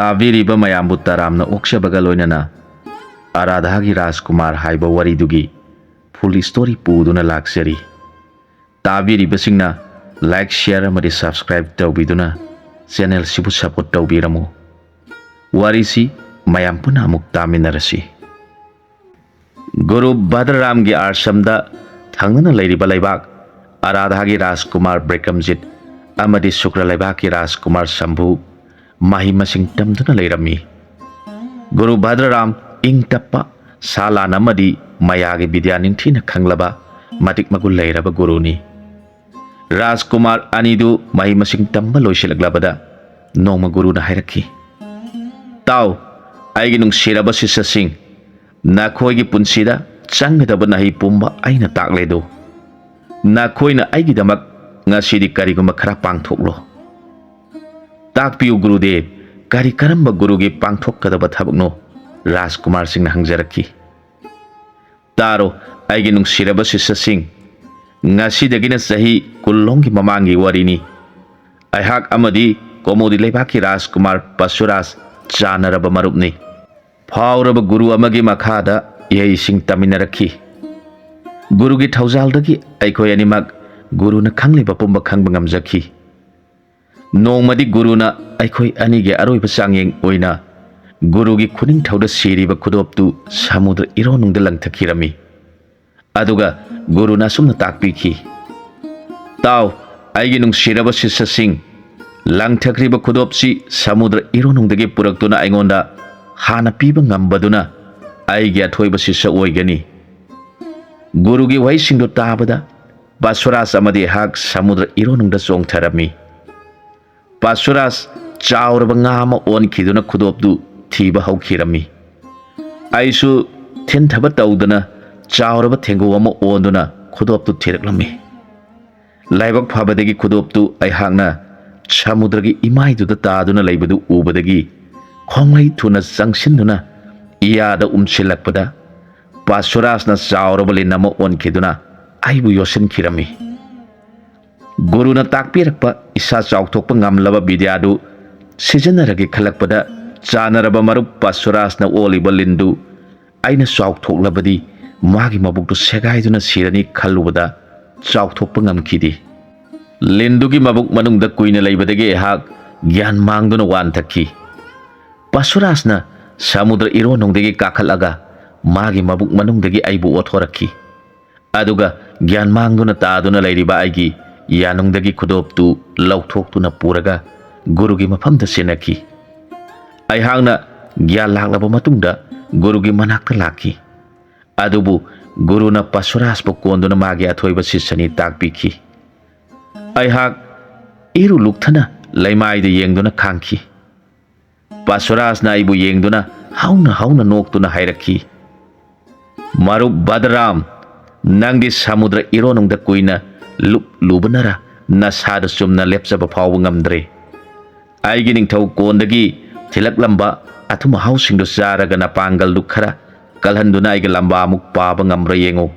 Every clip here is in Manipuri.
ताबीरिबा मयामबु तरामना ओक्सबगा लोइनना आराधागी राजकुमार हाइबा वरीदुगी फुल स्टोरी पुदुना लाक्सरी ताबीरिबसिंगना लाइक शेयर अमदि सब्सक्राइब तौबीदुना चैनल सिबु सपोर्ट तौबीरमु वारीसी मयाम पुना अमुक तामिनरसी गुरु भद्रराम की आश्रमदा थांगना लैरिबा लैबाक आराधागी राजकुमार ब्रेकमजित अमदि शुक्र लैबाक की राजकुमार शंभु माही मसिंग तमदुना लैरमी गुरु भद्रराम इंग तप्पा सालान अमदि मयागी विद्या निंथीना खंगलबा मतिक मगुल लैरबा गुरुनी राजकुमार अनिदु माही मसिंग तम्बा लोइसिलगलबदा नोंमा गुरुना हायरखी ताऊ आइगी नुंगसिरबा शिष्यसिंग नाखोइगी पुंसीदा चंगदबा नही पुंबा आइना ताकलेदो नाखोइना आइगीदमक ngasidi karigumba khara pangthoklo takpiu gurudev kari karamba gurugi pangthokkadaba thabakno rajkumar singna hangjarakhi taro aigi nungsiraba sisasing ngasidagina sahi kullongi mamangi warini aihak amadi komodi leibaki rajkumar pasuras chanaraba marupni phauraba guru amagi makhada yei sing taminarakhi gurugi thaujaldagi aikoi animak गुरुना खंगलिबा पुंबा खंगबा ngamjakhi नोंमदि गुरुना आइखोइ अनिगे अरोइबा चांगें ओइना गुरुगी खुनिंग थौदा सिरिबा खुदोपतु समुद्र इरोनुंगदा लंगथखिरमी अदुगा गुरुना सुमना ताकपिखि ताव आइगे नुंगसिरबा शिष्यसिंग लंगथखरिबा खुदोपसि समुद्र इरोनुंगदगे पुरक्तुना आइगोंदा हाना पीबा ngambaduna आइगे अथोइबा शिष्य ओइगनी गुरुगी वहाइसिंगदो ताबदा पासुरास अमदि हाक समुद्र इरोनुंगदा चोंगथरमी पासुरास चाउरबा nga ama ओनखिदुना खुदोपदु थीबा हौखिरमी आइसु थिनथबा तौदना चाउरबा थेंगो ama ओनदुना खुदोपदु थिरकलमी लाइबक फाबदगी खुदोपदु आइहांगना समुद्रगी इमाइदुदा तादुना लैबदु उबदगी खोंगलै थुना चंगसिनदुना इयादा उमसिलकपदा पासुरासना चाउरबा लिनमा ओनखिदुना आइबु योसन खिरमी गुरुना ताकपिरकपा इसा चाउथोकपा ngamlaba विद्यादु सिजनरगे खलकपदा चानरबा मरुप पासुरासना ओलिबा लिंदु आइना चाउथोकलबदी मागी मबुकदु सेगाइदुना सिरनी खलुबदा चाउथोकपा ngamखिदि लिंदुगी मबुक मनुंगदा कुइना लैबदगे हाक ज्ञान मांगदुना वानथखि पासुरासना समुद्र इरोनुंगदगे काखलगा मागी मबुक मनुंगदगे आइबु ओथोरखि अदुगा ज्ञान मांगदुना तादुना लैरिबा आइगी यानुंगदगी खुदोपतु लौथोक्तुना पुरगा गुरुगी मफमदा सेनखि आइहांगना ज्ञान लाक्लबा मतुंगदा गुरुगी मनाक्ता लाखि अदुबु गुरुना पासुरासबु कोंदुना मागी अथोइबा शिष्यनी ताकपिखि आइहाक इरु लुक्थना लैमाइदा येंगदुना खांखि पासुरासना आइबु येंगदुना हाउना हाउना नोक्तुना हायरखि मारुप भद्रराम नंगी समुद्र इरोनुंगदा कुइना लुबनरा नसादा चुमना लेपचबा फाव ngamdre आइगी निंगथौ कोंदगी थिलकलंबा अथुम हाउसिंगदो चारगा ना पांगल दुखरा कलहंदुना आइगा लंबा अमुक पाबा ngamra येंगो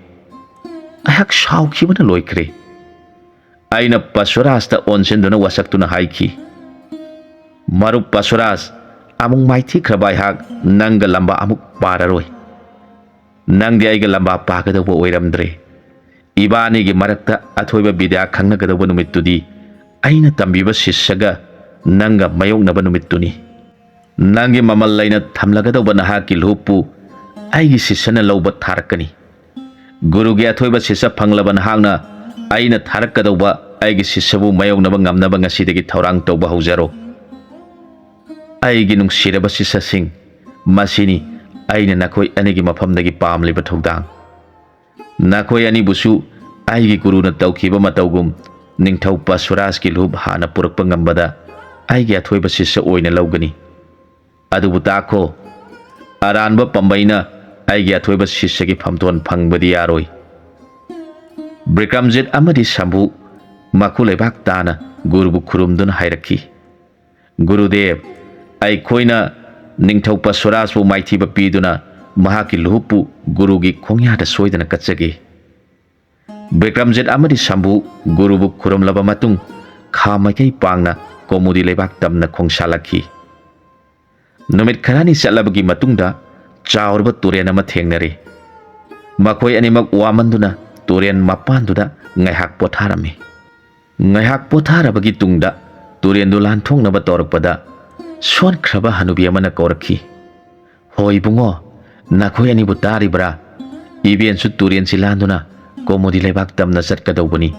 अहक साउखिबना लोइखरे आइना पासुरासता ओनसेंदुना वसक्तुना हाइखि मारुप पासुरास अमुक माइथि खरबाय हाक नंगा लंबा अमुक पारारोय नंगदि आइगा लंबा पागदबो ओइरमद्रे इबानी की मरक्ता अथोइबा विद्या खंगनगदबो नुमित्तुदी आइना तंबीबा शिष्यगा नंगा मयोंगनबा नुमित्तुनी नंगी ममल लैना थमलगदबा नहाकी लुपु आइगी शिष्यना लौबा थारकनी गुरुगी अथोइबा शिष्य फंगलबा नहांगना आइना थारकदबा आइगी शिष्यबु मयोंगनबा ngamnaba ngasidagi थौरांग तौबा हौजरो आइगी नुंगसिरबा शिष्यसिंग मासिनी आइना नखोइ अनेगी मफमदगी पामलिबा थौदांग नाखोय अनिबुसु आइगी गुरुना तौखिबा मतौगुम निंगथौ पासुरास की लुब हाना पुरकपा ngambada आइगी अथोइबा शिष्य ओइना लौगनी अदुबु ताखो अरानबा पंबैना आइगी अथोइबा शिष्य की फमतोन फंगबदी यारोय ब्रिकमजित अमदि शंभु माखुलेबाक ताना गुरुबु खुरुमदुन हायरखि गुरुदेव आइखोइना निंगथौ पासुरासबु माइथिबा पीदुना महाकी लुपु गुरुगी खोंयादा सोइदना कच्चगे ब्रिकमजित अमदि शंभु गुरुबु खुरुमलबा मतुंग खा माइकै पांगना कोमुदी लेबाक तमना खोंसालखि नुमित खरानी चलबगी मतुंगदा चाउरब तुरेन अमा थेंगनरे मखोय अनिमक वामंदुना Tourane मपानदुदा ngaihak potharami ngaihak potharabagi tungda turen du lan thongnaba torpada son khraba hanubi amana korakhi hoi bungo nakhoi ani butari bra iben su turen silanduna komodi lebak tamna satkadawbani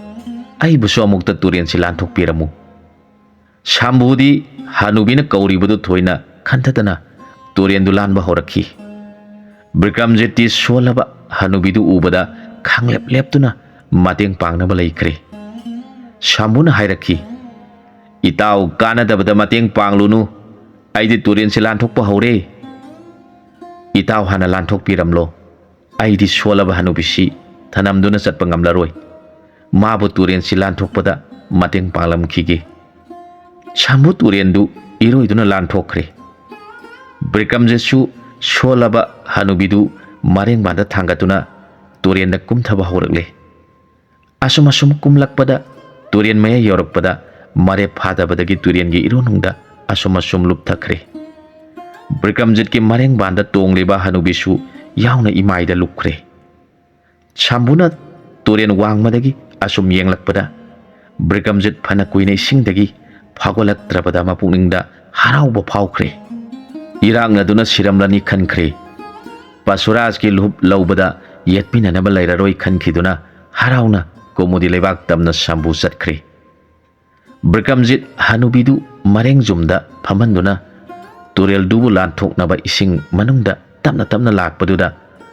ai buso amukta turen silan thokpiramu shambudi hanubina kauribadu thoina khantadana turen du lanba horakhi Bikramjit solaba hanubidu ubada khanglep leptuna mateng pangnaba laikre Shambuna hairaki Itau kanadabada mateng panglunu aidi turin si lanthokpa haure Itau hana lanthok piramlo aidi solaba hanubisi thanamduna satpa ngamlaroi mabu turin si lanthokpada mateng panglam khige Shambu turendu iroiduna lanthokre Bikramjit solaba hanubidu mareng banda thangatuna turen da kumthaba horakle asum asum kumlakpada turen maya yorakpada mare phadabadagi turen gi ironungda asum asum lupthakre Bikramjit ki mareng banda tongleba hanubisu yauna imaida lukre Shambuna turen wangmadagi asum yenglakpada Bikramjit phana kuina isingdagi phagolaktrabada mapungingda harauba phawkre Irang aduna siramlani khankre Pasuraj ki lup laubada yetpina naba lairaroi khankhiduna harauna komodi lebak tamna Shambu satkre Bikramjit hanubidu mareng jumda phamanduna turel dubu lanthoknaba ising manungda tamna tamna lakpaduda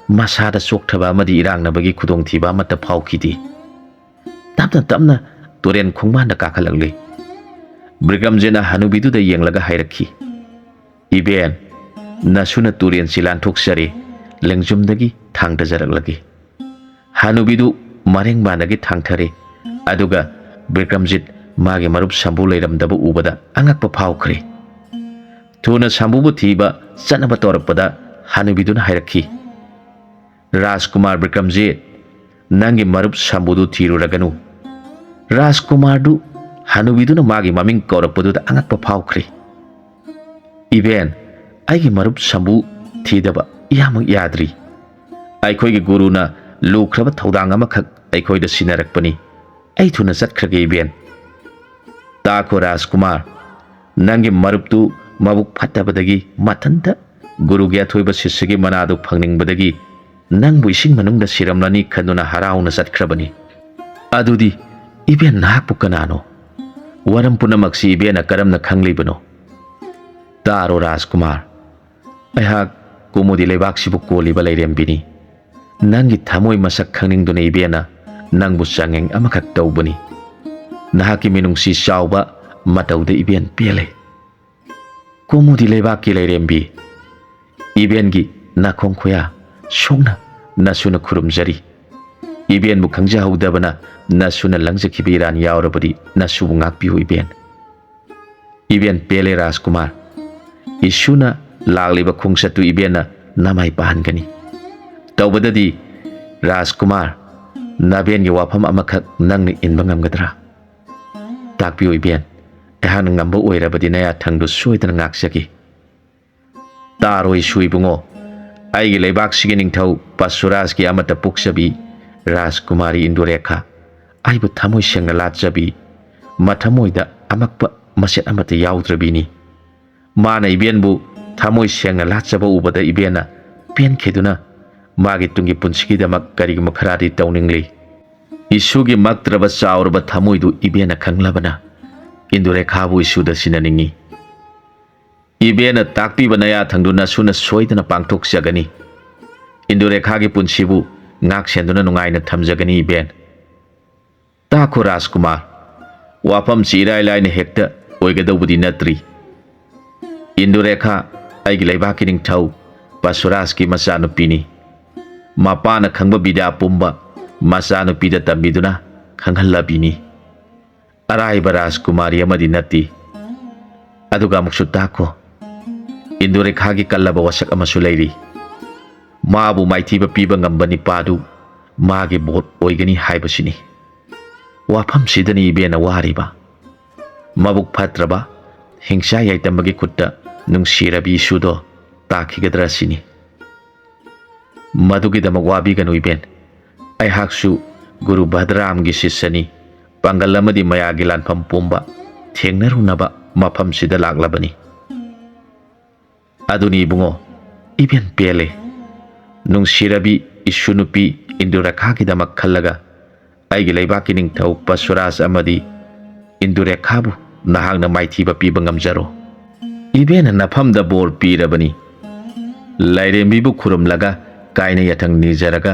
masada sokthaba amadi irang nabagi khudongthiba amata phawkhidi tamna tamna turen khongmanda kakhalakle Bikramjitna hanubiduda yenglaga hairakhi Iben nasuna turen silan thoksare lengjumdagi thangdajaраklagi hanubidu mareng bandagi thangthare aduga Bikramjit magi marup Shambu leiramdaba ubada angakpa phawkhre thuna Shambu bu thiba chanaba torpada hanubiduna hairakhi Rajkumar Bikramjit nangi marup Shambu du thiruraganu Rajkumar du hanubiduna magi maming korapadu angakpa phawkhre Iben aigi marup Shambu thidaba yamak yadri aikhoi gi guruna lukraba thodang amakhak aikhoi da sinarakpani ai thuna satkhage Iben Tako Rajkumar nangi maruptu mabuk phatabadagi mathanta guru gi athoiba sissigi manadu phangningbadagi nangbu ising manungda siramlani khanduna harauna satkrabani adudi Iben nahakpu kanano waram punamaksi Iben karamna khanglibano Taro Rajkumar aihak komodi lebak sibu koliba lairembini nangi thamoi masak khangningduna Ibena nangbu sangeng amakhak tawbani nahaki minungsi chawba matauda Iben pele komodi lebak ki lairembi Iben gi nakhong khoya songna nasuna khurumjari Iben bu khangjahaudabana nasuna langjakhibiran yaurabadi nasubu ngakpiu Iben pele Rajkumar Isuna lagliba khungsatu Ibena namai pahangani tawbadadi Rajkumar naben gi wafam amakhak nangni inba ngamgadra takpiu Iben ehang ngamba oirabadi naya thangdu soidana ngaksaki taroi suibungo aigi leibak sigi ningthau Pasuraj ki amata puksabi Rajkumari Indurekha aibu thamoi sengna latjabi mathamoida amakpa maset amata yaudrabini Mana Iben bu thamoi sengna latjaba ubada Ibena pen kheduna magi tungi punsigi damak karigi makharadi tawningli isugi maktraba chaurba thamoi du Ibena khanglabana Indurekha bu isuda sinaningi Ibena takpi banaya thangduna suna soidana pangthok jagani Indurekha gi punsibu ngak senduna nungaina thamjagani Iben Tako Rajkumar wafam chirai laina hekta oigadawbudi natri Indurekha aigi leibaki ningthau Pasuraj ki machanupini mapana khangba bida pumba machanupida tambiduna khanghalabini araiba Rajkumari amadi nati aduga amuksu tako Indurekha gi kallaba wasak amasu leiri mabu maithiba piba ngambani padu magi bot oigani haibasini wafam sidani Ibena wariba mabuk phatraba hingsa yaitambagi khutta ꯅꯨꯡꯁꯤꯔꯕꯤ ꯏꯁꯨꯗꯣ ꯇꯥꯈꯤꯒꯗ꯭ꯔꯥ ꯁꯤꯅꯤ꯫ ꯃꯗꯨꯒꯤꯗꯃꯛ ꯋꯥꯕꯤꯒꯅꯨ ꯏꯕꯦꯟ, ꯑꯩꯍꯥꯛꯁꯨ ꯒꯨꯔꯨ ꯚꯗ꯭ꯔꯥꯝꯒꯤ ꯁꯤꯁ꯭ꯌꯅꯤ, ꯄꯥꯡꯒꯜ ꯑꯃꯗꯤ ꯃꯌꯥꯒꯤ ꯂꯥꯟꯐꯝ ꯄꯨꯝꯕ ꯊꯦꯡꯅꯔꯨꯅꯕ ꯃꯐꯝꯁꯤꯗ ꯂꯥꯛꯂꯕꯅꯤ꯫ ꯑꯗꯨꯅꯤ ꯏꯕꯨꯡꯉꯣ, ꯏꯕꯦꯟ ꯄꯦꯜꯂꯦ꯫ ꯅꯨꯡꯁꯤꯔꯕꯤ ꯏꯁꯨ ꯅꯨꯄꯤ ꯏꯟꯗꯨꯔꯦꯈꯥꯒꯤꯗꯃꯛ ꯈꯜꯂꯒ ꯑꯩꯒꯤ ꯂꯩꯕꯥꯛꯀꯤ ꯅꯤꯡꯊꯧ ꯄꯔꯁꯨꯔꯥꯖ ꯑꯃꯗꯤ ꯏꯟꯗꯨꯔꯦꯈꯥꯕꯨ ꯅꯍꯥꯛꯅ ꯃꯥꯏꯊꯤꯕ ꯄꯤꯕ ꯉꯝꯖꯔꯣ꯫ ꯏꯕꯦꯟꯅ ꯅꯐꯝꯗ ꯕꯣꯔ ꯄꯤꯔꯕꯅꯤ꯫ ꯂꯥꯏꯔꯦꯝꯕꯤꯕꯨ ꯈꯨꯔꯨꯝꯂꯒ ꯀꯥꯏꯅ ꯌꯥꯊꯪ ꯅꯤꯖꯔꯒ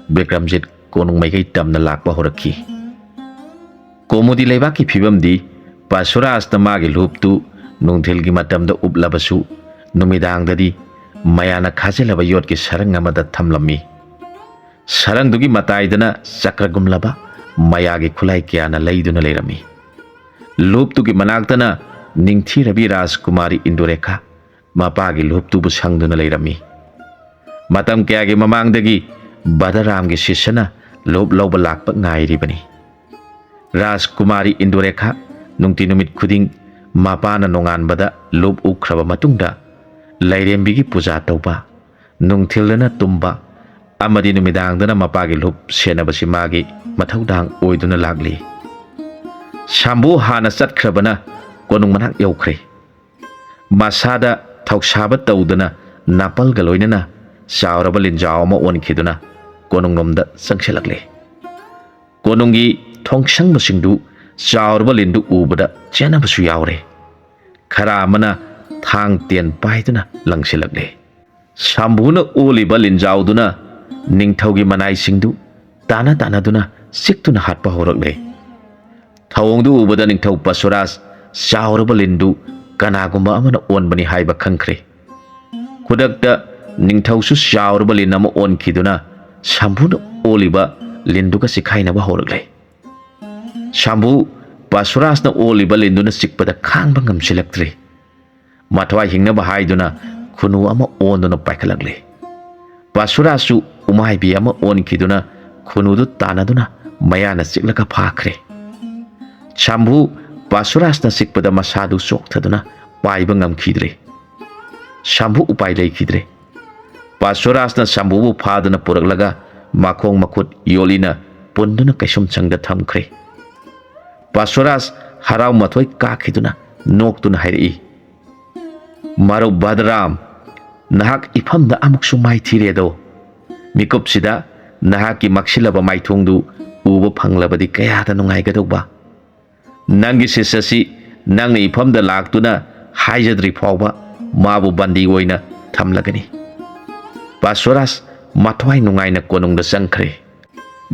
ꯕꯤꯀ꯭ꯔꯝꯖꯤꯠ ꯀꯣꯅꯨꯡ ꯃꯥꯏꯀꯩ ꯇꯝꯅ ꯂꯥꯛꯄ ꯍꯧꯔꯛꯈꯤ꯫ ꯀꯣꯃꯨꯗꯤ ꯂꯩꯕꯥꯛꯀꯤ ꯐꯤꯕꯝꯗꯤ ꯄꯔꯁꯨꯔꯥꯖꯅ ꯃꯥꯒꯤ ꯂꯨꯞꯇꯨ ꯅꯨꯡꯊꯤꯜꯒꯤ ꯃꯇꯝꯗ ꯎꯞꯂꯕꯁꯨ ꯅꯨꯃꯤꯗꯥꯡꯗꯗꯤ ꯃꯌꯥꯅ ꯈꯥꯖꯤꯜꯂꯕ ꯌꯣꯠꯀꯤ ꯁꯔꯪ ꯑꯃꯗ ꯊꯝꯂꯝꯃꯤ꯫ ꯁꯔꯪꯗꯨꯒꯤ ꯃꯇꯥꯏꯗꯅ ꯆꯀ꯭ꯔꯒꯨꯝꯂꯕ ꯃꯌꯥꯒꯤ ꯈꯨꯠꯂꯥꯏ ꯀꯌꯥꯅ ꯂꯩꯗꯨꯅ ꯂꯩꯔꯝꯃꯤ꯫ ꯂꯨꯞꯇꯨꯒꯤ ꯃꯅꯥꯛꯇꯅ ꯅꯤꯡꯊꯤꯔꯕꯤ ꯔꯥꯖꯀꯨꯃꯥꯔꯤ ꯏꯟꯗꯨꯔꯦꯈꯥ ꯃꯄꯥꯒꯤ ꯂꯨꯞꯇꯨꯕꯨ ꯁꯪꯗꯨꯅ ꯂꯩꯔꯝꯃꯤ꯫ ꯃꯇꯝ ꯀꯌꯥꯒꯤ ꯃꯃꯥꯡꯗꯒꯤ ꯕꯗꯔꯥꯝꯒꯤ ꯁꯤꯁ꯭ꯌꯅ ꯂꯨꯞ ꯂꯧꯕ ꯂꯥꯛꯄ ꯉꯥꯏꯔꯤꯕꯅꯤ꯫ ꯔꯥꯖꯀꯨꯃꯥꯔꯤ ꯏꯟꯗꯨꯔꯦꯈꯥ ꯅꯨꯡꯇꯤ ꯅꯨꯃꯤꯠ ꯈꯨꯗꯤꯡ ꯃꯄꯥꯅ ꯅꯣꯡꯉꯥꯟꯕꯗ ꯂꯨꯞ ꯎꯈ꯭ꯔꯕ ꯃꯇꯨꯡꯗ ꯂꯥꯏꯔꯦꯝꯕꯤꯒꯤ ꯄꯨꯖꯥ ꯇꯧꯕ, ꯅꯨꯡꯊꯤꯜꯗꯅ ꯇꯨꯝꯕ ꯑꯃꯗꯤ ꯅꯨꯃꯤꯗꯥꯡꯗꯅ ꯃꯄꯥꯒꯤ ꯂꯨꯞ ꯁꯦꯟꯅꯕꯁꯤ ꯃꯥꯒꯤ ꯃꯊꯧꯗꯥꯡ ꯑꯣꯏꯗꯨꯅ ꯂꯥꯛꯂꯤ꯫ ꯁꯥꯝꯕꯨ ꯍꯥꯟꯅ ꯆꯠꯈ꯭ꯔꯕꯅ ꯀꯣꯅꯨꯡ ꯃꯅꯥꯛ ꯌꯧꯈ꯭ꯔꯦ꯫ ꯃꯁꯥꯗ ꯊꯧꯁꯥꯕ ꯇꯧꯗꯅ ꯅꯥꯄꯜꯒ ꯂꯣꯏꯅꯅ ꯆꯥꯎꯔꯕ ꯂꯤꯟꯖꯥꯎ ꯑꯃ ꯑꯣꯟꯈꯤꯗꯨꯅ ꯀꯣꯅꯨꯡꯂꯣꯝꯗ ꯆꯪꯁꯤꯜꯂꯛꯂꯦ꯫ ꯀꯣꯅꯨꯡꯒꯤ ꯊꯣꯡꯁꯪꯕꯁꯤꯡꯗꯨ ꯆꯥꯎꯔꯕ ꯂꯤꯟꯗꯨ ꯎꯕꯗ ꯆꯦꯟꯅꯕꯁꯨ ꯌꯥꯎꯔꯦ꯫ ꯈꯔ ꯑꯃꯅ ꯊꯥꯡ ꯇꯦꯟ ꯄꯥꯏꯗꯨꯅ ꯂꯪꯁꯤꯜꯂꯛꯂꯦ꯫ ꯁꯥꯝꯕꯨꯅ ꯑꯣꯜꯂꯤꯕ ꯂꯤꯟꯖꯥꯎꯗꯨꯅ ꯅꯤꯡꯊꯧꯒꯤ ꯃꯅꯥꯏꯁꯤꯡꯗꯨ ꯇꯥꯅ ꯇꯥꯅꯗꯨꯅ ꯆꯤꯛꯇꯨꯅ ꯍꯥꯠꯄ ꯍꯧꯔꯛꯂꯦ꯫ ꯊꯧꯑꯣꯡꯗꯨ ꯎꯕꯗ ꯅꯤꯡꯊꯧ ꯄꯔꯁꯨꯔꯥꯖ ꯆꯥꯎꯔꯕ ꯂꯤꯟꯗꯨ ꯀꯅꯥꯒꯨꯝꯕ ꯑꯃꯅ ꯑꯣꯟꯕꯅꯤ ꯍꯥꯏꯕ ꯈꯪꯈ꯭ꯔꯦ꯫ ꯈꯨꯗꯛꯇ ꯅꯤꯡꯊꯧꯁꯨ ꯆꯥꯎꯔꯕ ꯂꯤꯟ ꯑꯃ ꯑꯣꯟꯈꯤꯗꯨꯅ ꯁꯥꯝꯕꯨꯅ ꯑꯣꯜꯂꯤꯕ ꯂꯤꯟꯗꯨꯒ ꯆꯤꯈꯥꯏꯅꯕ ꯍꯧꯔꯛꯂꯦ꯫ ꯁꯥꯝꯕꯨ ꯄꯔꯁꯨꯔꯥꯖꯅ ꯑꯣꯜꯂꯤꯕ ꯂꯤꯟꯗꯨꯅ ꯆꯤꯛꯄꯗ ꯈꯥꯡꯕ ꯉꯝꯁꯤꯜꯂꯛꯇ꯭ꯔꯦ꯫ ꯃꯊ꯭ꯋꯥꯏ ꯍꯤꯡꯅꯕ ꯍꯥꯏꯗꯨꯅ ꯈꯨꯅꯨ ꯑꯃ ꯑꯣꯟꯗꯨꯅ ꯄꯥꯏꯈꯠꯂꯛꯂꯦ꯫ ꯄꯔꯁꯨꯔꯥꯖꯁꯨ ꯎꯃꯥꯏꯕꯤ ꯑꯃ ꯑꯣꯟꯈꯤꯗꯨꯅ ꯈꯨꯅꯨꯗꯨ ꯇꯥꯟꯅꯗꯨꯅ ꯃꯌꯥꯅ ꯆꯤꯛꯂꯒ ꯐꯥꯈ꯭ꯔꯦ꯫ ꯁꯥꯝꯕꯨ ꯄꯔꯁꯨꯔꯥꯖꯅ ꯆꯤꯛꯄꯗ ꯃꯁꯥꯗꯨ ꯆꯣꯛꯊꯗꯨꯅ ꯄꯥꯏꯕ ꯉꯝꯈꯤꯗ꯭ꯔꯦ꯫ ꯁꯥꯝꯕꯨ ꯎꯄꯥꯏ ꯂꯩꯈꯤꯗ꯭ꯔꯦ꯫ ꯄꯔꯁꯨꯔꯥꯖꯅ ꯁꯥꯝꯕꯨꯕꯨ ꯐꯥꯗꯨꯅ ꯄꯨꯔꯛꯂꯒ ꯃꯈꯣꯡ ꯃꯈꯨꯠ ꯌꯣꯜꯂꯤꯅ ꯄꯨꯟꯗꯨꯅ ꯀꯩꯁꯨꯝꯁꯪꯗ ꯊꯝꯈ꯭ꯔꯦ꯫ ꯄꯔꯁꯨꯔꯥꯖ ꯍꯔꯥꯎ ꯃꯊꯣꯏ ꯀꯥꯈꯤꯗꯨꯅ ꯅꯣꯛꯇꯨꯅ ꯍꯥꯏꯔꯛꯏ, ꯃꯔꯨꯞ ꯚꯗ꯭ꯔꯥꯝ, ꯅꯍꯥꯛ ꯏꯐꯝꯗ ꯑꯃꯨꯛꯁꯨ ꯃꯥꯏꯊꯤꯔꯦꯗꯣ꯫ ꯃꯤꯀꯨꯞꯁꯤꯗ ꯅꯍꯥꯛꯀꯤ ꯃꯛꯁꯤꯜꯂꯕ ꯃꯥꯏꯊꯣꯡꯗꯨ ꯎꯕ ꯐꯪꯂꯕꯗꯤ ꯀꯌꯥꯗ ꯅꯨꯡꯉꯥꯏꯒꯗꯧꯕ꯫ ꯅꯪꯒꯤ ꯁꯤꯁ꯭ꯌꯁꯤ ꯅꯪꯅ ꯏꯐꯝꯗ ꯂꯥꯛꯇꯨꯅ ꯍꯥꯏꯖꯗ꯭ꯔꯤ ꯐꯥꯎꯕ ꯃꯥꯕꯨ ꯕꯟꯗꯤ ꯑꯣꯏꯅ ꯊꯝꯂꯒꯅꯤ꯫ ꯄꯔꯁꯨꯔꯥꯖ ꯃꯊ꯭ꯋꯥꯏ ꯅꯨꯡꯉꯥꯏꯅ ꯀꯣꯅꯨꯡꯗ ꯆꯪꯈ꯭ꯔꯦ꯫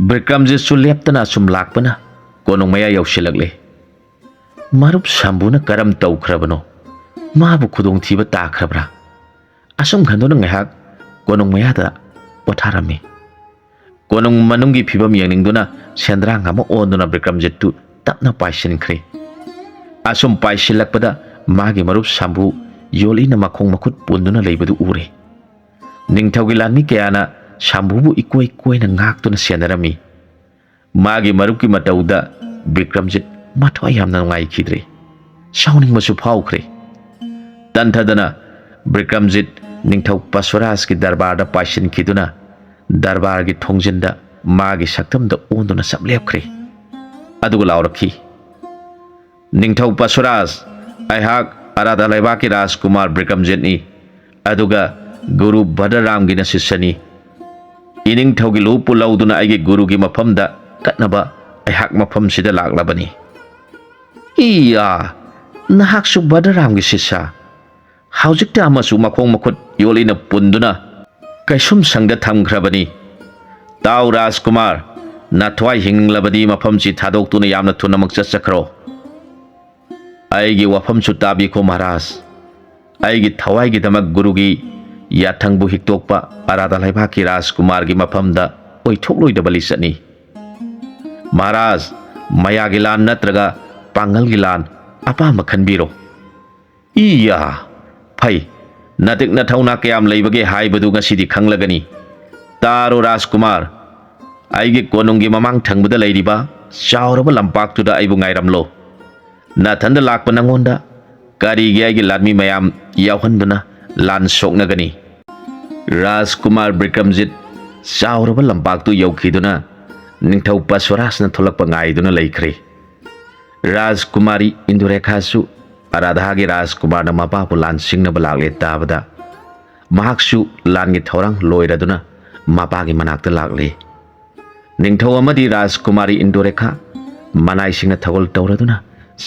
ꯕꯤꯀ꯭ꯔꯝꯖꯤꯠꯁꯨ ꯂꯦꯞꯇꯅ ꯑꯁꯨꯝ ꯂꯥꯛꯄꯅ ꯀꯣꯅꯨꯡ ꯃꯌꯥ ꯌꯧꯁꯤꯜꯂꯛꯂꯦ꯫ ꯃꯔꯨꯞ ꯁꯥꯝꯕꯨꯅ ꯀꯔꯝ ꯇꯧꯈ꯭ꯔꯕꯅꯣ? ꯃꯥꯕꯨ ꯈꯨꯗꯣꯡꯊꯤꯕ ꯇꯥꯈ꯭ꯔꯕ꯭ꯔꯥ? ꯑꯁꯨꯝ ꯈꯟꯗꯨꯅ ꯉꯥꯏꯍꯥꯛ ꯀꯣꯅꯨꯡ ꯃꯌꯥꯗ ꯄꯣꯊꯥꯔꯝꯃꯤ꯫ ꯀꯣꯅꯨꯡ ꯃꯅꯨꯡꯒꯤ ꯐꯤꯕꯝ ꯌꯦꯡꯅꯤꯡꯗꯨꯅ ꯁꯦꯟꯗ꯭ꯔꯥꯡ ꯑꯃ ꯑꯣꯟꯗꯨꯅ ꯕꯤꯀ꯭ꯔꯝꯖꯤꯠꯇꯨ ꯇꯞꯅ ꯄꯥꯏꯁꯤꯟꯈ꯭ꯔꯦ꯫ ꯑꯁꯨꯝ ꯄꯥꯏꯁꯤꯜꯂꯛꯄꯗ ꯃꯥꯒꯤ ꯃꯔꯨꯞ ꯁꯥꯝꯕꯨ ꯌꯣꯜꯂꯤꯅ ꯃꯈꯣꯡ ꯃꯈꯨꯠ ꯄꯨꯟꯗꯨꯅ ꯂꯩꯕꯗꯨ ꯎꯔꯦ꯫ ꯅꯤꯡꯊꯧꯒꯤ ꯂꯥꯟꯃꯤ ꯀꯌꯥꯅ ꯁꯥꯝꯕꯨꯕꯨ ꯏꯀꯣꯏ ꯀꯣꯏꯅ ꯉꯥꯛꯇꯨꯅ ꯁꯦꯟꯅꯔꯝꯃꯤ꯫ ꯃꯥꯒꯤ ꯃꯔꯨꯞꯀꯤ ꯃꯇꯧꯗ ꯕꯤꯀ꯭ꯔꯝꯖꯤꯠ ꯃꯊ꯭ꯋꯥꯏ ꯌꯥꯝꯅ ꯅꯨꯡꯉꯥꯏꯈꯤꯗ꯭ꯔꯦ꯫ ꯁꯥꯎꯅꯤꯡꯕꯁꯨ ꯐꯥꯎꯈ꯭ꯔꯦ꯫ ꯇꯟꯊꯗꯅ ꯕꯤꯀ꯭ꯔꯝꯖꯤꯠ ꯅꯤꯡꯊꯧ ꯄꯔꯁꯨꯔꯥꯖꯀꯤ ꯗꯔꯕꯥꯔꯗ ꯄꯥꯏꯁꯤꯟꯈꯤꯗꯨꯅ ꯗꯔꯕꯥꯔꯒꯤ ꯊꯣꯡꯖꯤꯟꯗ ꯃꯥꯒꯤ ꯁꯛꯇꯝꯗ ꯑꯣꯟꯗꯨꯅ ꯆꯞ ꯂꯦꯞꯈ꯭ꯔꯦ꯫ ꯑꯗꯨꯒ ꯂꯥꯎꯔꯛꯈꯤ, ꯅꯤꯡꯊꯧ ꯄꯔꯁꯨꯔꯥꯖ, ꯑꯩꯍꯥꯛ ꯑꯔꯥꯙꯥ ꯂꯩꯕꯥꯛꯀꯤ ꯔꯥꯖꯀꯨꯃꯥꯔ ꯕꯤꯀ꯭ꯔꯝꯖꯤꯠꯅꯤ, ꯑꯗꯨꯒ ꯒꯨꯔꯨ ꯚꯗ꯭ꯔꯥꯝꯒꯤꯅ ꯁꯤꯁ꯭ꯌꯅꯤ꯫ ꯏꯅꯤꯡꯊꯧꯒꯤ ꯂꯨꯞꯄꯨ ꯂꯧꯗꯨꯅ ꯑꯩꯒꯤ ꯒꯨꯔꯨꯒꯤ ꯃꯐꯝꯗ ꯀꯠꯅꯕ ꯑꯩꯍꯥꯛ ꯃꯐꯝꯁꯤꯗ ꯂꯥꯛꯂꯕꯅꯤ꯫ ꯏꯌꯥ, ꯅꯍꯥꯛꯁꯨ ꯚꯗ꯭ꯔꯥꯝꯒꯤ ꯁꯤꯁ꯭ꯌ? ꯍꯧꯖꯤꯛꯇ ꯑꯃꯁꯨ ꯃꯈꯣꯡ ꯃꯈꯨꯠ ꯌꯣꯜꯂꯤꯅ ꯄꯨꯟꯗꯨꯅ ꯀꯩꯁꯨꯝꯁꯪꯗ ꯊꯝꯈ꯭ꯔꯕꯅꯤ꯫ ꯇꯥꯎ ꯔꯥꯖꯀꯨꯃꯥꯔ, ꯅꯊ꯭ꯋꯥꯏ ꯍꯤꯡꯂꯕꯗꯤ ꯃꯐꯝꯁꯤ ꯊꯥꯗꯣꯛꯇꯨꯅ ꯌꯥꯝꯅ ꯊꯨꯅꯃꯛ ꯆꯠꯆꯈ꯭ꯔꯣ꯫ ꯑꯩꯒꯤ ꯋꯥꯐꯝꯁꯨ ꯇꯥꯕꯤꯈꯣ ꯃꯍꯥꯔꯥꯖ꯫ ꯑꯩꯒꯤ ꯊꯋꯥꯏꯒꯤꯗꯃꯛ ꯒꯨꯔꯨꯒꯤ ꯌꯥꯊꯪꯕꯨ ꯍꯤꯛꯇꯣꯛꯄ ꯑꯔꯥꯙꯥ ꯂꯩꯕꯥꯛꯀꯤ ꯔꯥꯖꯀꯨꯃꯥꯔꯒꯤ ꯃꯐꯝꯗ ꯑꯣꯏꯊꯣꯛꯂꯣꯏꯗꯕ ꯂꯤꯆꯠꯅꯤ꯫ ꯃꯍꯥꯔꯥꯖ, ꯃꯌꯥꯒꯤ ꯂꯥꯟ ꯅꯠꯇ꯭ꯔꯒ ꯄꯥꯡꯒꯜꯒꯤ ꯂꯥꯟ ꯑꯄꯥꯝꯕ ꯈꯟꯕꯤꯔꯣ꯫ ꯏꯌꯥ, ꯐꯩ, ꯅꯇꯤꯛ ꯅꯊꯧꯅꯥ ꯀꯌꯥꯝ ꯂꯩꯕꯒꯦ ꯍꯥꯏꯕꯗꯨ ꯉꯁꯤꯗꯤ ꯈꯪꯂꯒꯅꯤ꯫ ꯇꯥꯔꯣ ꯔꯥꯖꯀꯨꯃꯥꯔ, ꯑꯩꯒꯤ ꯀꯣꯅꯨꯡꯒꯤ ꯃꯃꯥꯡ ꯊꯪꯕꯗ ꯂꯩꯔꯤꯕ ꯆꯥꯎꯔꯕ ꯂꯝꯄꯥꯛꯇꯨꯗ ꯑꯩꯕꯨ ꯉꯥꯏꯔꯝꯂꯣ꯫ ꯅꯊꯟꯗ ꯂꯥꯛꯄ ꯅꯉꯣꯟꯗ ꯀꯔꯤꯒꯤ ꯑꯩꯒꯤ ꯂꯥꯟꯃꯤ ꯃꯌꯥꯝ ꯌꯥꯎꯍꯟꯗꯨꯅ ꯂꯥꯟ ꯁꯣꯛꯅꯒꯅꯤ? ꯔꯥꯖꯀꯨꯃꯥꯔ ꯕꯤꯀ꯭ꯔꯝꯖꯤꯠ ꯆꯥꯎꯔꯕ ꯂꯝꯄꯥꯛꯇꯨ ꯌꯧꯈꯤꯗꯨꯅ ꯅꯤꯡꯊꯧ ꯄꯁꯨꯔꯥꯖꯅ ꯊꯣꯛꯂꯛꯄ ꯉꯥꯏꯗꯨꯅ ꯂꯩꯈ꯭ꯔꯦ꯫ ꯔꯥꯖꯀꯨꯃꯥꯔꯤ ꯏꯟꯗꯨꯔꯦꯈꯥꯁꯨ ꯑꯔꯥꯙꯥꯒꯤ ꯔꯥꯖꯀꯨꯃꯥꯔꯅ ꯃꯄꯥꯕꯨ ꯂꯥꯟꯁꯤꯡꯅꯕ ꯂꯥꯛꯂꯦ ꯇꯥꯕꯗ ꯃꯍꯥꯛꯁꯨ ꯂꯥꯟꯒꯤ ꯊꯧꯔꯥꯡ ꯂꯣꯏꯔꯗꯨꯅ ꯃꯄꯥꯒꯤ ꯃꯅꯥꯛꯇ ꯂꯥꯛꯂꯦ꯫ ꯅꯤꯡꯊꯧ ꯑꯃꯗꯤ ꯔꯥꯖꯀꯨꯃꯥꯔꯤ ꯏꯟꯗꯨꯔꯦꯈꯥ ꯃꯅꯥꯏꯁꯤꯡꯅ ꯊꯧꯒꯜ ꯇꯧꯔꯗꯨꯅ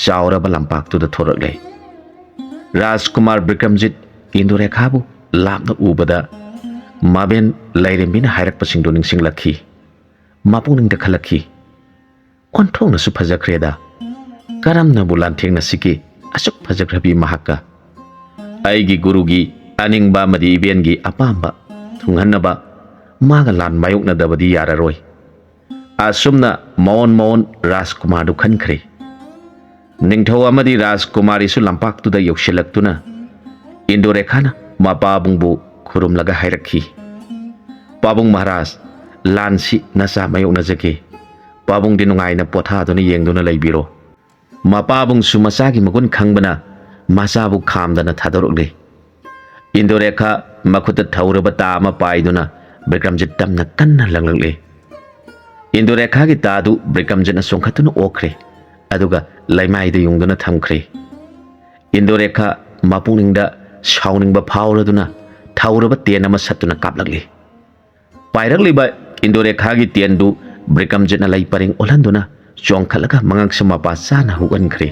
ꯆꯥꯎꯔꯕ ꯂꯝꯄꯥꯛꯇꯨꯗ ꯊꯣꯔꯛꯂꯦ꯫ ꯔꯥꯖꯀꯨꯃꯥꯔ ꯕꯤꯀ꯭ꯔꯝꯖꯤꯠ ꯏꯟꯗꯨꯔꯦꯈꯥꯕꯨ ꯂꯥꯞꯅ ꯎꯕꯗ ꯃꯕꯦꯟ ꯂꯩꯔꯦꯝꯕꯤꯅ ꯍꯥꯏꯔꯛꯄꯁꯤꯡꯗꯨ ꯅꯤꯡꯁꯤꯡꯂꯛꯈꯤ꯫ ꯃꯄꯨꯛꯅꯤꯡꯗ ꯈꯜꯂꯛꯈꯤ, ꯑꯣꯟꯊꯣꯛꯅꯁꯨ ꯐꯖꯈ꯭ꯔꯦꯗ, ꯀꯔꯝꯅꯕꯨ ꯂꯥꯟꯊꯦꯡꯅꯁꯤꯒꯦ ꯑꯁꯨꯛ ꯐꯖꯈ꯭ꯔꯕꯤ ꯃꯍꯥꯛꯀ? ꯑꯩꯒꯤ ꯒꯨꯔꯨꯒꯤ ꯑꯅꯤꯡꯕ ꯑꯃꯗꯤ ꯏꯕꯦꯟꯒꯤ ꯑꯄꯥꯝꯕ ꯊꯨꯡꯍꯟꯅꯕ ꯃꯥꯒ ꯂꯥꯟ ꯃꯥꯌꯣꯛꯅꯗꯕꯗꯤ ꯌꯥꯔꯔꯣꯏ꯫ ꯑꯁꯨꯝꯅ ꯃꯑꯣꯟ ꯔꯥꯖꯀꯨꯃꯥꯔꯗꯨ ꯈꯟꯈ꯭ꯔꯦ꯫ ꯅꯤꯡꯊꯧ ꯑꯃꯗꯤ ꯔꯥꯖꯀꯨꯃꯥꯔꯤꯁꯨ ꯂꯝꯄꯥꯛꯇꯨꯗ ꯌꯧꯁꯤꯜꯂꯛꯇꯨꯅ ꯏꯟꯗꯨꯔꯦꯈꯥꯅ ꯃꯄꯥꯕꯨꯡꯕꯨ ꯈꯨꯔꯨꯝꯂꯒ ꯍꯥꯏꯔꯛꯈꯤ, ꯄꯥꯕꯨꯡ ꯃꯍꯥꯔꯥꯖ, ꯂꯥꯟꯁꯤ ꯅꯆꯥ ꯃꯥꯌꯣꯛꯅꯖꯒꯦ, ꯄꯥꯕꯨꯡꯗꯤ ꯅꯨꯡꯉꯥꯏꯅ ꯄꯣꯊꯥꯗꯨꯅ ꯌꯦꯡꯗꯨꯅ ꯂꯩꯕꯤꯔꯣ꯫ ꯃꯄꯥꯕꯨꯡꯁꯨ ꯃꯆꯥꯒꯤ ꯃꯒꯨꯟ ꯈꯪꯕꯅ ꯃꯆꯥꯕꯨ ꯈꯥꯝꯗꯅ ꯊꯥꯗꯣꯔꯛꯂꯦ꯫ ꯏꯟꯗꯨꯔꯦꯈꯥ ꯃꯈꯨꯠꯇ ꯊꯧꯔꯕ ꯇꯥ ꯑꯃ ꯄꯥꯏꯗꯨꯅ ꯕꯤꯀ꯭ꯔꯝꯖꯤꯠ ꯇꯝꯅ ꯀꯟꯅ ꯂꯪꯂꯛꯂꯦ꯫ ꯏꯟꯗꯨꯔꯦꯈꯥꯒꯤ ꯇꯥꯗꯨ ꯕꯤꯀ꯭ꯔꯝꯖꯤꯠꯅ ꯆꯣꯡꯈꯠꯇꯨꯅ ꯑꯣꯛꯈ꯭ꯔꯦ, ꯑꯗꯨꯒ ꯂꯩꯃꯥꯏꯗ ꯌꯨꯡꯗꯨꯅ ꯊꯝꯈ꯭ꯔꯦ꯫ ꯏꯟꯗꯨꯔꯦꯈꯥ ꯃꯄꯨꯛꯅꯤꯡꯗ ꯁꯥꯎꯅꯤꯡꯕ ꯐꯥꯎꯔꯗꯨꯅ ꯊꯧꯔꯕ ꯇꯦꯟ ꯑꯃ ꯁꯠꯇꯨꯅ ꯀꯥꯞꯂꯛꯂꯦ꯫ ꯄꯥꯏꯔꯛꯂꯤꯕ ꯏꯟꯗꯨꯔꯦꯈꯥꯒꯤ ꯇꯦꯟꯗꯨ ꯕꯤꯀ꯭ꯔꯝꯖꯤꯠꯅ ꯂꯩ ꯄꯔꯦꯡ ꯑꯣꯜꯍꯟꯗꯨꯅ ꯆꯣꯡꯈꯠꯂꯒ ꯃꯉꯛꯁ ꯃꯄꯥ ꯆꯥꯅ ꯍꯨꯛꯍꯟꯈ꯭ꯔꯦ꯫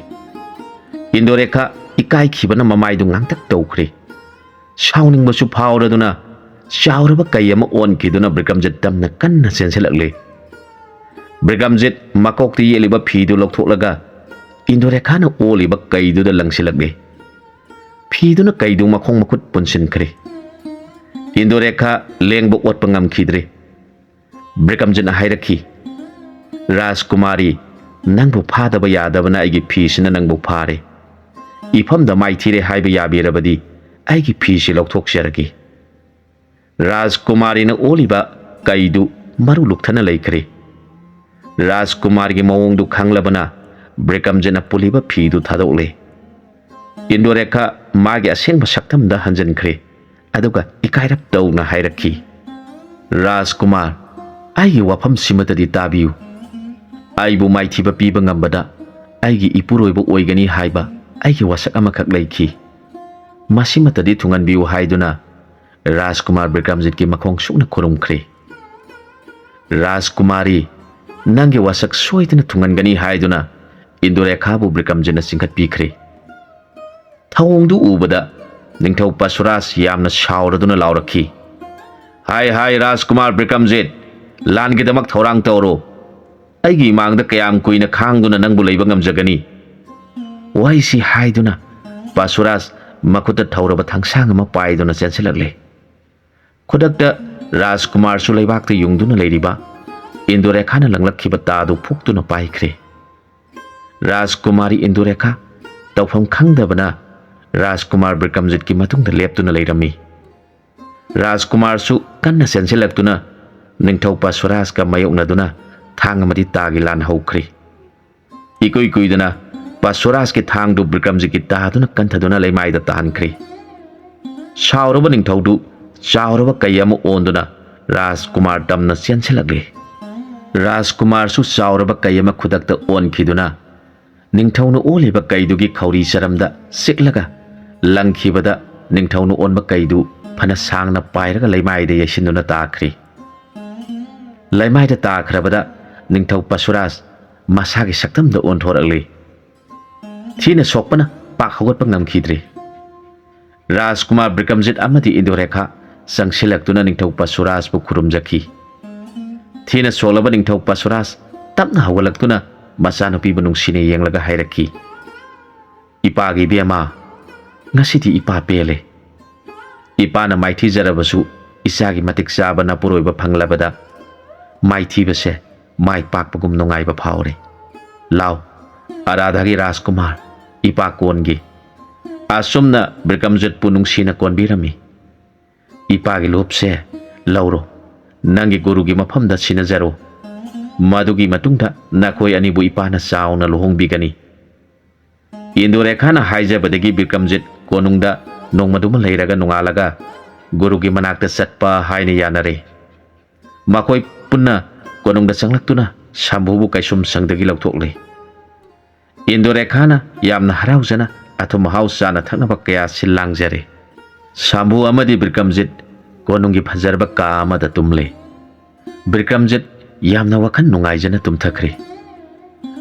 ꯏꯟꯗꯨꯔꯦꯈꯥ ꯏꯀꯥꯏꯈꯤꯕꯅ ꯃꯃꯥꯏꯗꯨ ꯉꯥꯡꯇꯛ ꯇꯧꯈ꯭ꯔꯦ꯫ ꯁꯥꯎꯅꯤꯡꯕꯁꯨ ꯐꯥꯎꯔꯗꯨꯅ ꯆꯥꯎꯔꯕ ꯀꯩ ꯑꯃ ꯑꯣꯟꯈꯤꯗꯨꯅ ꯕꯤꯀ꯭ꯔꯝꯖꯤꯠ ꯇꯝꯅ ꯀꯟꯅ ꯆꯦꯟꯁꯤꯜꯂꯛꯂꯦ꯫ ꯕꯤꯀ꯭ꯔꯝꯖꯤꯠ ꯃꯀꯣꯛꯇ ꯌꯦꯠꯂꯤꯕ ꯐꯤꯗꯨ ꯂꯧꯊꯣꯛꯂꯒ ꯏꯟꯗꯨꯔꯦꯈꯥꯅ ꯑꯣꯜꯂꯤꯕ ꯀꯩꯗꯨꯗ ꯂꯪꯁꯤꯜꯂꯛꯂꯦ꯫ ꯐꯤꯗꯨꯅ ꯀꯩꯗꯨ ꯃꯈꯣꯡ ꯃꯈꯨꯠ ꯄꯨꯟꯁꯤꯟꯈ꯭ꯔꯦ꯫ ꯏꯟꯗꯨꯔꯦꯈꯥ ꯂꯦꯡꯕ ꯑꯣꯠꯄ ꯉꯝꯈꯤꯗ꯭ꯔꯦ꯫ ꯕꯤꯀ꯭ꯔꯝꯖꯤꯠꯅ ꯍꯥꯏꯔꯛꯈꯤ, ꯔꯥꯖꯀꯨꯃꯥꯔꯤ, ꯅꯪꯕꯨ ꯐꯥꯗꯕ ꯌꯥꯗꯕꯅ ꯑꯩꯒꯤ ꯐꯤꯁꯤꯅ ꯅꯪꯕꯨ ꯐꯥꯔꯦ꯫ ꯏꯐꯝꯗ ꯃꯥꯏꯊꯤꯔꯦ ꯍꯥꯏꯕ ꯌꯥꯕꯤꯔꯕꯗꯤ ꯑꯩꯒꯤ ꯐꯤꯁꯤ ꯂꯧꯊꯣꯛꯆꯔꯒꯦ꯫ ꯔꯥꯖꯀꯨꯃꯥꯔꯤꯅ ꯑꯣꯜꯂꯤꯕ ꯀꯩꯗꯨ ꯃꯔꯨ ꯂꯨꯛꯊꯅ ꯂꯩꯈ꯭ꯔꯦ꯫ ꯔꯥꯖꯀꯨꯃꯥꯔꯤꯒꯤ ꯃꯑꯣꯡꯗꯨ ꯈꯪꯂꯕꯅ ꯕꯤꯀ꯭ꯔꯝꯖꯤꯠꯅ ꯄꯨꯜꯂꯤꯕ ꯐꯤꯗꯨ ꯊꯥꯗꯣꯛꯂꯦ꯫ ꯏꯟꯗꯨꯔꯦꯈꯥ ꯃꯥꯒꯤ ꯑꯁꯦꯡꯕ ꯁꯛꯇꯝꯗ ꯍꯟꯖꯤꯟꯈ꯭ꯔꯦ, ꯑꯗꯨꯒ ꯏꯀꯥꯏꯔꯞ ꯇꯧꯅ ꯍꯥꯏꯔꯛꯈꯤ, ꯔꯥꯖꯀꯨꯃꯥꯔ, ꯑꯩꯒꯤ ꯋꯥꯐꯝꯁꯤꯃꯇꯗꯤ ꯇꯥꯕꯤꯌꯨ꯫ ꯑꯩꯕꯨ ꯃꯥꯏꯊꯤꯕ ꯄꯤꯕ ꯉꯝꯕꯗ ꯑꯩꯒꯤ ꯏꯄꯨꯔꯣꯏꯕ ꯑꯣꯏꯒꯅꯤ ꯍꯥꯏꯕ ꯑꯩꯒꯤ ꯋꯥꯁꯛ ꯑꯃꯈꯛ ꯂꯩꯈꯤ꯫ ꯃꯁꯤꯃꯇꯗꯤ ꯊꯨꯡꯍꯟꯕꯤꯌꯨ ꯍꯥꯏꯗꯨꯅ ꯔꯥꯖꯀꯨꯃꯥꯔ ꯕꯤꯀ꯭ꯔꯝꯖꯤꯠꯀꯤ ꯃꯈꯣꯡ ꯁꯨꯛꯅ ꯈꯨꯔꯨꯝꯈ꯭ꯔꯦ꯫ ꯔꯥꯖꯀꯨꯃꯥꯔꯤ, ꯅꯪꯒꯤ ꯋꯥꯁꯛ ꯁꯣꯏꯗꯅ ꯊꯨꯡꯍꯟꯒꯅꯤ ꯍꯥꯏꯗꯨꯅ ꯏꯟꯗꯨꯔꯦꯈꯥꯕꯨ ꯕꯤꯀ꯭ꯔꯝꯖꯤꯠꯅ ꯆꯤꯡꯈꯠꯄꯤꯈ꯭ꯔꯦ꯫ ꯊꯧꯑꯣꯡꯗꯨ ꯎꯕꯗ ꯅꯤꯡꯊꯧ ꯄꯁꯨꯔꯥꯖ ꯌꯥꯝꯅ ꯁꯥꯎꯔꯗꯨꯅ ꯂꯥꯎꯔꯛꯈꯤ, ꯍꯥꯏ ꯔꯥꯖꯀꯨꯃꯥꯔ ꯕꯤꯀ꯭ꯔꯝꯖꯤꯠ, ꯂꯥꯟꯒꯤꯗꯃꯛ ꯊꯧꯔꯥꯡ ꯇꯧꯔꯣ꯫ ꯑꯩꯒꯤ ꯏꯃꯥꯡꯗ ꯀꯌꯥꯝ ꯀꯨꯏꯅ ꯈꯥꯡꯗꯨꯅ ꯅꯪꯕꯨ ꯂꯩꯕ ꯉꯝꯖꯒꯅꯤ? ꯋꯥꯍꯩꯁꯤ ꯍꯥꯏꯗꯨꯅ ꯄꯁꯨꯔꯥꯖ ꯃꯈꯨꯠꯇ ꯊꯧꯔꯕ ꯊꯥꯡꯁꯥꯡ ꯑꯃ ꯄꯥꯏꯗꯨꯅ ꯆꯦꯟꯁꯤꯜꯂꯛꯂꯦ꯫ ꯈꯨꯗꯛꯇ ꯔꯥꯖꯀꯨꯃꯥꯔꯁꯨ ꯂꯩꯕꯥꯛꯇ ꯌꯨꯡꯗꯨꯅ ꯂꯩꯔꯤꯕ ꯏꯟꯗꯨꯔꯦꯈꯥꯅ ꯂꯪꯂꯛꯈꯤꯕ ꯇꯥꯗꯨ ꯐꯨꯛꯇꯨꯅ ꯄꯥꯏꯈ꯭ꯔꯦ꯫ ꯔꯥꯖꯀꯨꯃꯥꯔꯤ ꯏꯟꯗꯨꯔꯦꯈꯥ ꯇꯧꯐꯝ ꯈꯪꯗꯕꯅ ꯔꯥꯖꯀꯨꯃꯥꯔ ꯕꯤꯀ꯭ꯔꯝꯖꯤꯠꯀꯤ ꯃꯇꯨꯡꯗ ꯂꯦꯞꯇꯨꯅ ꯂꯩꯔꯝꯃꯤ꯫ ꯔꯥꯖꯀꯨꯃꯥꯔꯁꯨ ꯀꯟꯅ ꯆꯦꯟꯁꯤꯜꯂꯛꯇꯨꯅ ꯅꯤꯡꯊꯧ ꯄꯁꯨꯔꯥꯖꯀ ꯃꯥꯌꯣꯛꯅꯗꯨꯅ ꯊꯥꯡ ꯑꯃꯗꯤ ꯇꯥꯒꯤ ꯂꯥꯟ ꯍꯧꯈ꯭ꯔꯦ꯫ ꯏꯀꯨꯏ ꯀꯨꯏꯗꯅ ꯄꯁꯨꯔꯥꯖꯀꯤ ꯊꯥꯡꯗꯨ ꯕꯤꯀ꯭ꯔꯝꯖꯤꯠꯀꯤ ꯇꯥꯗꯨꯅ ꯀꯟꯊꯗꯨꯅ ꯂꯩꯃꯥꯏꯗ ꯇꯥꯍꯟꯈ꯭ꯔꯦ꯫ ꯁꯥꯎꯔꯕ ꯅꯤꯡꯊꯧꯗꯨ ꯆꯥꯎꯔꯕ ꯀꯩ ꯑꯃ ꯑꯣꯟꯗꯨꯅ ꯔꯥꯖꯀꯨꯃꯥꯔ ꯇꯝꯅ ꯆꯦꯟꯁꯤꯜꯂꯛꯂꯦ꯫ ꯔꯥꯖꯀꯨꯃꯥꯔꯁꯨ ꯆꯥꯎꯔꯕ ꯀꯩ ꯑꯃ ꯈꯨꯗꯛꯇ ꯑꯣꯟꯈꯤꯗꯨꯅ ꯅꯤꯡꯊꯧꯅ ꯑꯣꯜꯂꯤꯕ ꯀꯩꯗꯨꯒꯤ ꯈꯧꯔꯤ ꯆꯔꯝꯗ ꯆꯤꯛꯂꯒ ꯂꯪꯈꯤꯕꯗ ꯅꯤꯡꯊꯧꯅ ꯑꯣꯟꯕ ꯀꯩꯗꯨ ꯐꯅ ꯁꯥꯡꯅ ꯄꯥꯏꯔꯒ ꯂꯩꯃꯥꯏꯗ ꯌꯩꯁꯤꯟꯗꯨꯅ ꯇꯥꯈ꯭ꯔꯦ꯫ ꯂꯩꯃꯥꯏꯗ ꯇꯥꯈ꯭ꯔꯕꯗ ꯅꯤꯡꯊꯧ ꯄꯁꯨꯔꯥꯖ ꯃꯁꯥꯒꯤ ꯁꯛꯇꯝꯗ ꯑꯣꯟꯊꯣꯔꯛꯂꯦ꯫ ꯊꯤꯅ ꯁꯣꯛꯄꯅ ꯄꯥꯛ ꯍꯧꯒꯠꯄ ꯉꯝꯈꯤꯗ꯭ꯔꯦ꯫ ꯔꯥꯖꯀꯨꯃꯥꯔ ꯕꯤꯀ꯭ꯔꯝꯖꯤꯠ ꯑꯃꯗꯤ ꯏꯟꯗꯨꯔꯦꯈꯥ ꯆꯪꯁꯤꯜꯂꯛꯇꯨꯅ ꯅꯤꯡꯊꯧ ꯄꯁꯨꯔꯥꯖꯕꯨ ꯈꯨꯔꯨꯝꯖꯈꯤ꯫ ꯊꯤꯅ ꯁꯣꯛꯂꯕ ꯅꯤꯡꯊꯧ ꯄꯁꯨꯔꯥꯖ ꯇꯞꯅ ꯍꯧꯒꯠꯂꯛꯇꯨꯅ ꯃꯆꯥꯅꯨꯄꯤꯕꯨ ꯅꯨꯡꯁꯤꯅ ꯌꯦꯡꯂꯒ ꯍꯥꯏꯔꯛꯈꯤ, ꯏꯄꯥꯒꯤ ꯏꯕꯦꯝꯃ, ꯉꯁꯤꯗꯤ ꯏꯄꯥ ꯄꯦꯜꯂꯦ꯫ ꯏꯄꯥꯅ ꯃꯥꯏꯊꯤꯖꯔꯕꯁꯨ ꯏꯆꯥꯒꯤ ꯃꯇꯤꯛ ꯆꯥꯕ ꯅꯄꯨꯔꯣꯏꯕ ꯐꯪꯂꯕꯗ ꯃꯥꯏꯊꯤꯕꯁꯦ ꯃꯥꯏ ꯄꯥꯛꯄꯒꯨꯝ ꯅꯨꯡꯉꯥꯏꯕ ꯐꯥꯎꯔꯦ꯫ ꯂꯥꯎ, ꯑꯔꯥꯙꯥꯒꯤ ꯔꯥꯖꯀꯨꯃꯥꯔ, ꯏꯄꯥ ꯀꯣꯟꯒꯤ꯫ ꯑꯁꯨꯝꯅ ꯕꯤꯀ꯭ꯔꯝꯖꯤꯠꯄꯨ ꯅꯨꯡꯁꯤꯅ ꯀꯣꯟꯕꯤꯔꯝꯃꯤ꯫ ꯏꯄꯥꯒꯤ ꯂꯨꯞꯁꯦ ꯂꯧꯔꯣ, ꯅꯪꯒꯤ ꯒꯨꯔꯨꯒꯤ ꯃꯐꯝꯗ ꯁꯤꯟꯅꯖꯔꯣ꯫ ꯃꯗꯨꯒꯤ ꯃꯇꯨꯡꯗ ꯅꯈꯣꯏ ꯑꯅꯤꯕꯨ ꯏꯄꯥꯅ ꯆꯥꯎꯅ ꯂꯨꯍꯣꯡꯕꯤꯒꯅꯤ꯫ Indorekha na haijabadagi Bikramjit konungda nongmaduma leiraga nongalaga gurugi manakta satpa haina yanare. Makoi punna konungda sanglaktuna Shambhubu kaisum sangdagi lauthokle. Indorekha na yamna haraujana atho mahau sana thaknaba kaya silangjare. Shambhu amadi Bikramjit konungi phajarba ka amada tumle. Bikramjit yamna wakhan nungaijana tumthakre.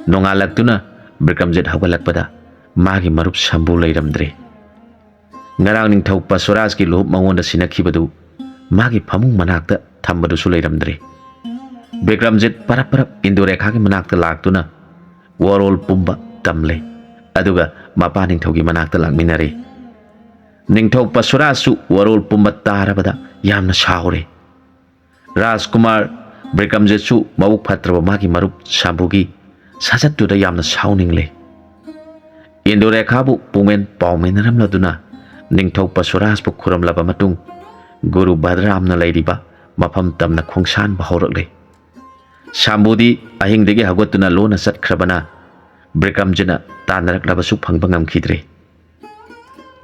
Nongalaktuna Bikramjit hawalakpada magi marup Shambhu leiramdre. Ngarang ningthau Pasuraj ki lohub mangonda sinakhibadu magi phamung manakta thambadu su leiramdre. Bikramjit parap Indorekha ki manakta laktuna warol pumba tamle aduga mapa ningthau ki manakta lakminare. Ningthau Pasuraj su warol pumba tarabada yamna saure. Rajkumar Bikramjit su mabuk phatraba magi marup Shambhu ki sajattuda yamna sauningle. Indorekha bu pungen pauminaramladuna ningthau Pasuraj bu khuramlaba matung Guru Bhadramna leiriba mafam tamna khongsan bahaurakle. Shambhudi ahingdagi hagotuna lona satkrabana Bikramjitna tanaraklaba su phangba ngamkhidre.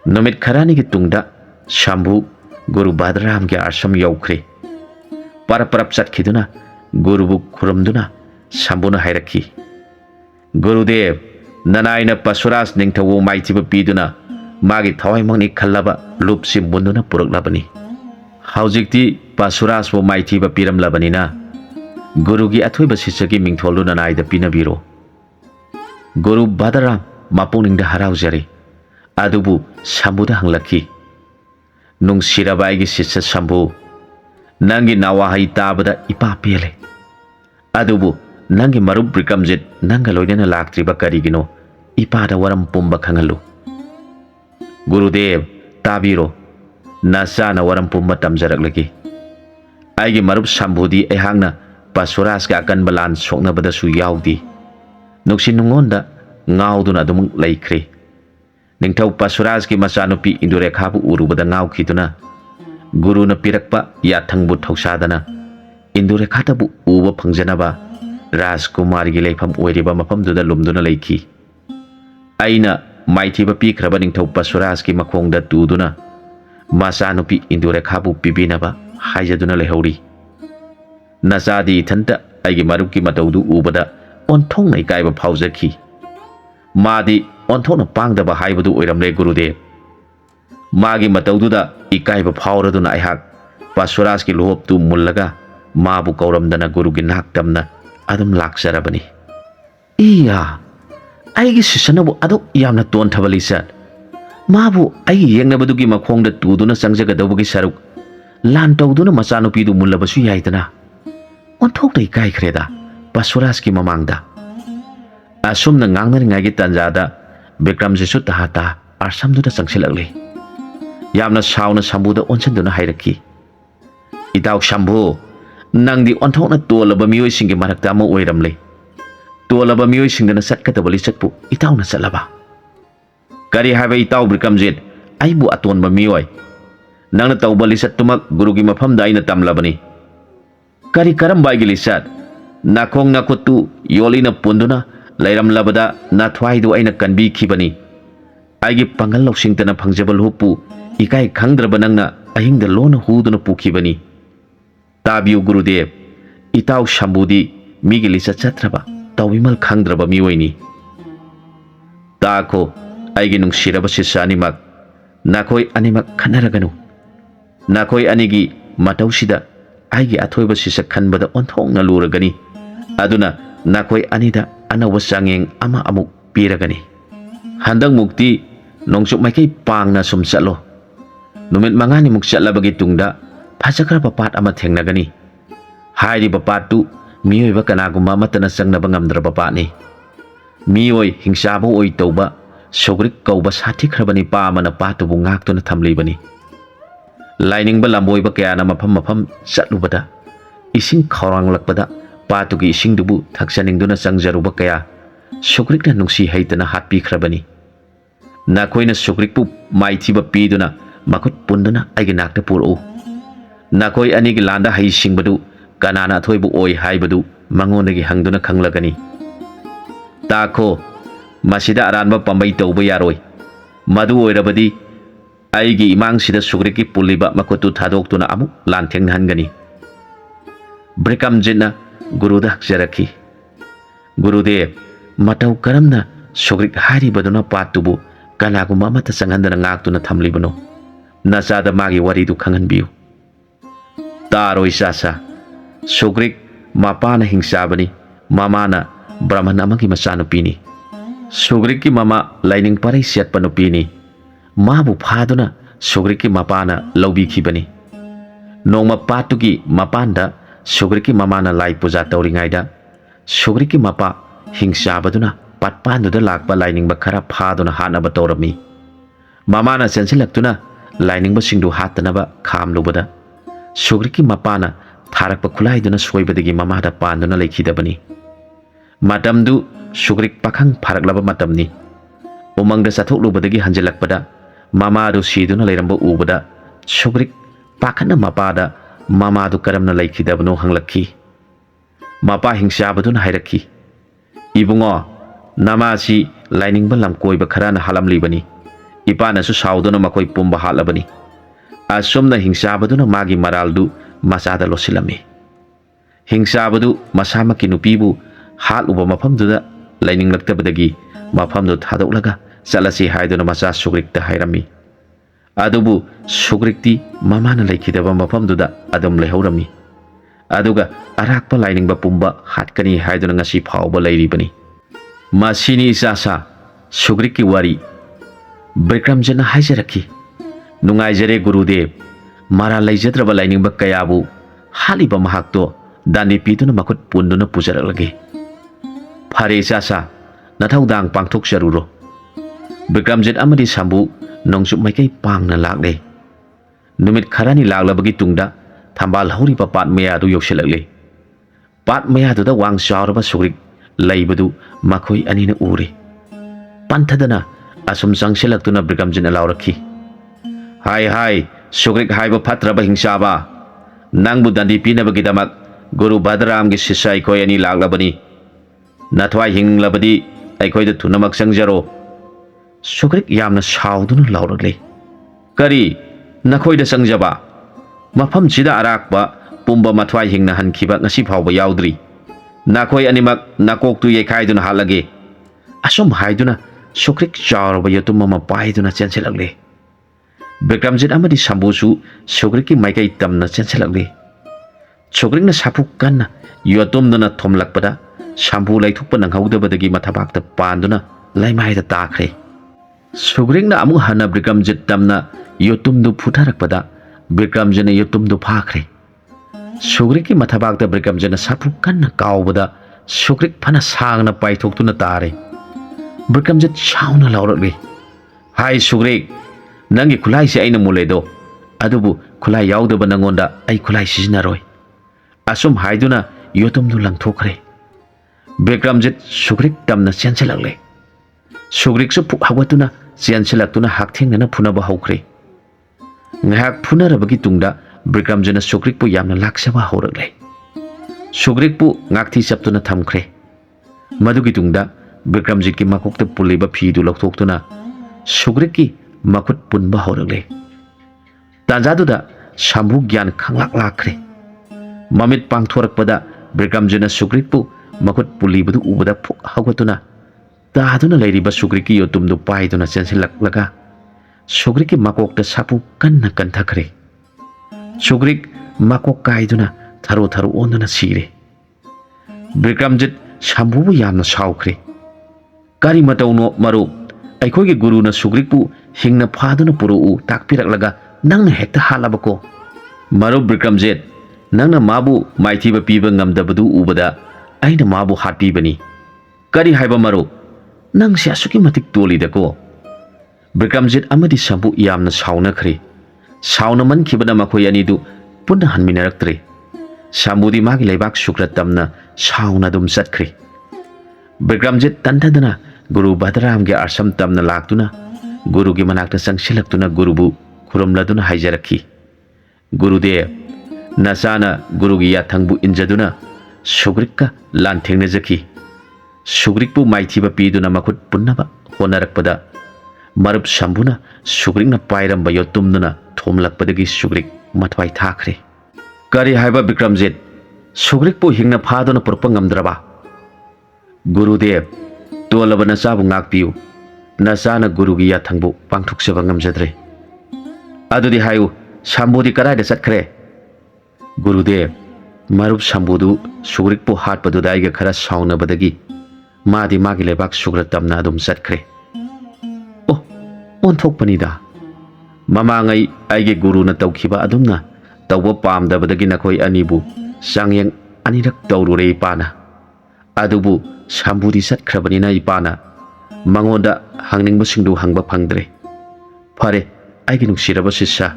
Numit kharani gi tungda Shambhu Guru Bhadram gi ashram yaukhre. Parap satkhiduna Guru bu khuramduna Shambhuna hairakhi. Gurudev nanaina Pasuraj ningthau maithiba piduna magi thawai mangni khallaba lupsi munduna puraklabani. Haujikti Pasuraj bu maithiba piramlabanina Gurugi athoiba sisagi mingtholu nanaida pinabiro. Guru Bhadram mapungingda haraujare. Adubu Shambhuda hanglakhi. Nungsiraba aigi sisa Shambhu nangi nawahai tabada ipa pele. Adubu nangi marup Bikramjit nanga loidana laktriba karigino ipada waram pumba khangalu. Gurudev tabiro nasana waram pumba tamjaraklagi. Aigi marup Shambhudi ehangna Pasuraj ka akan balan soknabada su yaudi. Nuksin nungonda ngauduna adum laikre. Ningthau Pasuraj ki machanupi Indorekha bu urubada ngaukhiduna Guru na pirakpa yathangbu thausadana Indorekha ta bu uba phangjanaba Rajkumar gi leifam oiriba mafamduda lumduna leikhi. Aina maithiba pikhraba ningthau Pasuraj ki makhongda tuduna machanupi Indorekha bu pibinaba haijaduna lehauri. Nasadi thanta aigi marup ki mataudu ubada onthong nai kaiba phaujakhi. Madi onthona pangdaba haibadu oiramle Gurudev. Magi mataududa ikaiba phauraduna aihak Pasuraj ki lohop tu mullaga mabu kauramdana Guru gi naktamna adum laksarabani. Iya aigi sisanabu adok yamna tonthabalisat. Mabu aigi yengnabadu ki makhongda tuduna sangjagadawagi saruk lan tawduna machanupidu mullabasu yaitana. Onthokdai kai khreda Pasuraj ki mamangda. Asumna ngangnari tanjada Bikramjit su tahata arsamduda sangsilakle. Yamna sauna Shambhuda onsanduna hairakhi. Itaw Shambhu nangdi onthokna tolaba miyoi singi marakta ama oiramle. Tolaba miyoi singdana satkadaba lisatpu itawna satlaba. Kari haiba itaw Bikramjit aibu atonba miyoi. Nangna tawba lisattumak Gurugi mafamda aina tamlabani. Kari karamba aigi lisat nakhong nakutu yolina punduna leiramlabada nathwaidu aina kanbikhibani. Aigi pangal loksingtana phangjaba lupu ikai khangdraba nangna ahingda lona huduna pukhibani. Tabiu Gurudev itaw Shambhudi migi lisat chatraba tawimal khangdraba miyoini. Takho aigi nungsiraba sisa animak nakhoi animak khanaraganu. Nakhoi anigi matausida aigi athoiba sisa khanbada onthokna luragani. Aduna nakhoi anida anawa sangeng ama amuk piragani. Handang mukti nongsuk maikei pangna sum chatlo. Numit mangani muk chatlabagi tungda phajakraba pat ama thengnagani. Hairiba patu miyoiba kanagumba amatana sangnaba ngamdraba patni. Miyoi hingsaba oi tauba sogrik kauba sathikhrabani pa amana patubu ngaktuna thamlibani. Lainingba lamboiba kayana mafam chatlubada ising khawranglakpada patugi isingdubu thaksaningduna sangjaruba kaya sukrikna nungsi haitana hatpikhrabani. Nakhoina sukrikpu maithiba piduna makut punduna aigi nakta pur'u. Nakhoi anigi landa hai singbadu kanana athoibu oi haibadu mangondagi hangduna khanglagani. Takho masida aranba pambai tauba yaroi madu oirabadi aigi imangsida sugriki puliba makutu thadoktuna amu lanthenghangani Brikamjitna guruda hakjaraki Gurudev matau karamna sugrik haribaduna patubu kanaguma amata sanghandana ngaktuna thamlibano nachada magi waridu khanganbiu taroi sasa sugrik mapana hingsabani mamana brahman amagi machanupini Sugriki mama laining parai setpa nupini mabu phaduna sugriki mapana laubikhibani nongma patugi mapanda sugriki mamana lai puja tauringaida sugriki mapa hingsabaduna patpanduda lakpa laining ba khara phaduna hanaba tawrami mamana sensilaktuna laining ba singdu hatanaba khamlubada sugriki mapana tharakpa khulaiduna soibadagi mamada panduna leikhidabani matamdu Sugrik pakhang pharaklaba matamni umangda sathoklubadagi hanjalakpada mamadu siduna leiramba ubada Sugrik pakhana mapada mamadu karamna leikhidabno hanglakhi mapa hingsabaduna hairakhi ibungo namasi lainingba lamkoiba kharana halamlibani ipana su sauduna makoi pumba halabani asomna hingsabaduna magi maraldu masada losilami hingsabadu masamaki nupibu haluba mafamduda Laining laktabadagi mafamdo thadolaga salasi haiduna macha sugrikta hairami adubu sugrikti mamana laikhidaba mafamduda adum lehaurami aduga arakpa laining ba pumba hatkani haiduna ngasi phauba leiribani masini isasa sugrikki wari Bikramjitna haijaraki nungaijare Gurudev mara laijadraba laining ba kayabu haliba mahakto dani pituna makut punduna pujaralage Phare sasa nathaudang pangthok saruro Bikramjit amadi sambu nongsup maikai pangna lakle numit kharani laklabagi tungda thambal hori pa pat maya du yokselakle pat maya du da wang sharba sugrik laibadu makhoi anina ure panthadana asum sangselakuna Bikramjit alaurakhi hai sugrik haiba phatraba hingsaba nangbu dandi pinabagi damak Guru Bhadram gi sisai koi ani laklabani Nathwai hinglabadi aikhoida thunamak sangjaro Sugrik yamna sauduna lauragle Kari nakhoida sangjaba mafam sida arakba pumba mathwai hingna hankhiba ngasi phawba yaudri nakhoi animak nakoktu yekhaiduna halage asom haiduna Sugrik charba yatum mama paiduna chenchelagle Bikramjit amadi sambusu Sugriki maikai tamna chenchelagle Sugrikna sapu kanna yatumduna thomlakpada Shambu laithukpa nanghawdabadagi mathabakta panduna laimaida takre Sugrikna amu hana Bikramjit tamna yotumdu phutharakpada Bikramjitna yotumdu phakre Sugrikki mathabakta Bikramjitna sapu kanna kaubada Sugrik phana sangna paithoktuna tare Bikramjit shauna laurakle Hai Sugrik nangi khulai se aina muledo adubu khulai yaudaba nangonda ai khulai sizinaroi asum haiduna yotumdu langthokre Bikramjit Sugrik tamna chenselakle Sugrik su hawatuna chenselakuna hakthengnana phunaba hawkre ngahak phunarabagi tungda Bikramjitna Sugrik pu yamna laksaba hawrakle Sugrik pu ngakthi chaptuna thamkre madugi tungda Bikramjit ki makokta puliba phidu loktoktuna Sugrik ki makut punba hawrakle tanjaduda Shambhu gyan khanglak lakre mamit pangthorakpada Bikramjitna Sugrik pu makut pulibadu ubada phuk hawatuna taduna leiriba Sugriki yotumdu paiduna chensilaklaga Sugriki makokta sapu kanna kanthakre Sugrik makok kaiduna tharu onduna sire Bikramjit Shambhubu yamna saukre kari matauno maru aikhogi guruna Sugrikpu hingna phaduna puru takpiraklaga nangna hekta halabako maru Bikramjit nangna mabu maithiba piba ngamdabadu ubada aina mabu hatibani kari haiba maru nang si asuki matik tolidako Bikramjit amadi Shambhu yamna saunakhre sauna mankibana makhoi anidu punna hanminaraktre Shambhudi magi leibak sukra tamna sauna dum satkhre Bikramjit tantadana Guru Bhadram ge arsam tamna laktuna Guru gi manakta sangsilaktuna Gurubu khurumladuna haijarakhi Gurudev nasana Guru gi yathangbu injaduna Sugrikka lanthengnajakhi सुग्रीकपु माइथीबा पीदुना मखुत पुन्नबा होनरकपदा मरुप शंभुना सुग्रीकना पाइरंबा योतुमदुना थोमलकपदगी सुग्रीक मथवाई थाखरे करी हाइबा विक्रमजित सुग्रीकपु हिंगना फादुना पुरप ngamद्रबा गुरुदेव तोलब नचाबु ngakpiu नचाना गुरुगी याथंगबु पांगथुकसेबा ngamjadre अदुदि हायु शंभुदी करायदा चटखरे गुरुदेव मरुप शंभुदु सुग्रीकपु हाटपदुदा आइगा खरा साउनबदगी मादी मागी लेबाक सुग्र तमना अदुम चटखरे ओ ओनथोकपनिदा ममांगै आइगे गुरुना तौखिबा अदुमना तौबा पामदबदगी नखोय अनिबु चांगयें अनिरक तौरुरे इपाना अदुबु शंभुदी चटखरबनिना इपाना मंगोंदा हंगनिंगबसिंगदु हंगबा फंगद्रे फरे आइगे नुसिरबा शिष्य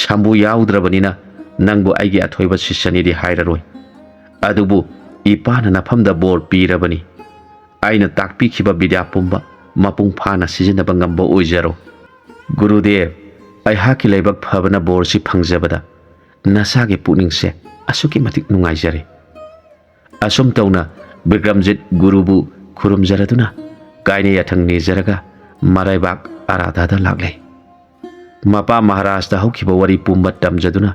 शंभु याउद्रबनिना नंगबु आइगे अथोयबा शिष्यनिदि हायररोय अदुबु इपाना नफमदा बोर पीरबनी आइना ताकपीखिबा विद्या पुंबा मपुंग फाना सिजिनबा ngamba ओइजरो गुरुदेव अहाकी लेबक फबना बोरसी फंगजबदा नसागे पुनिंगसे असुकी मतिक नुंगाइजरे असुम तौना विक्रमजित गुरुबु खुरुमजरदुना कायने याथंग नेजरगा मराइबाक आराधादा लागले मपा महाराजदा हौखिबा वरी पुंबा तमजदुना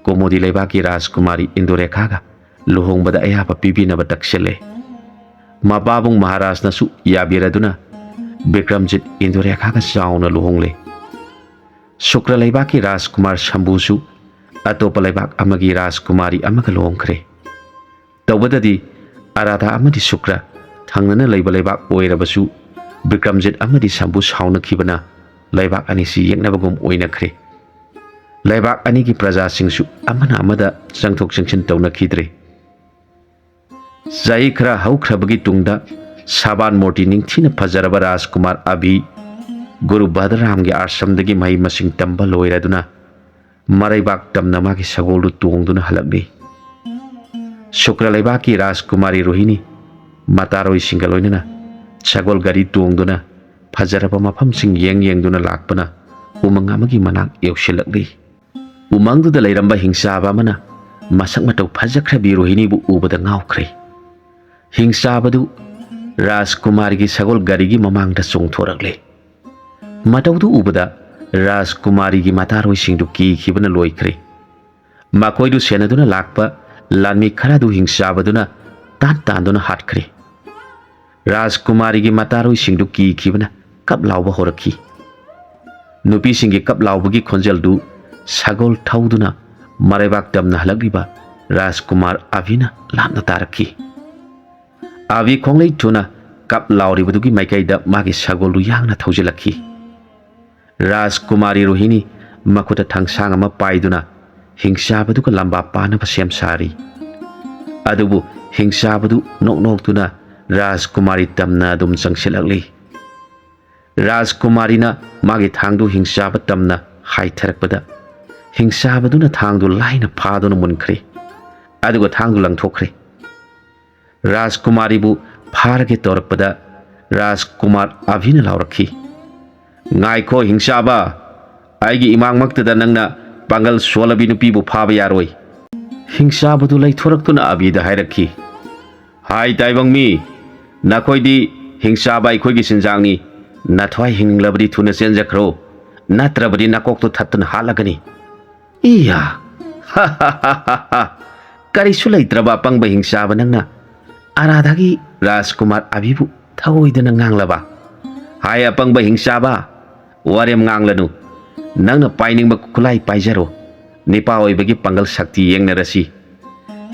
कोमोदी लेबाकी राजकुमारी इंदुरेखागा लुहोंगबदा अयाबा पीबीनबा तक्सेले मपाबुंग महाराजनसु याबिरदुना विक्रमजित इंदुरेखागा चाउना लुहोंगले शुक्र लेबाकी राजकुमार शंभुसु अतोप लेबाक अमगी राजकुमारी अमगा लुहोंगखरे तौबददी आराधा अमदी शुक्र थांगना लेबा लेबाक ओइरबसु विक्रमजित अमदी शंभु साउनखिबना लेबाक अनिसि येंगनबगुम ओइनखरे लेबाक अनिगी प्रजासिंगसु अमना अमदा चंगथोक चंगचिन तौनखिद्रे जाई खरा हौख्रबगी तुंगदा साबान मोर्टी निंगथिन फजरबा राजकुमार अभी गुरु भद्रराम के आश्रमदगी मही मसिंग तंबा लोइरदुना मराइबाक तमना मागी सगोलदु तोंगदुना हलकली शुक्र लेबाकी राजकुमारी रोहिणी मतारोई सिंगा लोइनना सगोल गाड़ी तोंगदुना फजरबा मफमसिंग येंगदुना लाकपना उमंग अमगी मनाक यौसिलकली उमंगदुदा लेरंबा हिंसाबा मना मसक मतौ फजख्रबी रोहिणीबु उबदा ngaukre हिंसाबदु राजकुमारी की सगोल गाड़ी की ममांगदा चोंगथोरकले मतौदु उबदा राजकुमारी की मतारोई सिंगदु कीखिबना लोइख्रे मखोइदु सेनदुना लाकपा लानमी खरादु हिंसाबदुना तान तानदुना हाटख्रे राजकुमारी की मतारोई सिंगदु कीखिबना कप लाउबा होरखी नुपी सिंगी कप लाउबगी खोंजलदु सगोल थौदुना मराइबाक तमना हलकलिबा राजकुमार अभिना लामना तारखी अभी खोंगलै थुना कप लाउरिबदुगी माइकाइदा मागी सगोलदु यांगना थौजिलखी राजकुमारी रोहिणी मखुता थंगसांग अमा पाइदुना हिंसाबदुगा लंबा पानबा सेम सारी अदुबु हिंसाबदु नोकनोकतुना राजकुमारी तमना दुम चंगसिलकली राजकुमारीना मागी थांगदु हिंसाब तमना हाइथरकपदा हिंसाबदुना थांगदु लाइना फादुना मुनख्रे अदुगा थांगदु लंगथोखरे राजकुमारीबु फारगे तोरकपदा राजकुमार अभिना लाउरखी ngaiko hingsaba aigi imangmaktada nangna pangal solabi nupibu phaba yaroi hingsabadu laithoraktuna abida hairakhi hai taibangmi nakoidi hingsaba ikhoigi sinjangni nathwai hinglabdi thuna senjakro natrabadi nakokto thattuna halagani iya ha ha ha ha kari sulaitraba pangba hingsaba nangna aradhagi rajkumar abibu thawoidana nganglaba hai apangba hingsaba वारेम nganglanu nangna painingba kulai paijaro nipa oibagi pangal shakti yengnarasi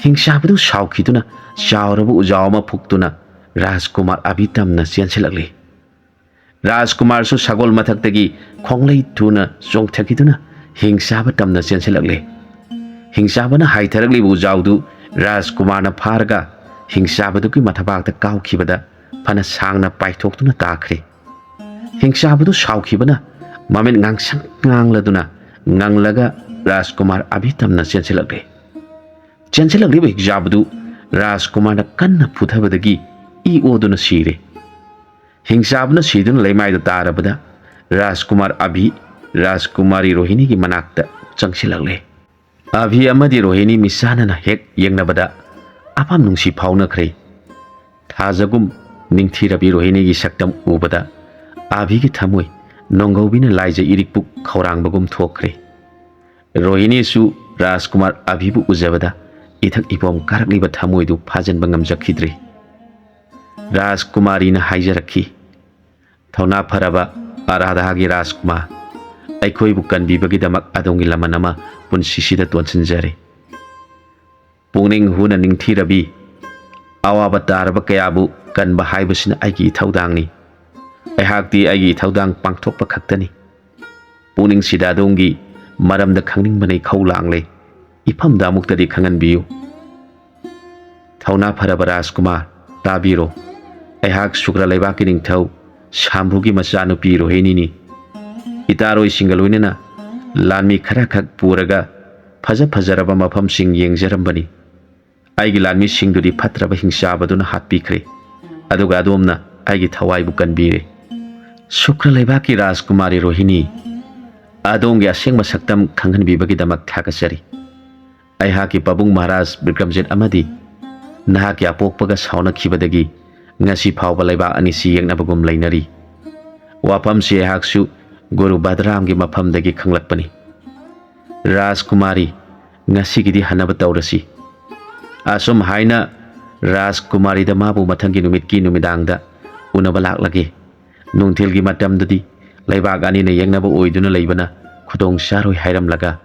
hingsabadu shaukhiduna chaurabu ujauma phuktuna rajkumar abitamna chensilakli rajkumar su sagol mathaktagi khonglei thuna chongthakiduna hingsaba tamna chensilakli hingsabana haitharakli ujaudu rajkumarna pharga hingsabadu ki mathabakta kaukhibada phana sangna paithoktuna takhre हिंसाबदु साउखिबना ममेन ngang ngangladu nganglaga राजकुमार अभितमना चेंसिलकले हिंसाबदु राजकुमार कन्ना फुथबदगी ई ओदुना सीरे हिंसाबना सीदुना लेमाइदा तारबदा राजकुमार अभि राजकुमारी रोहिणी की मनाक्ता चंगसिलकले अभि अमदि रोहिणी मिसानना हेक येंगनबदा अपाम नुंसी फाउनख्रे थाजगुम निंथीरबी रोहिणी की सक्तम उबदा आभी की थमोई नोंगौबीना लाइजे इरिकपु खौरांगबगुम थोखरे रोहिणी सु राजकुमार अभिबु उजबदा इथक इबोम कारकलिबा थमोइदु फाजनबा ngamjakidre राजकुमारी ने हाइजरखी थौना फरबा आराधागी राजकुमार अखोइबु कनबीबगिदमक अदोंगी लमन अमा पुनसिसिदा तोनसिनजरे पुनिंग हुना निंथीरबी अवाबा तारबा कयाबु कनबा हाइबसिना आइगी इथौदांगनी अहाक्ति आइगी इथौदांग पांगथोकपा खक्तनी पुनिंग सिदा दोंगी मरमदा खंगनिंगबनै खौलांगले इफमदा अमुक्तदि खंगनबियु थौना फरबा राजकुमार ताबीरो अहाक शुक्र लेबाकी निंथौ शाम्भुगी मचानुपी रोहिणीनी इतारोई सिंगलोइनना लानमी खरा खक पुरगा फजरबा मफमसिंग येंगजरंबनी आइगी लानमी सिंगदुदी फत्रबा हिंसाबदुना हातपीखरे अदुगा अदोमना आइगी थवाइबु कनबीरे शुक्र लेबाकी राजकुमारी रोहिणी अदोंगे असेंगबा सक्तम खंगनबीबगिदमक थाकसरी अहाकी पबुंग महाराज Vikramjit अमदी नहाकी अपोकपगा साउनखिबदगी ngasi phawba laiba ani si yengnabagum lainari wapam si haksu guru badram gi mafam dagi khanglakpani rajkumari ngasi gidi hanaba tawrasi asum haina rajkumari da mabu mathangi numit ki numidangda unaba laklage nungthil gi matam dadi laiba gani ne yengnaba oiduna laibana khudong saroi hairam laga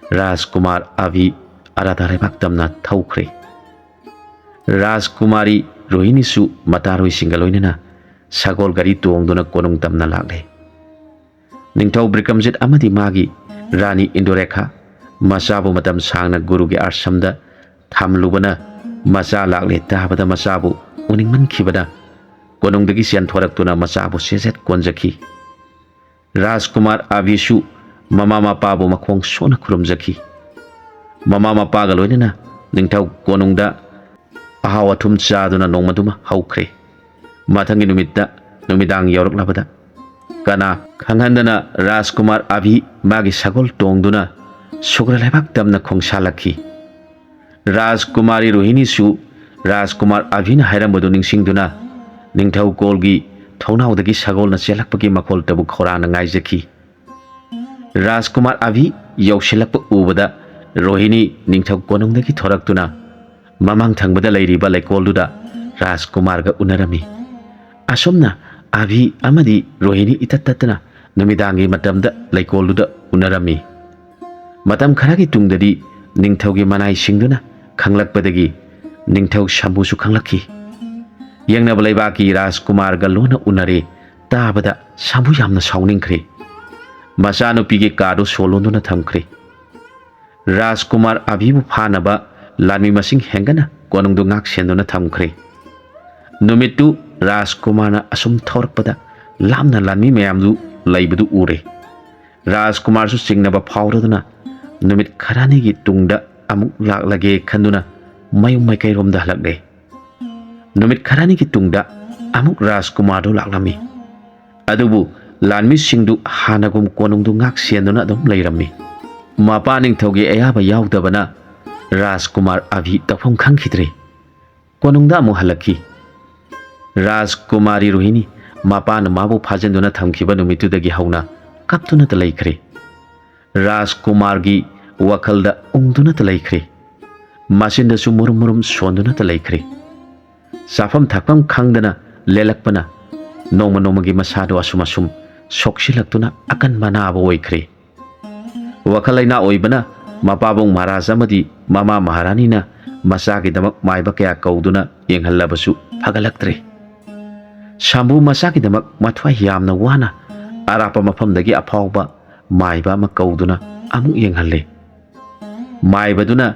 rajkumar avi aradhare baktamna thaukhre rajkumari Rohini सु मतारोई सिंगलोइनना सगोल गरी तोंगदुना कोनुंग तमना लागे निंथौ ब्रिकमजित अमदी मागी रानी इंदोरेखा मसाबु मतम सांगना गुरुगी आश्रमदा थामलुबना मसा लागे ताबदा मसाबु उनिंगमन खिबदा कोनुंगदगी सियान थोरक्तुना मसाबु सेजेत कोनजखी राजकुमार आबिसु ममा मापाबु मखोंग सोना खुरुमजखी ममा मापागा लोइनना निंथौ कोनुंगदा अहाव अथुम चादुना नोंमदुमा हौख्रे मथंगी नुमित्ता नुमिदांग यौरक्लाबदा कना खंगहंदना राजकुमार अभि मागी सगोल तोंगदुना शुक्र लेबाक तमना खोंसालखी राजकुमारी रोहिणी सु राजकुमार अभिना हायरमबदु निंसिंगदुना निंथौ कोलगी थौनाउदगी सगोलना चेलकपगी मखोल तबु खौराना ngaijaki राजकुमार अभि यौसिलक उबदा रोहिणी निंथौ कोनुंगदगी थोरक्तुना ममांग थंगबदा लैरिबा लैकोलदुदा राजकुमारगा उनरमी असोमना अभि अमदी रोहिणी इतत्ततना नुमिदांगी मतमदा लैकोलदुदा उनरमी मतम खरागी तुंगददी निंथौगी मनाई सिंगदुना खंगलकपदगी निंथौ शंभुसु खंगलखी यंगनब लैबाकी राजकुमारगा लोना उनरे ताबदा शंभु यामना साउनिंखरे मचानुपीगी कादो सोलोंदुना थमखरे राजकुमार अभिबु फानबा लानमी मसिंग हेंगना कोनुंगदु ngak senduna thamkhre numitu rajkumarna asum thorpada lamna lanmi mayamdu laibudu ure rajkumar su singnaba phawraduna numit kharani gi tungda amuk laklage khanduna mayum maikai romda halakle numit kharani gi tungda amuk rajkumar do laklami adubu lanmi singdu hanagum konungdu ngak senduna dom lairami mapa ningthogi ayaba yaudabana राजकुमार अभि तफम खंखिद्रे कोनुंगदा मु हलखी राजकुमारी रोहिणी मापान माबु फाजनदुना थमखिबा नुमितुदगी हौना कपतुना त लैखरे राजकुमारगी वखलदा उंगदुना त लैखरे मासिनदसु मुरुम मुरुम सोंदुना त लैखरे साफम थकपम खंगदना लेलकपना नोंमा नोंमागी मसादो असुम असुम सोक्सिलक्तुना अकन मनाबो ओइखरे वखलैना ओइबना मपाबोंग महाराज अमदी ममा महारानीना मसागिदमक माइबा कया कौदुना येंगहल्लबसु फगलक्त्रे शाम्बु मसागिदमक मथ्वा यामना वाना अरापा मफमदगी अफावबा माइबा अमा कौदुना अमुक येंगहल्ले माइबदुना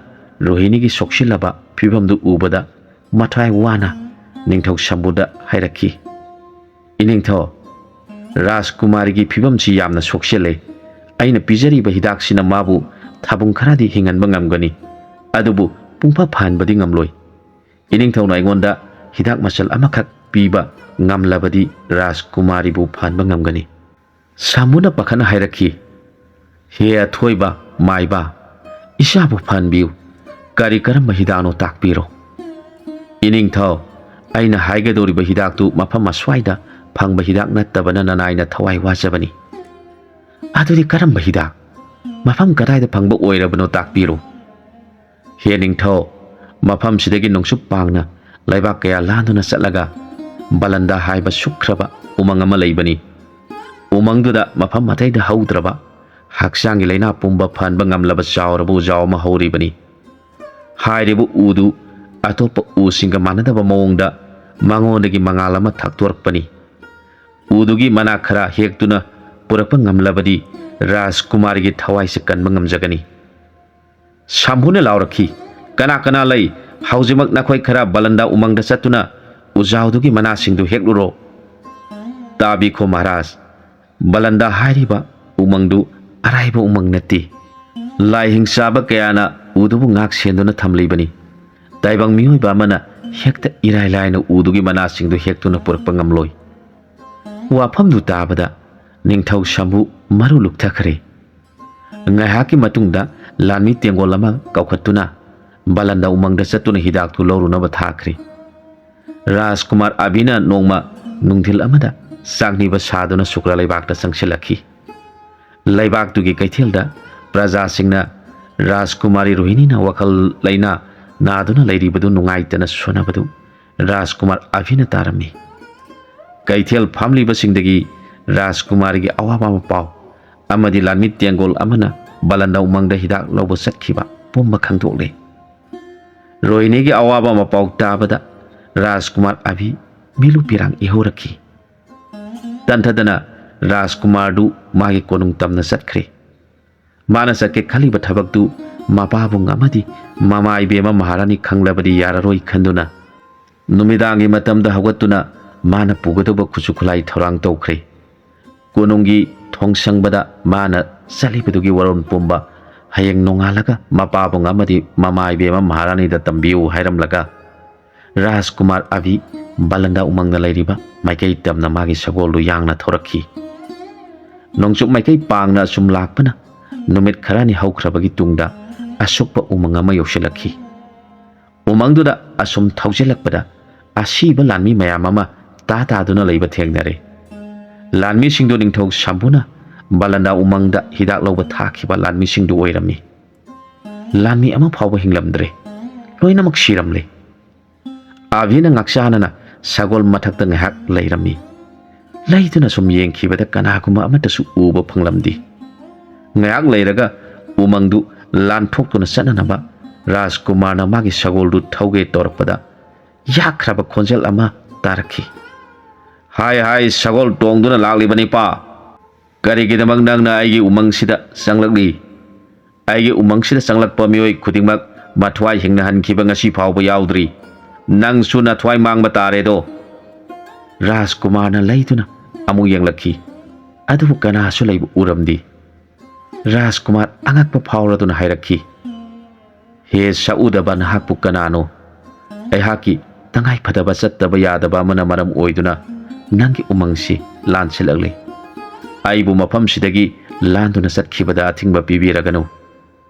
रोहिणीगी सोक्सिलबा फिबमदु उबदा मथ्वाय वाना निंथौ शाम्बुदा हायरखी इनिंथौ राजकुमारीगी फिबमसि यामना सोक्सिले अइना पिजरीबा हिदाकसिना माबु थाबुंग Kharadi हिंगनबा ngamgani adubu pungpha phanbadi ngamloi iningthawna aingonda hidak masal amakhak piba ngamlabadi rajkumari bu phanba ngamgani samuna pakhana hairakhi he athoiba maiba isa bu phanbiu kari karamba hidano takpiro iningthaw ꯑꯩꯅ ꯍꯥꯏꯒꯗꯧꯔꯤꯕ ꯍꯤꯗꯥꯛꯇꯨ ꯃꯐꯝ ꯑꯁ꯭ꯋꯥꯏꯗ ꯐꯪꯕ ꯍꯤꯗꯥꯛ ꯅꯠꯇꯕꯅ ꯅꯅꯥꯏꯅ ꯊꯋꯥꯏ ꯋꯥꯖꯕꯅꯤ꯫ ꯑꯗꯨꯗꯤ ꯀꯔꯝꯕ ꯍꯤꯗꯥꯛ, ꯃꯐꯝ ꯀꯗꯥꯏꯗ ꯐꯪꯕ ꯑꯣꯏꯔꯕꯅꯣ ꯇꯥꯛꯄꯤꯔꯨ꯫ ꯍꯦ ꯅꯤꯡꯊꯧ, ꯃꯐꯝꯁꯤꯗꯒꯤ ꯅꯣꯡꯆꯨꯞ ꯄꯥꯡꯅ ꯂꯩꯕꯥꯛ ꯀꯌꯥ ꯂꯥꯟꯗꯨꯅ ꯆꯠꯂꯒ ꯕꯂꯟꯗ ꯍꯥꯏꯕ ꯁꯨꯛꯈ꯭ꯔꯕ ꯎꯃꯪ ꯑꯃ ꯂꯩꯕꯅꯤ꯫ ꯎꯃꯪꯗꯨꯗ ꯃꯐꯝ ꯑꯇꯩꯗ ꯍꯧꯗ꯭ꯔꯕ ꯍꯛꯆꯥꯡꯒꯤ ꯂꯩꯅꯥ ꯄꯨꯝꯕ ꯐꯍꯟꯕ ꯉꯝꯂꯕ ꯆꯥꯎꯔꯕ ꯎꯖꯥꯎ ꯑꯃ ꯍꯧꯔꯤꯕꯅꯤ꯫ ꯍꯥꯏꯔꯤꯕ ꯎꯗꯨ ꯑꯇꯣꯞꯄ ꯎꯁꯤꯡꯒ ꯃꯥꯟꯅꯗꯕ ꯃꯑꯣꯡꯗ ꯃꯉꯣꯟꯗꯒꯤ ꯃꯉꯥꯜ ꯑꯃ ꯊꯛꯇꯣꯔꯛꯄꯅꯤ꯫ ꯎꯗꯨꯒꯤ ꯃꯅꯥ ꯈꯔ ꯍꯦꯛꯇꯨꯅ ꯄꯨꯔꯛꯄ ꯉꯝꯂꯕꯗꯤ ꯔꯥꯖꯀꯨꯃꯥꯔꯤꯒꯤ ꯊꯋꯥꯏꯁꯦ ꯀꯟꯕ ꯉꯝꯖꯒꯅꯤ꯫ ꯁꯝꯚꯨꯅ ꯂꯥꯎꯔꯛꯈꯤ, ꯀꯅꯥ ꯀꯅꯥ ꯂꯩ? ꯍꯧꯖꯤꯛꯃꯛ ꯅꯈꯣꯏ ꯈꯔ ꯕꯂꯟꯗ ꯎꯃꯪꯗ ꯆꯠꯇꯨꯅ ꯎꯖꯥꯎꯗꯨꯒꯤ ꯃꯅꯥꯁꯤꯡꯗꯨ ꯍꯦꯛꯂꯨꯔꯣ꯫ ꯇꯥꯕꯤꯈꯣ ꯃꯍꯥꯔꯥꯖ, ꯕꯂꯟꯗ ꯍꯥꯏꯔꯤꯕ ꯎꯃꯪꯗꯨ ꯑꯔꯥꯏꯕ ꯎꯃꯪ ꯅꯠꯇꯦ꯫ ꯂꯥꯏꯍꯤꯡ ꯆꯥꯕ ꯀꯌꯥꯅ ꯎꯗꯨꯕꯨ ꯉꯥꯛ ꯁꯦꯟꯗꯨꯅ ꯊꯝꯂꯤꯕꯅꯤ꯫ ꯇꯥꯏꯕꯪ ꯃꯤꯑꯣꯏꯕ ꯑꯃꯅ ꯍꯦꯛꯇ ꯏꯔꯥꯏ ꯂꯥꯏꯅ ꯎꯗꯨꯒꯤ ꯃꯅꯥꯁꯤꯡꯗꯨ ꯍꯦꯛꯇꯨꯅ ꯄꯨꯔꯛꯄ ꯉꯝꯂꯣꯏ꯫ ꯋꯥꯐꯝꯗꯨ ꯇꯥꯕꯗ ꯅꯤꯡꯊꯧ ꯁꯝꯚꯨ ꯃꯔꯨ ꯂꯨꯞꯊꯈ꯭ꯔꯦ꯫ ꯉꯥꯏꯍꯥꯛꯀꯤ ꯃꯇꯨꯡꯗ ꯂꯥꯟꯃꯤ ꯇꯦꯡꯒꯣꯜ ꯑꯃ ꯀꯧꯈꯠꯇꯨꯅ ꯕꯂꯟꯗ ꯎꯃꯪꯗ ꯆꯠꯇꯨꯅ ꯍꯤꯗꯥꯛꯇꯨ ꯂꯧꯔꯨꯅꯕ ꯊꯥꯈ꯭ꯔꯦ꯫ ꯔꯥꯖꯀꯨꯃꯥꯔ ꯑꯚꯤꯅ ꯅꯣꯡꯃ ꯅꯨꯡꯊꯤꯜ ꯑꯃꯗ ꯆꯥꯛꯅꯤꯕ ꯁꯥꯗꯨꯅ ꯁꯨꯀ꯭ꯔ ꯂꯩꯕꯥꯛꯇ ꯆꯪꯁꯤꯜꯂꯛꯈꯤ꯫ ꯂꯩꯕꯥꯛꯇꯨꯒꯤ ꯀꯩꯊꯦꯜꯗ ꯄ꯭ꯔꯖꯥꯁꯤꯡꯅ ꯔꯥꯖꯀꯨꯃꯥꯔꯤ ꯔꯣꯍꯤꯅꯤꯅ ꯋꯥꯈꯜ ꯂꯩꯅꯥ ꯅꯥꯗꯨꯅ ꯂꯩꯔꯤꯕꯗꯨ ꯅꯨꯡꯉꯥꯏꯇꯅ ꯁꯣꯟꯅꯕꯗꯨ ꯔꯥꯖꯀꯨꯃꯥꯔ ꯑꯚꯤꯅ ꯇꯥꯔꯝꯃꯤ꯫ ꯀꯩꯊꯦꯜ ꯐꯝꯂꯤꯕꯁꯤꯡꯗꯒꯤ ꯔꯥꯖꯀꯨꯃꯥꯔꯤꯒꯤ ꯑꯋꯥꯕ ꯄꯥꯎ ꯑꯃꯗꯤ ꯂꯥꯟꯃꯤ ꯇꯦꯡꯒꯣꯜ ꯑꯃꯅ ꯕꯂꯟꯗ ꯎꯃꯪꯗ ꯍꯤꯗꯥꯛ ꯂꯧꯕ ꯆꯠꯈꯤꯕ ꯄꯨꯝꯕ ꯈꯪꯗꯣꯛꯂꯦ꯫ ꯔꯣꯍꯤꯅꯤꯒꯤ ꯑꯋꯥꯕ ꯄꯥꯎ ꯇꯥꯕꯗ ꯔꯥꯖꯀꯨꯃꯥꯔ ꯑꯚꯤ ꯃꯤꯂꯨ ꯄꯤꯔꯥꯡ ꯏꯍꯧꯔꯛꯈꯤ꯫ ꯇꯟꯊꯗꯅ ꯔꯥꯖꯀꯨꯃꯥꯔꯗꯨ ꯃꯥꯒꯤ ꯀꯣꯅꯨꯡ ꯇꯝꯅ ꯆꯠꯈ꯭ꯔꯦ꯫ ꯃꯥꯅ ꯆꯠꯀꯦ ꯈꯜꯂꯤꯕ ꯊꯕꯛꯇꯨ ꯃꯄꯥꯕꯨꯡ ꯑꯃꯗꯤ ꯃꯃꯥ ꯏꯕꯦꯝꯃ ꯃꯍꯥꯔꯥꯅꯤ ꯈꯪꯂꯕꯗꯤ ꯌꯥꯔꯔꯣꯏ ꯈꯟꯗꯨꯅ ꯅꯨꯃꯤꯗꯥꯡꯒꯤ ꯃꯇꯝꯗ ꯍꯧꯒꯠꯇꯨꯅ ꯃꯥꯅ ꯄꯨꯒꯗꯧꯕ ꯈꯨꯠꯁꯨ ꯈꯨꯠꯂꯥꯏ ꯊꯧꯔꯥꯡ ꯇꯧꯈ꯭ꯔꯦ꯫ ꯀꯣꯅꯨꯡꯒꯤ ꯊꯣꯡꯁꯪꯕꯗ ꯃꯥꯅ ꯆꯠꯂꯤꯕꯗꯨꯒꯤ ꯋꯥꯔꯣꯜ ꯄꯨꯝꯕ ꯍꯌꯦꯡ ꯅꯣꯡꯉꯥꯜꯂꯒ ꯃꯄꯥꯕꯨꯡ ꯑꯃꯗꯤ ꯃꯃꯥ ꯏꯕꯦꯝꯃ ꯃꯍꯥꯔꯥꯅꯤꯗ ꯇꯝꯕꯤꯌꯨ ꯍꯥꯏꯔꯝꯂꯒ ꯔꯥꯖꯀꯨꯃꯥꯔ ꯑꯚꯤ ꯕꯂꯟꯗ ꯎꯃꯪꯗ ꯂꯩꯔꯤꯕ ꯃꯥꯏꯀꯩ ꯇꯝꯅ ꯃꯥꯒꯤ ꯁꯒꯣꯜꯗꯨ ꯌꯥꯡꯅ ꯊꯧꯔꯛꯈꯤ꯫ ꯅꯣꯡꯆꯨꯞ ꯃꯥꯏꯀꯩ ꯄꯥꯡꯅ ꯑꯁꯨꯝ ꯂꯥꯛꯄꯅ ꯅꯨꯃꯤꯠ ꯈꯔꯅꯤ ꯍꯧꯈ꯭ꯔꯕꯒꯤ ꯇꯨꯡꯗ ꯑꯁꯨꯛꯄ ꯎꯃꯪ ꯑꯃ ꯌꯧꯁꯤꯜꯂꯛꯈꯤ꯫ ꯎꯃꯪꯗꯨꯗ ꯑꯁꯨꯝ ꯊꯧꯖꯤꯜꯂꯛꯄꯗ ꯑꯁꯤꯕ ꯂꯥꯟꯃꯤ ꯃꯌꯥꯝ ꯑꯃ ꯇꯥꯗꯨꯅ ꯂꯩꯕ ꯊꯦꯡꯅꯔꯦ꯫ ꯂꯥꯟꯃꯤꯁꯤꯡꯗꯨ ꯅꯤꯡꯊꯧ ꯁꯝꯚꯨꯅ ꯕꯂꯟꯗ ꯎꯃꯪꯗ ꯍꯤꯗꯥꯛ ꯂꯧꯕ ꯊꯥꯈꯤꯕ ꯂꯥꯟꯃꯤꯁꯤꯡꯗꯨ ꯑꯣꯏꯔꯝꯃꯤ꯫ ꯂꯥꯟꯃꯤ ꯑꯃ ꯐꯥꯎꯕ ꯍꯤꯡꯂꯝꯗ꯭ꯔꯦ, ꯂꯣꯏꯅꯃꯛ ꯁꯤꯔꯝꯂꯦ꯫ ꯑꯚꯤꯅ ꯉꯥꯛꯆꯥꯅꯅ ꯁꯒꯣꯜ ꯃꯊꯛꯇ ꯉꯥꯏꯍꯥꯛ ꯂꯩꯔꯝꯃꯤ꯫ ꯂꯩꯗꯨꯅ ꯁꯨꯝ ꯌꯦꯡꯈꯤꯕꯗ ꯀꯅꯥꯒꯨꯝꯕ ꯑꯃꯠꯇꯁꯨ ꯎꯕ ꯐꯪꯂꯝꯗꯦ꯫ ꯉꯥꯏꯍꯥꯛ ꯂꯩꯔꯒ ꯎꯃꯪꯗꯨ ꯂꯥꯟꯊꯣꯛꯇꯨꯅ ꯆꯠꯅꯅꯕ ꯔꯥꯖꯀꯨꯃꯥꯔꯅ ꯃꯥꯒꯤ ꯁꯒꯣꯜꯗꯨ ꯊꯧꯒꯦ ꯇꯧꯔꯛꯄꯗ ꯌꯥꯛꯈ꯭ꯔꯕ ꯈꯣꯟꯖꯦꯜ ꯑꯃ ꯇꯥꯔꯛꯈꯤ꯫ ꯍꯥꯏ ꯍꯥꯏ ꯁꯒꯣꯜ ꯇꯣꯡꯗꯨꯅ ꯂꯥꯛꯂꯤꯕꯅꯤꯄꯥ, ꯀꯔꯤꯒꯤꯗꯃꯛ ꯅꯪꯅ ꯑꯩꯒꯤ ꯎꯃꯪꯁꯤꯗ ꯆꯪꯂꯛꯂꯤ? ꯑꯩꯒꯤ ꯎꯃꯪꯁꯤꯗ ꯆꯪꯂꯛꯄ ꯃꯤꯑꯣꯏ ꯈꯨꯗꯤꯡꯃꯛ ꯃꯊ꯭ꯋꯥꯏ ꯍꯤꯡꯅ ꯍꯟꯈꯤꯕ ꯉꯁꯤ ꯐꯥꯎꯕ ꯌꯥꯎꯗ꯭ꯔꯤ꯫ ꯅꯪꯁꯨ ꯅꯊ꯭ꯋꯥꯏ ꯃꯥꯡꯕ ꯇꯥꯔꯦꯗꯣ꯫ ꯔꯥꯖꯀꯨꯃꯥꯔꯅ ꯂꯩꯗꯨꯅ ꯑꯃꯨꯛ ꯌꯦꯡꯂꯛꯈꯤ, ꯑꯗꯨꯕꯨ ꯀꯅꯥꯁꯨ ꯂꯩꯕ ꯎꯔꯝꯗꯦ꯫ ꯔꯥꯖꯀꯨꯃꯥꯔ ꯑꯉꯛꯄ ꯐꯥꯎꯔꯗꯨꯅ ꯍꯥꯏꯔꯛꯈꯤ, ꯍꯦ ꯁꯛꯎꯗꯕ ꯅꯍꯥꯛꯄꯨ ꯀꯅꯥꯅꯣ? ꯑꯩꯍꯥꯛꯀꯤ ꯇꯉꯥꯏ ꯐꯗꯕ ꯆꯠꯇꯕ ꯌꯥꯗꯕ ꯑꯃꯅ ꯃꯔꯝ ꯑꯣꯏꯗꯨꯅ ꯅꯪꯒꯤ ꯎꯃꯪꯁꯤ ꯂꯥꯟꯁꯤꯜꯂꯛꯂꯤ꯫ ꯑꯩꯕꯨ ꯃꯐꯝꯁꯤꯗꯒꯤ ꯂꯥꯟꯗꯨꯅ ꯆꯠꯈꯤꯕꯗ ꯑꯊꯤꯡꯕ ꯄꯤꯕꯤꯔꯒꯅꯨ꯫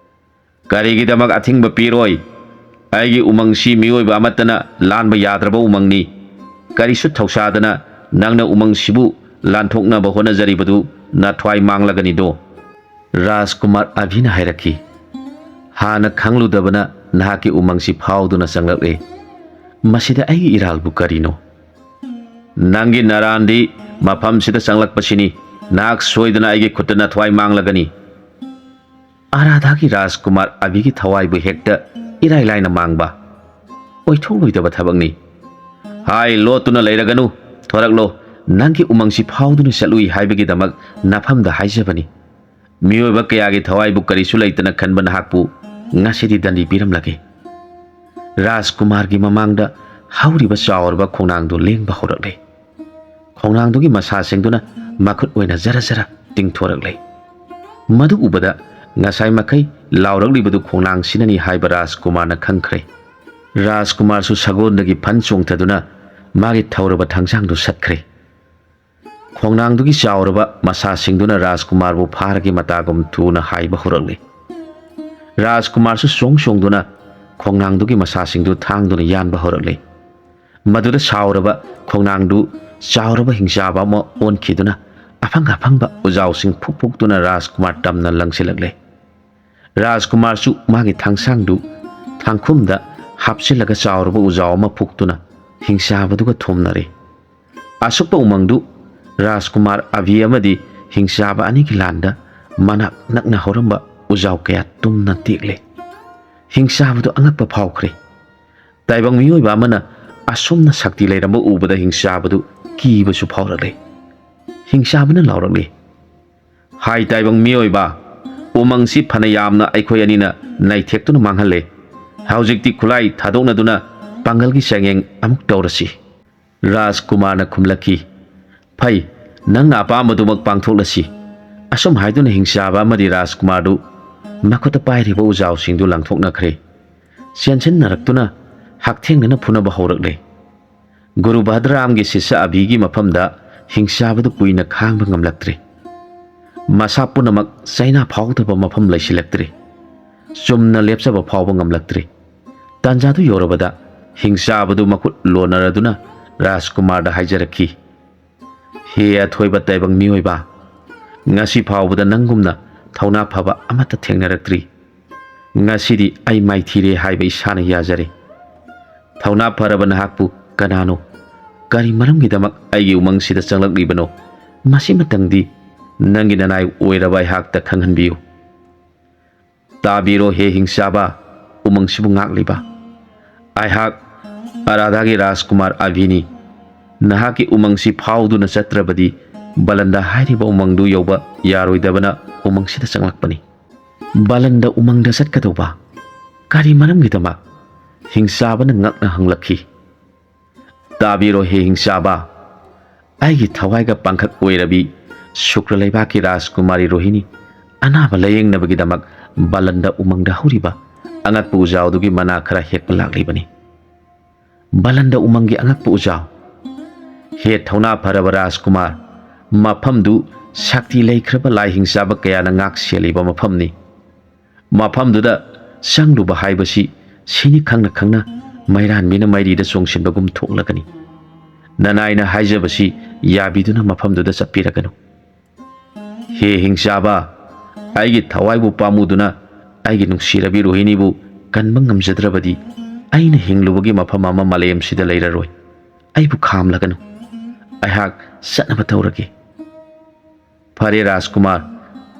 ꯀꯔꯤꯒꯤꯗꯃꯛ ꯑꯊꯤꯡꯕ ꯄꯤꯔꯣꯏ? ꯑꯩꯒꯤ ꯎꯃꯪꯁꯤ ꯃꯤꯑꯣꯏꯕ ꯑꯃꯠꯇꯅ ꯂꯥꯟꯕ ꯌꯥꯗ꯭ꯔꯕ ꯎꯃꯪꯅꯤ꯫ ꯀꯔꯤꯁꯨ ꯊꯧꯁꯥꯗꯅ ꯅꯪꯅ ꯎꯃꯪꯁꯤꯕꯨ ꯂꯥꯟꯊꯣꯛꯅꯕ ꯍꯣꯠꯅꯖꯔꯤꯕꯗꯨ ꯅꯊ꯭ꯋꯥꯏ ꯃꯥꯡꯂꯒꯅꯤꯗꯣ꯫ ꯔꯥꯖꯀꯨꯃꯥꯔ ꯑꯚꯤꯅ ꯍꯥꯏꯔꯛꯈꯤ, ꯍꯥꯟꯅ ꯈꯪꯂꯨꯗꯕꯅ ꯅꯍꯥꯛꯀꯤ ꯎꯃꯪꯁꯤ ꯐꯥꯎꯗꯨꯅ ꯆꯪꯂꯛꯂꯦ꯫ ꯃꯁꯤꯗ ꯑꯩꯒꯤ ꯏꯔꯥꯜꯕꯨ ꯀꯔꯤꯅꯣ? ꯅꯪꯒꯤ ꯅꯔꯥꯟꯗꯤ ꯃꯐꯝꯁꯤꯗ ꯆꯪꯂꯛꯄꯁꯤꯅꯤ꯫ ꯅꯍꯥꯛ ꯁꯣꯏꯗꯅ ꯑꯩꯒꯤ ꯈꯨꯠꯇ ꯅꯊ꯭ꯋꯥꯏ ꯃꯥꯡꯂꯒꯅꯤ꯫ ꯑꯔꯥꯙꯥꯒꯤ ꯔꯥꯖꯀꯨꯃꯥꯔ ꯑꯚꯤꯒꯤ ꯊꯋꯥꯏꯕꯨ ꯍꯦꯛꯇ ꯏꯔꯥꯏ ꯂꯥꯏꯅ ꯃꯥꯡꯕ ꯑꯣꯏꯊꯣꯛꯂꯣꯏꯗꯕ ꯊꯕꯛꯅꯤ꯫ ꯍꯥꯏ ꯂꯣꯠꯇꯨꯅ ꯂꯩꯔꯒꯅꯨ, ꯊꯣꯔꯛꯂꯣ꯫ ꯅꯪꯒꯤ ꯎꯃꯪꯁꯤ ꯐꯥꯎꯗꯨꯅ ꯆꯠꯂꯨꯏ ꯍꯥꯏꯕꯒꯤꯗꯃꯛ ꯅꯐꯝꯗ ꯍꯥꯏꯖꯕꯅꯤ꯫ ꯃꯤꯑꯣꯏꯕ ꯀꯌꯥꯒꯤ ꯊꯋꯥꯏꯕꯨ ꯀꯔꯤꯁꯨ ꯂꯩꯇꯅ ꯈꯟꯕ ꯅꯍꯥꯛꯄꯨ ꯉꯁꯤꯗꯤ ꯗꯟꯗꯤ ꯄꯤꯔꯝꯂꯒꯦ꯫ ꯔꯥꯖꯀꯨꯃꯥꯔꯒꯤ ꯃꯃꯥꯡꯗ ꯍꯧꯔꯤꯕ ꯆꯥꯎꯔꯕ ꯈꯣꯡꯅꯥꯡꯗꯨ ꯂꯦꯡꯕ ꯍꯧꯔꯛꯂꯦ꯫ ꯈꯣꯡꯅꯥꯡꯗꯨꯒꯤ ꯃꯁꯥꯁꯤꯡꯗꯨꯅ ꯃꯈꯨꯠ ꯑꯣꯏꯅ ꯖꯔ ꯖꯔ ꯇꯤꯡꯊꯣꯔꯛꯂꯦ꯫ ꯃꯗꯨ ꯎꯕꯗ ꯉꯁꯥꯏ ꯃꯈꯩ ꯂꯥꯎꯔꯛꯂꯤꯕꯗꯨ ꯈꯣꯡꯅꯥꯡꯁꯤꯅꯅꯤ ꯍꯥꯏꯕ ꯔꯥꯖꯀꯨꯃꯥꯔꯅ ꯈꯪꯈ꯭ꯔꯦ꯫ ꯔꯥꯖꯀꯨꯃꯥꯔꯁꯨ ꯁꯒꯣꯜꯗꯒꯤ ꯐꯟ ꯆꯣꯡꯊꯗꯨꯅ ꯃꯥꯒꯤ ꯊꯧꯔꯕ ꯊꯥꯡꯁꯥꯡꯗꯨ ꯁꯠꯈ꯭ꯔꯦ꯫ ꯈꯣꯡꯅꯥꯡꯗꯨꯒꯤ ꯆꯥꯎꯔꯕ ꯃꯁꯥꯁꯤꯡꯗꯨꯅ ꯔꯥꯖꯀꯨꯃꯥꯔꯕꯨ ꯐꯥꯔꯒꯤ ꯃꯇꯥꯒꯨꯝ ꯊꯨꯅ ꯍꯥꯏꯕ ꯍꯧꯔꯛꯂꯦ꯫ ꯔꯥꯖꯀꯨꯃꯥꯔꯁꯨ ꯆꯣꯡꯗꯨꯅ ꯈꯣꯡꯅꯥꯡꯗꯨꯒꯤ ꯃꯁꯥꯁꯤꯡꯗꯨ ꯊꯥꯡꯗꯨꯅ ꯌꯥꯟꯕ ꯍꯧꯔꯛꯂꯦ꯫ मधुद साउरबा खोंनांगदु चाउरबा हिंसाबा अमा ओनखिदुना अफंग अफंगबा उजाउसिंग फुकफुकतुना राजकुमार तमना लंगसिलगले राजकुमार सु मागी थांगसांगदु थांखुमदा हापसिलगा चाउरबा उजाउ अमा फुकतुना हिंसाबदुगा थोमनरे असुकपा उमंगदु राजकुमार अभी अमदी हिंसाबा अनिगी लांदा मनाक नकना हौरंबा उजाउ कया तुमना तेगले हिंसाबदु अंगकपा फाउखरे ताइबंग मियोइबा अमना असुमना शक्ति लेरंबा उबदा हिंसाबदु कीबसु फाउरले हिंसाबना लाउरले हाय ताइबंग मियोइबा उमंगसी फना यामना अखोय अनिना नाइथेक्तुना मांगहले हौजिकति खुलाई थादोकनदुना पांगलगी सेंगेंग अमुक तौरसी राजकुमारना खुमलकी फै नंगना अपामदुमक पांगथोकलसी असुम हाइदुना हिंसाबा अमदि राजकुमारदु मखुत पाइरिबा उजाउसिंदु लांथोकनखरे सेंसननरक्तुना हकथेंगना फुनबा हौरकले गुरु भद्रामगी शिष्य अभिगी मफमदा हिंसाबदु कुइना खांगबा ngamlaktre मसा पुनमक सैना फाउदबा मफम लैसिलक्त्रे चुमना लेपसबा फाउबा ngamlaktre तांजादु योरबदा हिंसाबदु मखुत लोनरदुना राजकुमारदा हाइजरखी हे अथोइबा ताइबंग मियोइबा ngasi फाउबदा नंगुमना थौना फबा अमता थेंगनरक्त्रि ngasiदी आई माइथीरे हाइबा इसाना याजरे थौना फरबा नहाकपु कनानो करी मरमगिदमक आइगी उमंगसिदा चंगलक्लिबनो मसिमतंगदी नंगी ननाय ओइरबा हाकता खंगहनबियो ताबिरो हे हिंसाबा उमंगसिबु ngakliba आइहाक अराधागी राजकुमार अभिनी नहाकी उमंगसी फाउदुना चत्रबदी बलंदा हाइरिबा उमंगदु यौबा यारोइदबना उमंगसिदा चंगलक्पनी बलंदा उमंगदा चटकदौबा करी मरमगिदमक हिंसाबना ngakna hanglakhi ताबिरो हे हिंसाबा आइगी थवाइगा पंखक ओइरबी शुक्र लैबाकी राजकुमारी रोहिणी अनाबा लयेंगनबगिदमक बलंदा उमंगदा हौरिबा अंगकपु उजाउदुगी मना खरा हेकपा लाक्लिबनी बलंदा उमंगी अंगकपु उजाउ हे थौना फरबा राजकुमार मफमदु शक्ति लैख्रबा लाई हिंसाबा कयाना ngak सेलिबा मफमनी मफमदुदा संगलुबा हाइबसी सिनी खंगना खंगना मैरानबिना मैरीदा सोंगसिनबगुम थोकलगनी ननाइना हाइजबसी याबिदुना मफमदुदा चप्पिरगनु हे हिंसाबा आइगी थवाइबु पामुदुना आइगी नुंगसिरबी रोहिणीबु कनबा ngamjadrabadi आइना हिंगलुबगी मफम अमा मलेमसिदा लैररोय आइबु खामलगनु आइहाक सनबा तौरगे फरे राजकुमार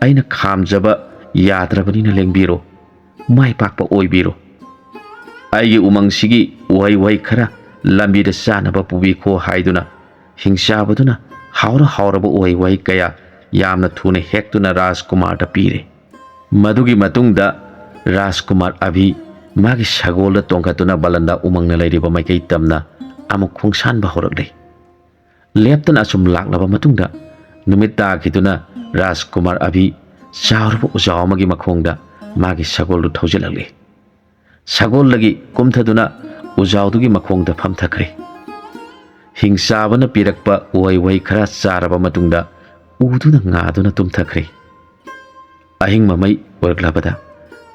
आइना खामजबा याद्रबनिना लेंबिरो माइ पाकपा ओइबिरो आइगी उमंगसिगी वही वही खरा लंबीदा चानबा पुबिखो हाइदुना हिंसाबदुना हाउरा हाउरबा वही वही कया यामना थुने हेक्तुना राजकुमारदा पीरे मधुगी मतुंगदा राजकुमार अभी मागी सगोलदा तोंखतुना बलंदा उमंगना लैरिबा माइकई तमना अमुक खोंसानबा हौरकले लेप्तना असुम लाक्लबा मतुंगदा नुमित ताखिदुना राजकुमार अभी चाउरबा उजाउ अमगी मखोंगदा मागी सगोलदु थौजिलक्ले सगोल लगी कुमथदुना उजाउदुगी मखोंगदा फमथखरे हिंसाबना पिरकपा वही वही खरा चारबा मतुंगदा उदुना ngaदुना तुमथखरे अहिंग ममई ओरग्लाबदा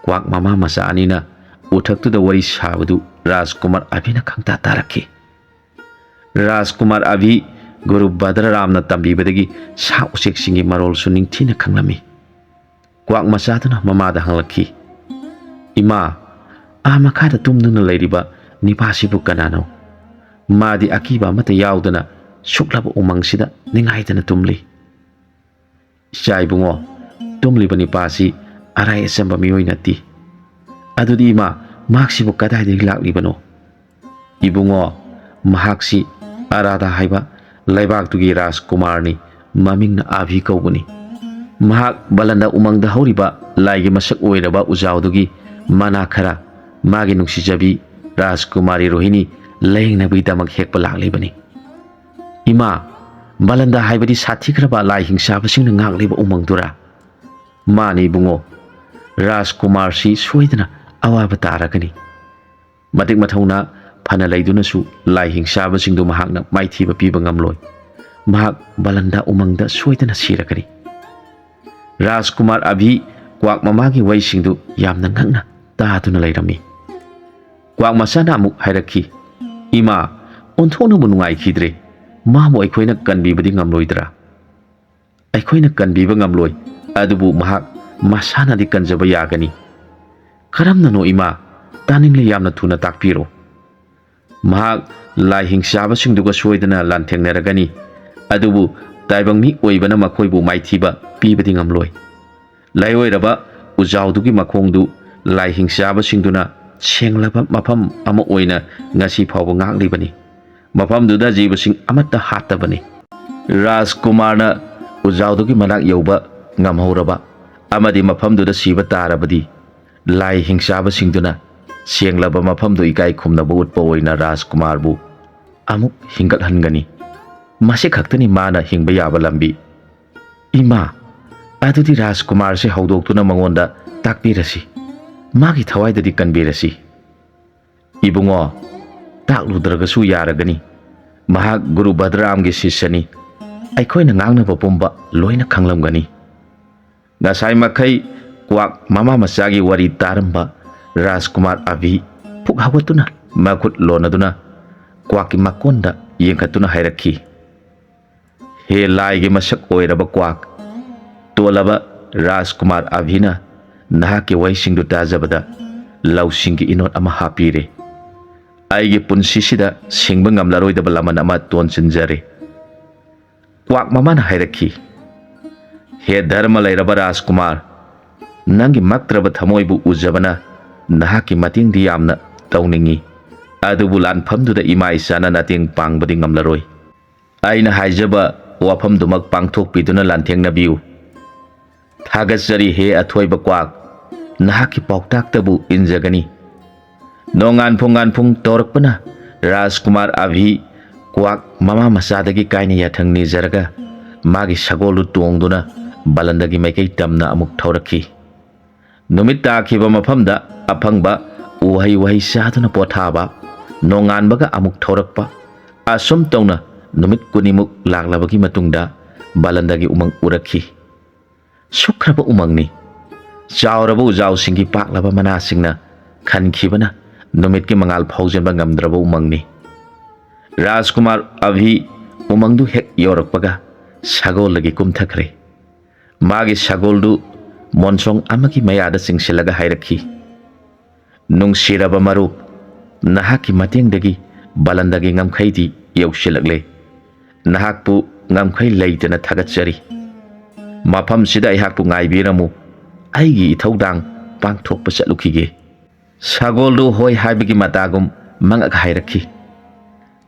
क्वाक मामा मसा अनिना उथक्तुदा वरी साबदु राजकुमार अभिना खंगता तारखी राजकुमार अभी गुरु भद्ररामना तंबीबदगी सा उसेकसिंगी मरोल सुनिंगथिना खंगलमी क्वाक मसादुना ममादा हंगलखी इमा मखादा तुमदुना लैरिबा निपासिबु कनानो मादी अकीबा अमता याउदना सुक्लबा उमंगसिदा निंगाइदना तुमली इचाइबुंगो तुमलिबा निपासी अराय असंबा मियोइ नति अदुदी इमा माक्सिबु कदाइदगी लाक्लिबनो इबुंगो महाक्सी अराधा हाइबा लैबाक्तुगी राजकुमारनी ममिंगना आभी कौबनी महाक बलंदा उमंगदा हौरिबा लाइगी मसक ओइरबा उजाउदुगी मना खरा मागी नुक्सिजबी राजकुमारी रोहिणी लैंगनबीदमक हेक्पा लाक्लिबनी इमा बलंदा हाइबदी साथिख्रबा लाई हिंसाबसिंगना ngakliba उमंगदुरा मानी बुंगो राजकुमार सी सोइदना अवाबा तारगनी मतिक मथौना फना लैदुनसु लाई हिंसाबसिंगदु महाकना माइथीबा पीबा ngamloi महाक बलंदा उमंगदा सोइदना सिरगनी राजकुमार अभी क्वाक ममागी वैसिंगदु यामना ngakna तादुना लैरमी क्वाक मसाना अमुक हाइरखी इमा ꯑꯣꯟꯊꯣꯛꯅꯕꯨ ꯅꯨꯡꯉꯥꯏꯈꯤꯗ꯭ꯔꯦ ꯃꯥꯕꯨ ꯑꯩꯈꯣꯏꯅ ꯀꯟꯕꯤꯕꯗꯤ ꯉꯝꯂꯣꯏꯗ꯭ꯔꯥ ꯑꯩꯈꯣꯏꯅ ꯀꯟꯕꯤꯕ ꯉꯝꯂꯣꯏ ꯑꯗꯨꯕꯨ ꯃꯍꯥꯛ ꯃꯁꯥꯅꯗꯤ ꯀꯟꯖꯕ ꯌꯥꯒꯅꯤ ꯀꯔꯝꯅꯅꯣ ꯏꯃꯥ ꯇꯥꯅꯤꯡꯂꯦ ꯌꯥꯝꯅ ꯊꯨꯅ ꯇꯥꯛꯄꯤꯔꯣ ꯃꯍꯥꯛ ꯂꯥꯏ ꯍꯤꯡꯆꯥꯕꯁꯤꯡꯗꯨꯒ ꯁꯣꯏꯗꯅ ꯂꯥꯟꯊꯦꯡꯅꯔꯒꯅꯤ ꯑꯗꯨꯕꯨ ꯇꯥꯏꯕꯪ ꯃꯤ ꯑꯣꯏꯕꯅ ꯃꯈꯣꯏꯕꯨ ꯃꯥꯏꯊꯤꯕ ꯄꯤꯕꯗꯤ ꯉꯝꯂꯣꯏ ꯂꯥꯏꯑꯣꯏꯔꯕ ꯎꯖꯥꯎꯗꯨꯒꯤ ꯃꯈꯣꯡꯗꯨ ꯂꯥꯏ ꯍꯤꯡꯆꯥꯕꯁꯤꯡꯗꯨꯅ ꯁꯦꯡꯂꯕ ꯃꯐꯝ ꯑꯃ ꯑꯣꯏꯅ ꯉꯁꯤ ꯐꯥꯎꯕ ꯉꯥꯛꯂꯤꯕꯅꯤ ꯃꯐꯝꯗꯨꯗ ꯖꯤꯕꯁꯤꯡ ꯑꯃꯠꯇ ꯍꯥꯠꯇꯕꯅꯤ ꯔꯥꯖꯀꯨꯃꯥꯔꯅ ꯎꯖꯥꯎꯗꯨꯒꯤ ꯃꯅꯥꯛ ꯌꯧꯕ ꯉꯝꯍꯧꯔꯕ ꯑꯃꯗꯤ ꯃꯐꯝꯗꯨꯗ ꯁꯤꯕ ꯇꯥꯔꯕꯗꯤ ꯂꯥꯏ ꯍꯤꯡꯆꯥꯕꯁꯤꯡꯗꯨꯅ ꯁꯦꯡꯂꯕ ꯃꯐꯝꯗꯨ ꯏꯀꯥꯏ ꯈꯨꯝꯅꯕ ꯎꯠꯄ ꯑꯣꯏꯅ ꯔꯥꯖꯀꯨꯃꯥꯔꯕꯨ ꯑꯃꯨꯛ ꯍꯤꯡꯒꯠꯍꯟꯒꯅꯤ ꯃꯁꯤ ꯈꯛꯇꯅꯤ ꯃꯥꯅ ꯍꯤꯡꯕ ꯌꯥꯕ ꯂꯝꯕꯤ ꯏꯃꯥ ꯑꯗꯨꯗꯤ ꯔꯥꯖꯀꯨꯃꯥꯔꯁꯦ ꯍꯧꯗꯣꯛꯇꯨꯅ ꯃꯉꯣꯟꯗ ꯇꯥꯛꯄꯤꯔꯁꯤ ꯃꯥꯒꯤ ꯊꯋꯥꯏꯗꯗꯤ ꯀꯟꯕꯤꯔꯁꯤ ꯏꯕꯨꯡꯉꯣ ꯇꯥꯛꯂꯨꯗ꯭ꯔꯒꯁꯨ ꯌꯥꯔꯒꯅꯤ ꯃꯍꯥꯛ ꯒꯨꯔꯨ ꯕꯗ꯭ꯔꯥꯝꯒꯤ ꯁꯤష్ꯌꯅꯤ ꯑꯩꯈꯣꯏꯅ ꯉꯥꯡꯅꯕ ꯄꯨꯝꯕ ꯂꯣꯏꯅ ꯈꯪꯂꯝꯒꯅꯤ ꯉꯁꯥꯏ ꯃꯈꯩ ꯀ꯭ꯋꯥꯛ ꯃꯃꯥ ꯃꯆꯥꯒꯤ ꯋꯥꯔꯤ ꯇꯥꯔꯝꯕ ꯔꯥꯖꯀꯨꯃꯥꯔ ꯑꯚꯤ ꯄꯨꯛ ꯍꯧꯒꯠꯇꯨꯅ ꯃꯈꯨꯠ ꯂꯣꯟꯅꯗꯨꯅ ꯀ꯭ꯋꯥꯛꯀꯤ ꯃꯀꯣꯟꯗ ꯌꯦꯡꯈꯠꯇꯨꯅ ꯍꯥꯏꯔꯛꯈꯤ ꯍꯦ ꯂꯥꯏꯒꯤ ꯃꯁꯛ ꯑꯣꯏꯔꯕ ꯀ꯭ꯋꯥꯛ ꯇꯣꯜꯂꯕ ꯔꯥꯖꯀꯨꯃꯥꯔ ꯑꯚꯤꯅ ꯅꯍꯥꯛꯀꯤ ꯋꯥꯍꯩꯁꯤꯡꯗꯨ ꯇꯥꯖꯕꯗ ꯂꯧꯁꯤꯡꯒꯤ ꯏꯅꯣꯠ ꯑꯃ ꯍꯥꯞꯄꯤꯔꯦ ꯑꯩꯒꯤ ꯄꯨꯟꯁꯤꯁꯤꯗ ꯁꯤꯡꯕ ꯉꯝꯂꯔꯣꯏꯗꯕ ꯂꯃꯟ ꯑꯃ ꯇꯣꯟꯁꯤꯟꯖꯔꯦ ꯀ꯭ꯋꯥꯛ ꯃꯃꯥꯅ ꯍꯥꯏꯔꯛꯈꯤ ꯍꯦ ꯙꯔꯃ ꯂꯩꯔꯕ ꯔꯥꯖꯀꯨꯃꯥꯔ ꯅꯪꯒꯤ ꯃꯛꯇ꯭ꯔꯕ ꯊꯃꯣꯏꯕꯨ ꯎꯖꯕꯅ ꯅꯍꯥꯛꯀꯤ ꯃꯇꯦꯡꯗꯤ ꯌꯥꯝꯅ ꯇꯧꯅꯤꯡꯉꯤ ꯑꯗꯨꯕꯨ ꯂꯥꯟꯐꯝꯗꯨꯗ ꯏꯃꯥ ꯏꯆꯥꯅ ꯃꯇꯦꯡ ꯄꯥꯡꯕꯗꯤ ꯉꯝꯂꯔꯣꯏ ꯑꯩꯅ ꯍꯥꯏꯖꯕ ꯋꯥꯐꯝꯗꯨꯃꯛ ꯄꯥꯡꯊꯣꯛꯄꯤꯗꯨꯅ ꯂꯥꯟꯊꯦꯡꯅꯕꯤꯌꯨ ꯊꯥꯒꯠꯆꯔꯤ ꯍꯦ ꯑꯊꯣꯏꯕ ꯀ꯭ꯋꯥꯛ ꯅꯍꯥꯛꯀꯤ ꯄꯥꯎꯇꯥꯛꯇꯕꯨ ꯏꯟꯖꯒꯅꯤ ꯅꯣꯡꯉꯥꯟꯐꯨꯡ ꯇꯧꯔꯛꯄꯅ ꯔꯥꯖꯀꯨꯃꯥꯔ ꯑꯚꯤ ꯀ꯭ꯋꯥꯛ ꯃꯃꯥ ꯃꯆꯥꯗꯒꯤ ꯀꯥꯏꯅ ꯌꯥꯊꯪ ꯅꯤꯖꯔꯒ ꯃꯥꯒꯤ ꯁꯒꯣꯜꯗꯨ ꯇꯣꯡꯗꯨꯅ ꯕꯂꯟꯗꯒꯤ ꯃꯥꯏꯀꯩ ꯇꯝꯅ ꯑꯃꯨꯛ ꯊꯧꯔꯛꯈꯤ ꯅꯨꯃꯤꯠ ꯇꯥꯈꯤꯕ ꯃꯐꯝꯗ ꯑꯐꯪꯕ ꯎꯍꯩ ꯋꯥꯍꯩ ꯆꯥꯗꯨꯅ ꯄꯣꯊꯥꯕ ꯅꯣꯡꯉꯥꯟꯕꯒ ꯑꯃꯨꯛ ꯊꯧꯔꯛꯄ ꯑꯁꯨꯝ ꯇꯧꯅ ꯅꯨꯃꯤꯠ ꯀꯨꯟꯅꯤꯃꯨꯛ ꯂꯥꯛꯂꯕꯒꯤ ꯃꯇꯨꯡꯗ ꯕꯂꯟꯗꯒꯤ ꯎꯃꯪ ꯎꯔꯛꯈꯤ ꯁꯨꯛꯈ꯭ꯔꯕ ꯎꯃꯪꯅꯤ ꯆꯥꯎꯔꯕ ꯎꯖꯥꯎꯁꯤꯡꯒꯤ ꯄꯥꯛꯂꯕ ꯃꯅꯥꯁꯤꯡꯅ ꯈꯟꯈꯤꯕꯅ ꯅꯨꯃꯤꯠꯀꯤ ꯃꯉꯥꯜ ꯐꯥꯎꯖꯟꯕ ꯉꯝꯗ꯭ꯔꯕ ꯎꯃꯪꯅꯤ ꯔꯥꯖꯀꯨꯃꯥꯔ ꯑꯚꯤ ꯎꯃꯪꯗꯨ ꯍꯦꯛ ꯌꯧꯔꯛꯄꯒ ꯁꯒꯣꯜꯗꯒꯤ ꯀꯨꯝꯊꯈ꯭ꯔꯦ ꯃꯥꯒꯤ ꯁꯒꯣꯜꯗꯨ ꯃꯣꯟꯁꯣꯡ ꯑꯃꯒꯤ ꯃꯌꯥꯗ ꯆꯤꯡꯁꯤꯜꯂꯒ ꯍꯥꯏꯔꯛꯈꯤ ꯅꯨꯡꯁꯤꯔꯕ ꯃꯔꯨꯞ ꯅꯍꯥꯛꯀꯤ ꯃꯇꯦꯡꯗꯒꯤ ꯕꯂꯟꯗꯒꯤ ꯉꯝꯈꯩꯗꯤ ꯌꯧꯁꯤꯜꯂꯛꯂꯦ ꯅꯍꯥꯛꯄꯨ ꯉꯝꯈꯩ ꯂꯩꯇꯅ ꯊꯥꯒꯠꯆꯔꯤ ꯃꯐꯝꯁꯤꯗ ꯑꯩꯍꯥꯛꯄꯨ ꯉꯥꯏꯕꯤꯔꯝꯃꯨ ꯑꯩꯒꯤ ꯏꯊꯧꯗꯥꯡ ꯄꯥꯡꯊꯣꯛꯄ ꯆꯠꯂꯨꯈꯤꯒꯦ ꯁꯒꯣꯜꯗꯨ ꯍꯣꯏ ꯍꯥꯏꯕꯒꯤ ꯃꯇꯥꯒꯨꯝ ꯃꯉꯛ ꯍꯥꯏꯔꯛꯈꯤ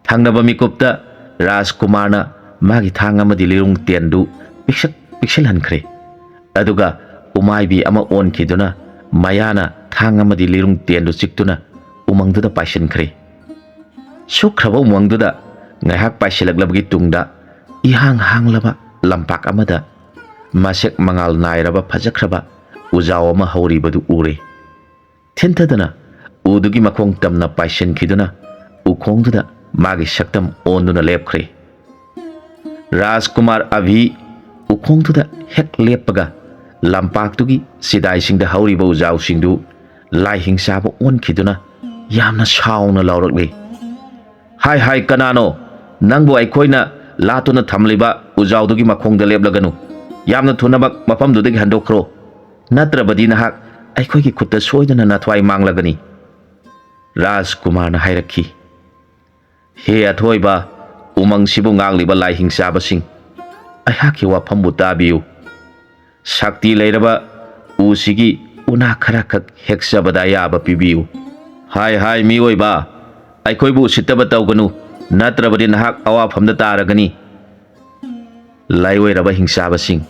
ꯊꯪꯅꯕ ꯃꯤꯀꯨꯞꯇ ꯔꯥꯖꯀꯨꯃꯥꯔꯅ ꯃꯥꯒꯤ ꯊꯥꯡ ꯑꯃꯗꯤ ꯂꯤꯔꯨꯡ ꯇꯦꯟꯗꯨ ꯄꯤꯛꯁꯤꯜꯍꯟꯈ꯭ꯔꯦ ꯑꯗꯨꯒ ꯎꯃꯥꯏꯕꯤ ꯑꯃ ꯑꯣꯟꯈꯤꯗꯨꯅ ꯃꯌꯥꯅ ꯊꯥꯡ ꯑꯃꯗꯤ ꯂꯤꯔꯨꯡ ꯇꯦꯟꯗꯨ ꯆꯤꯛꯇꯨꯅ ꯎꯃꯪꯗꯨꯗ ꯄꯥꯏꯁꯤꯟꯈ꯭ꯔꯦ ꯁꯨꯛꯈ꯭ꯔꯕ ꯎꯃꯪꯗꯨꯗ ꯉꯥꯏꯍꯥꯛ ꯄꯥꯏꯁꯤꯜꯂꯛꯂꯕꯒꯤ ꯇꯨꯡꯗ ꯏꯍꯥꯡ ꯍꯥꯡꯂꯕ ꯂꯝꯄꯥꯛ ꯑꯃꯗ ꯃꯁꯦꯛ ꯃꯉꯥꯜ ꯅꯥꯏꯔꯕ ꯐꯖꯈ꯭ꯔꯕ ꯎꯖꯥꯎ ꯑꯃ ꯍꯧꯔꯤꯕꯗꯨ ꯎꯔꯦ ꯊꯤꯟꯊꯗꯅ ꯎꯗꯨꯒꯤ ꯃꯈꯣꯡ ꯇꯝꯅ ꯄꯥꯏꯁꯤꯟꯈꯤꯗꯨꯅ ꯎꯈꯣꯡꯗꯨꯗ ꯃꯥꯒꯤ ꯁꯛꯇꯝ ꯑꯣꯟꯗꯨꯅ ꯂꯦꯞꯈ꯭ꯔꯦ ꯔꯥꯖꯀꯨꯃꯥꯔ ꯑꯚꯤ ꯎꯈꯣꯡꯗꯨꯗ ꯍꯦꯛ ꯂꯦꯞꯄꯒ ꯂꯝꯄꯥꯛꯇꯨꯒꯤ ꯁꯤꯗꯥꯏꯁꯤꯡꯗ ꯍꯧꯔꯤꯕ ꯎꯖꯥꯎꯁꯤꯡꯗꯨ ꯂꯥꯏ ꯍꯤꯡꯆꯥꯕ ꯑꯣꯟꯈꯤꯗꯨꯅ ꯌꯥꯝꯅ ꯁꯥꯎꯅ ꯂꯥꯎꯔꯛꯂꯦ ꯍꯥꯏ ꯍꯥꯏ ꯀꯅꯥꯅꯣ ꯅꯪꯕꯨ ꯑꯩꯈꯣꯏꯅ ꯂꯥꯠꯇꯨꯅ ꯊꯝꯂꯤꯕ ꯎꯖꯥꯎꯗꯨꯒꯤ ꯃꯈꯣꯡꯗ ꯂꯦꯞꯂꯒꯅꯨ ꯌꯥꯝꯅ ꯊꯨꯅꯃꯛ ꯃꯐꯝꯗꯨꯗꯒꯤ ꯍꯟꯗꯣꯛꯈ꯭ꯔꯣ ꯅꯠꯇ꯭ꯔꯕꯗꯤ ꯅꯍꯥꯛ ꯑꯩꯈꯣꯏꯒꯤ ꯈꯨꯠꯇ ꯁꯣꯏꯗꯅ ꯅꯊ꯭ꯋꯥꯏ ꯃꯥꯡꯂꯒꯅꯤ ꯔꯥꯖꯀꯨꯃꯥꯔꯅ ꯍꯥꯏꯔꯛꯈꯤ ꯍꯦ ꯑꯊꯣꯏꯕ ꯎꯃꯪꯁꯤꯕꯨ ꯉꯥꯛꯂꯤꯕ ꯂꯥꯏ ꯍꯤꯡꯆꯥꯕꯁꯤꯡ ꯑꯩꯍꯥꯛꯀꯤ ꯋꯥꯐꯝꯕꯨ ꯇꯥꯕꯤꯌꯨ ꯁꯛꯇꯤ ꯂꯩꯔꯕ ꯎꯁꯤꯒꯤ ꯎꯅꯥ ꯈꯔꯈꯛ ꯍꯦꯛꯆꯕꯗ ꯑꯌꯥꯕ ꯄꯤꯕꯤꯌꯨ ꯍꯥꯏ ꯍꯥꯏ ꯃꯤꯑꯣꯏꯕ ꯑꯩꯈꯣꯏꯕꯨ ꯎꯁꯤꯠꯇꯕ ꯇꯧꯒꯅꯨ ꯅꯠꯇ꯭ꯔꯕꯗꯤ ꯅꯍꯥꯛ ꯑꯋꯥꯐꯝꯗ ꯇꯥꯔꯒꯅꯤ ꯂꯥꯏꯑꯣꯏꯔꯕ ꯍꯤꯡꯆꯥꯕꯁꯤꯡ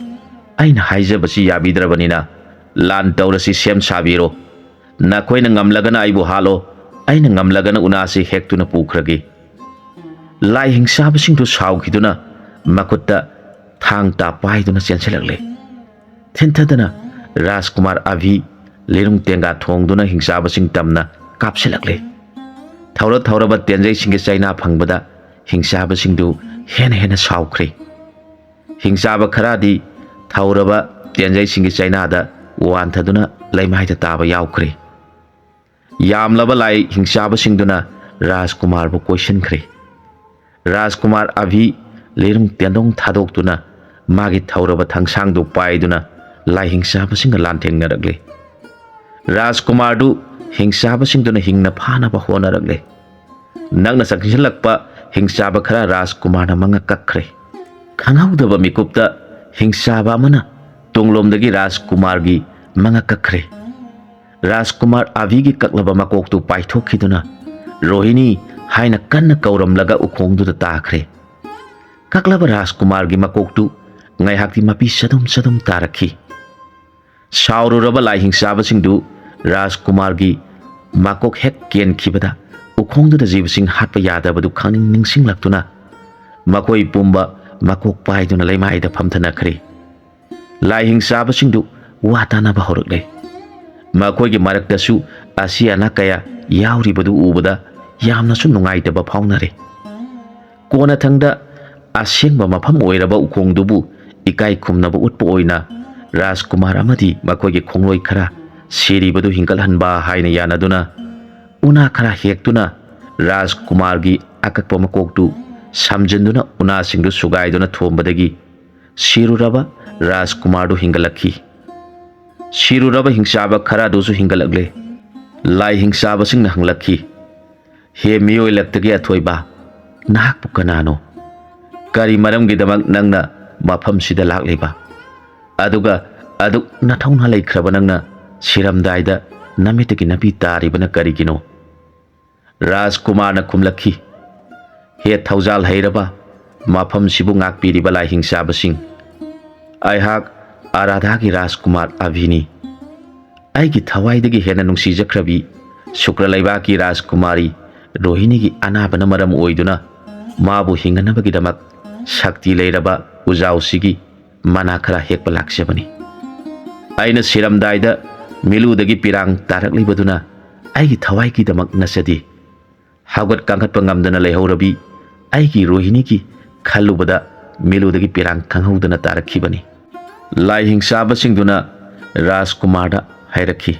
ꯑꯩꯅ ꯍꯥꯏꯖꯕꯁꯤ ꯌꯥꯕꯤꯗ꯭ꯔꯕꯅꯤꯅ ꯂꯥꯟ ꯇꯧꯔꯁꯤ ꯁꯦꯝ ꯁꯥꯕꯤꯔꯣ ꯅꯈꯣꯏꯅ ꯉꯝꯂꯒꯅ ꯑꯩꯕꯨ ꯍꯥꯠꯂꯣ ꯑꯩꯅ ꯉꯝꯂꯒꯅ ꯎꯅꯥꯁꯤ ꯍꯦꯛꯇꯨꯅ ꯄꯨꯈ꯭ꯔꯒꯦ ꯂꯥꯏ ꯍꯤꯡꯆꯥꯕꯁꯤꯡꯗꯨ ꯁꯥꯎꯈꯤꯗꯨꯅ ꯃꯈꯨꯠꯇ ꯊꯥꯡ ꯇꯥ ꯄꯥꯏꯗꯨꯅ ꯆꯦꯟꯁꯤꯜꯂꯛꯂꯦ ꯊꯤꯟꯊꯗꯅ ꯔꯥꯖꯀꯨꯃꯥꯔ ꯑꯚꯤ ꯂꯤꯔꯨꯡ ꯇꯦꯡꯒꯥ ꯊꯣꯡꯗꯨꯅ ꯍꯤꯡꯆꯥꯕꯁꯤꯡ ꯇꯝꯅ ꯀꯥꯞꯁꯤꯜꯂꯛꯂꯦ ꯊꯧꯔꯕ ꯇꯦꯟꯖꯩꯁꯤꯡꯒꯤ ꯆꯩꯅꯥ ꯐꯪꯕꯗ ꯍꯤꯡꯆꯥꯕꯁꯤꯡꯗꯨ ꯍꯦꯟꯅ ꯁꯥꯎꯈ꯭ꯔꯦ ꯍꯤꯡꯆꯥꯕ ꯈꯔꯗꯤ ꯊꯧꯔꯕ ꯇꯦꯟꯖꯩꯁꯤꯡꯒꯤ ꯆꯩꯅꯥꯗ ꯋꯥꯟꯊꯗꯨꯅ ꯂꯩꯃꯥꯏꯗ ꯇꯥꯕ ꯌꯥꯎꯈ꯭ꯔꯦ ꯌꯥꯝꯂꯕ ꯂꯥꯏ ꯍꯤꯡꯆꯥꯕꯁꯤꯡꯗꯨꯅ ꯔꯥꯖꯀꯨꯃꯥꯔꯕꯨ ꯀꯣꯏꯁꯤꯟꯈ꯭ꯔꯦ राजकुमार अभी लेरुंग तेंदोंग थादोक्तुना मागी थौरब थंगसांगदु पाइदुना लाई हिंसाबसिंग लांथेंगनरगले राजकुमार दु हिंसाबसिंगदुना हिंगना फानाबा होनरगले नगना संखिलकपा हिंसाब खरा राजकुमार मंगा कखरे खंगाउदब मिकुप्ता हिंसाबा मना तोंगलोमदगी राजकुमार गी मंगा कखरे राजकुमार अभी की कक्लब मकोक्तु पाइथोखिदुना रोहिणी हाइना कन्न कौरमलगा उखोंगदुदा ताखरे कक्लब राजकुमार की मकोक्तु ngaihakti mapi sadum sadum tarakhi saururaba lai hingsabasingdu rajkumar gi makok hek ken khibada ukhongdu da jibsing hatpa yadabadu khangning ningsing laktuna makoi pumba makok paiduna leimai da phamthana khri lai hingsabasingdu watana ba horukle makoi gi maraktasu asiana kaya yauri badu ubada yamna su nungai da ba phaunare kona thangda asengba mafam oiraba ukhongdubu इकाई खुमनब उत्प ओइना राजकुमार अमदी मखोगी खोंगलोई खरा सिरिबदु हिंगलहनबा हाइना यानादुना उना खरा हेक्तुना राजकुमार गी अकक्प मकोक्तु समजंदुना उना सिंगदु सुगाइदुना थोंबदगी सिरुरबा राजकुमार दु हिंगलखी सिरुरबा हिंसाबा खरा दुसु हिंगलगले लाई हिंसाबा सिंग हंगलखी हे मियोय लक्तगे अथोइबा नाहक पुकनानो करी मरम गिदमक नंगना मफम सिदा लाक्लेबा अदुगा अदु नथौना लेख्रबा नंगना सिरमदाइदा नमितकी नपी तारिबना करिगिनो राजकुमार न खुमलखी हे थौजाल हैरबा मफम सिबु ngakpiriba lai हिंसाबसिंग आइहाक आराधा की राजकुमार अभिनी आइगी थवाइदगी हेना नुंसीजख्रबी शुक्रलैबा की राजकुमारी रोहिणी की अनाबना मरम ओइदुना माबु हिंगनबगिदमक शक्ति लेरबा उजाउसिगी मना खरा हेक्पा लाक्सेबनी आइना सिरमदाइदा मिलुदगी पिरांग तारकलिबदुना आइगी थवाइगी दमक नसदी हागत कांगतपा ngamdana लेहौरबी आइगी रोहिणी की खल्लुबदा मिलुदगी पिरांग खंगहौदना तारखिबनी लाई हिंसाबसिंगदुना राजकुमार हैरखी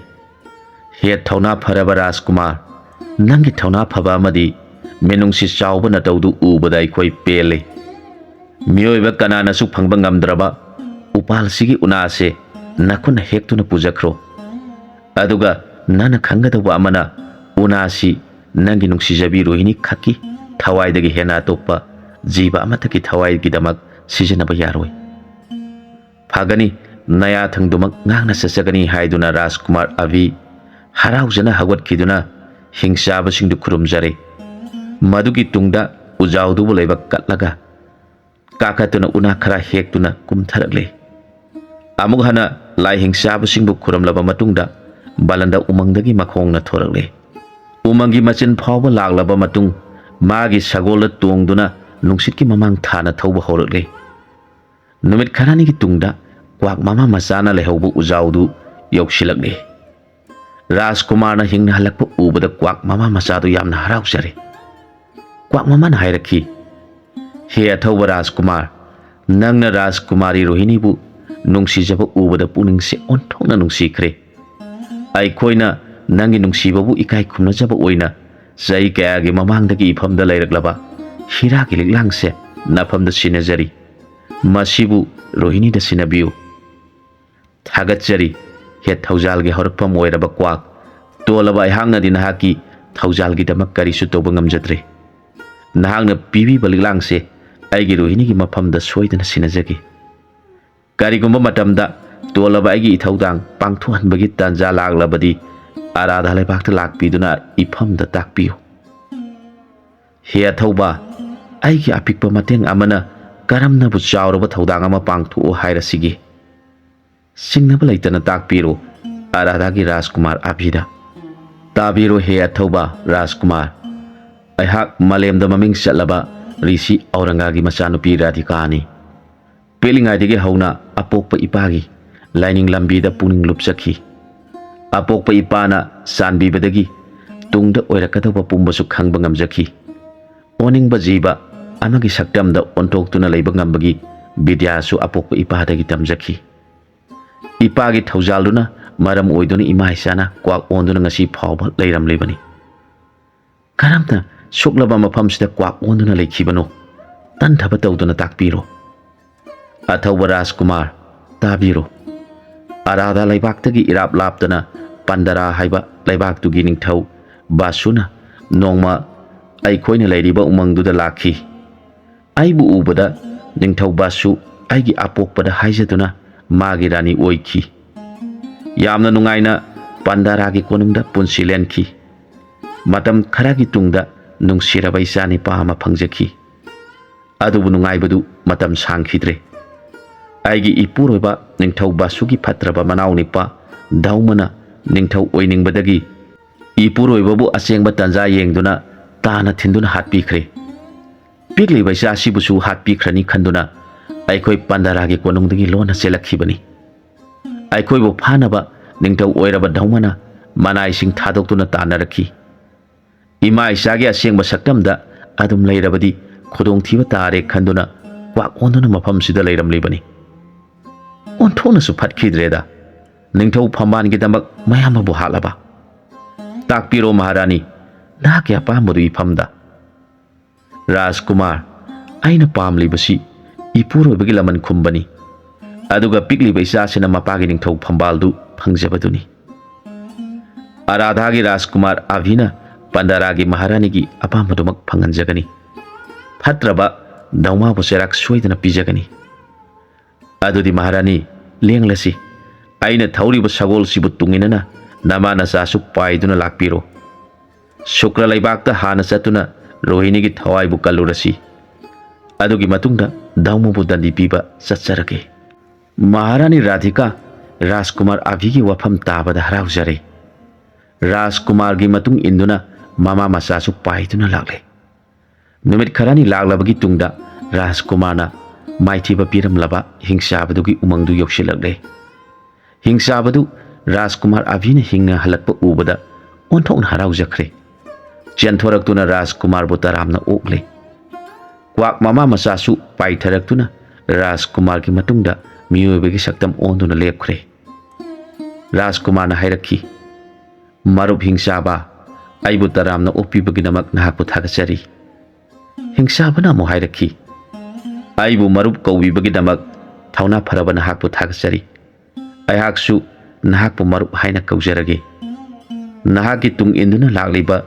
हे थौना फरबा राजकुमार नंगी थौना फबा मदी मेनुंगसि चावबा नतौदु उबदा अखोई पेले मियोइबा कनानासु फंगबा ngamdraba upalsigi unase nakuna hektuna pujakhro aduga nana khangadawa amana unasi nangi nungsijabi rohini khaki thawaidagi hena toppa jiba amataki thawai gidamak sijanaba yaroi phagani naya thangdumak ngangna sasagani haiduna Rajkumar avi haraujana hagwat khiduna hingsaba singdu khurumjare madugi tungda ujaudu bolaiba katlaga काकतुना उना खरा हेक्तुना कुमथरगले अमुक हना लाई हिंसाबसिंगबु खुरमलबा मतुंगदा बालंदा उमंगदगी मखोंगना थोरगले उमंगी मचिन फावबा लागलबा मतुंग मागी सगोल तोंगदुना नुंसितकी ममांग थाना थौबा होरगले नुमित खरानी की तुंगदा क्वाक मामा मचाना लेहौबु उजाउदु यौसिलगले राजकुमारना हिंगना हलकपा उबदा क्वाक मामा मचादु यामना हराउजरे क्वाक मामाना हाइरखी हे अथौबा राजकुमार नंगना राजकुमारी रोहिणीबु नुंसीजबा उबदा पुनिंगसे ओंथोंना नुंसीख्रे आइखोइना नंगी नुंसीबबु इकाई खुमनजबा ओइना जै कयागी ममांगदगी इफमदा लैरकलबा हिरागी लिगलांगसे नफमदा सिनजरी मसिबु रोहिणीदा सिनबियु थागतजरी हे थौजालगी हरकफम ओइरबा क्वाक तोलबा आइहांगनादि नहाकी थौजालगीदमक करिसु तौबा ngamjadre नहांगना पीबीबा लिगलांगसे आइगी रोहिणीगी मफमदा सोइदना सिनजगी करिगुम्बा मतमदा तोलबा आइगी इथौदांग पांगथोहनबगी तांजा लागलबदी आराधा लेबाक्ता लाक्पीदुना इफमदा ताकपियु हे अथौबा आइगी अपिकपा mateंग अमना करमनाबु चावरबा थौदांग अमा पांगथोओ हाइरसिगी सिंगनबा लैतना ताकपिरो आराधागी राजकुमार अभिदा ताबिरो हे अथौबा राजकुमार अहाक मलेमदा ममिंग चलबा ऋषि औरंगागी मचानुपी राधिकानी पेलिंगाइदगी हौना अपोक्पा इपागी लाइनिंग लंबीदा पुनिंग लुपचखी अपोक्पा इपाना सानबीबदगी तुंगदा ओइरकदबा पुंबसु खंगबा ngamjaki ओनिंगबा जीबा अमगी सक्तमदा ओंथोक्तुना लैबा ngambagi विद्यासु अपोक्पा इपादगी तमजखी इपागी थौजालुना मरम ओइदुना इमाइसाना क्वाक ओंदुना ngasi फावबा लैरमलेबनी करमना सुक्लबा मफमसिदा क्वाक ओंदुना लेखिबनो तंथब तौदुना ताकपीरो अथौब राजकुमार ताबीरो अराधा लैबाक्तगी इराप लापतना पंदरा हाइबा लैबाक्तुगी निंगथौ बासुना नोंमा अखोइना लैरिबा उमंगदुदा लाखी आइबु उबदा निंगथौ बासु आइगी आपोकपदा हाइजदुना मागी रानी ओइखी यामना नुंगाइना पंदरागी कोनुंगदा पुंसि लेनखी मतम खरागी तुंगदा नुंगसिरबा इचा निपा अमा फंगजखी अदुबु नुंगाइबदु मतम सांखिद्रे आइगी इपुरोइबा निंगथौ बासुगी फत्रबा मनाव निपा दाउमना निंगथौ ओइनिंगबदगी इपुरोइबबु असेंगबा तंजा येंगदुना ताना थिंदुना हातपीख्रे पिगलिबा इचा सिबुसु हातपीख्रनी खंदुना अखोइ पंदरागी कोनुंगदगी लोना चेलखिबनी अखोइबु फानबा निंगथौ ओइरबा दाउमना मनाइसिंग थादोक्तुना तानरखी इमा इचागी असेंगबा सक्तमदा अदुम लैरबदी खुदोंथीबा तारे खंदुना क्वाक ओंदुना मफमसिदा लैरमलिबनी ओंथोनसु फटखिद्रेदा निंगथौ फंबानगिदमक मयामबु हालबा ताकपीरो महारानी नाके अपामबदु इफमदा राजकुमार आइना पामलिबसी इपुरोइबगी लमन खुंबनी अदुगा पिगलिबा इचासिना मपागी निंगथौ फंबालदु फंगजबदुनी आराधागी राजकुमार अभिना पंदरागी महारानी अपामदुमक फंगनजगनी फत्रबा दाउमाबु चेराक सोइदना पिजगनी अदुदी महारानी लेंगलसी आइना थौरिबा सगोलसिबु तुंगिनना नमा नचासु पाइदुना लाकपीरो शुक्र लैबाक्ता हाना चतुना रोहिणीगी थवाइबु कल्लुरसी अदुगी मतुंगदा दाउमाबु दंडी पीबा चच्चरगे महारानी राधिका राजकुमार अभिगी वफम ताबदा हराउजरे राजकुमार की मतुंग इंदुना मामा मचासु पाइदुना लागले नुमित खरानी लागलबगी तुंगदा राजकुमारना माइथीबा पीरमलबा हिंसाबदुगी उमंगदु योक्सिलगले हिंसाबदु राजकुमार अभिने हिंगा हलकपा उबदा ओंथोन हराउजखरे चेंथोरक्तुना राजकुमार बु तरामना ओकले क्वाक मामा मचासु पाइथरक्तुना राजकुमार की मतुंगदा मियोबगी सक्तम ओंदुना लेपखरे राजकुमारना हाइरखी मरुप हिंसाबा आइबु तरामना ओपीबगिदमक नाहाकु थागचरी हिंसाबना मो हाइरखी आइबु मरुप कौबीबगिदमक थौना फरबा नाहाकु थागचरी अयहाकसु नाहाकु मरुप हाइना कौजरगे नाहाकी तुंग इंदुना लागलिबा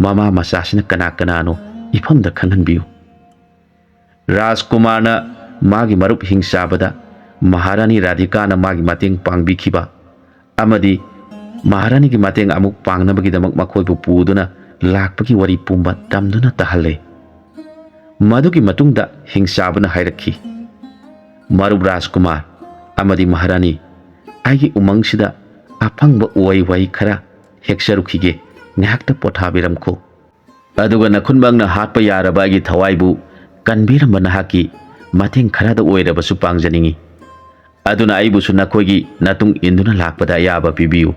मामा मचासिना कना कनानो इफमदा खंगनबियु राजकुमारना मागी मरुप हिंसाबदा महारानी राधिकाना मागी mateंग पांगबिखिबा अमदी महारानी की mateंग अमुक पांगनबगिदमक मखोइबु पुदुना लाकपगी वरी पुंबा तमदुना तहले मधुकी मतुंगदा हिंसाबना हाइरखी मरुप राजकुमार अमदी महारानी आइगी उमंगसिदा अफंगबा ओइ वई खरा हेक्सरुखिगे न्याक्ता पोथाबिरमखो अदुगा नखुनबंगना हातपा यारबागी थवाइबु कनबिरम नहाकी mateंग खरादा ओइरबसु पांगजनिंगी अदुना आइबुसु नखोइगी नतुंग इंदुना लाकपदा याबा पिबियु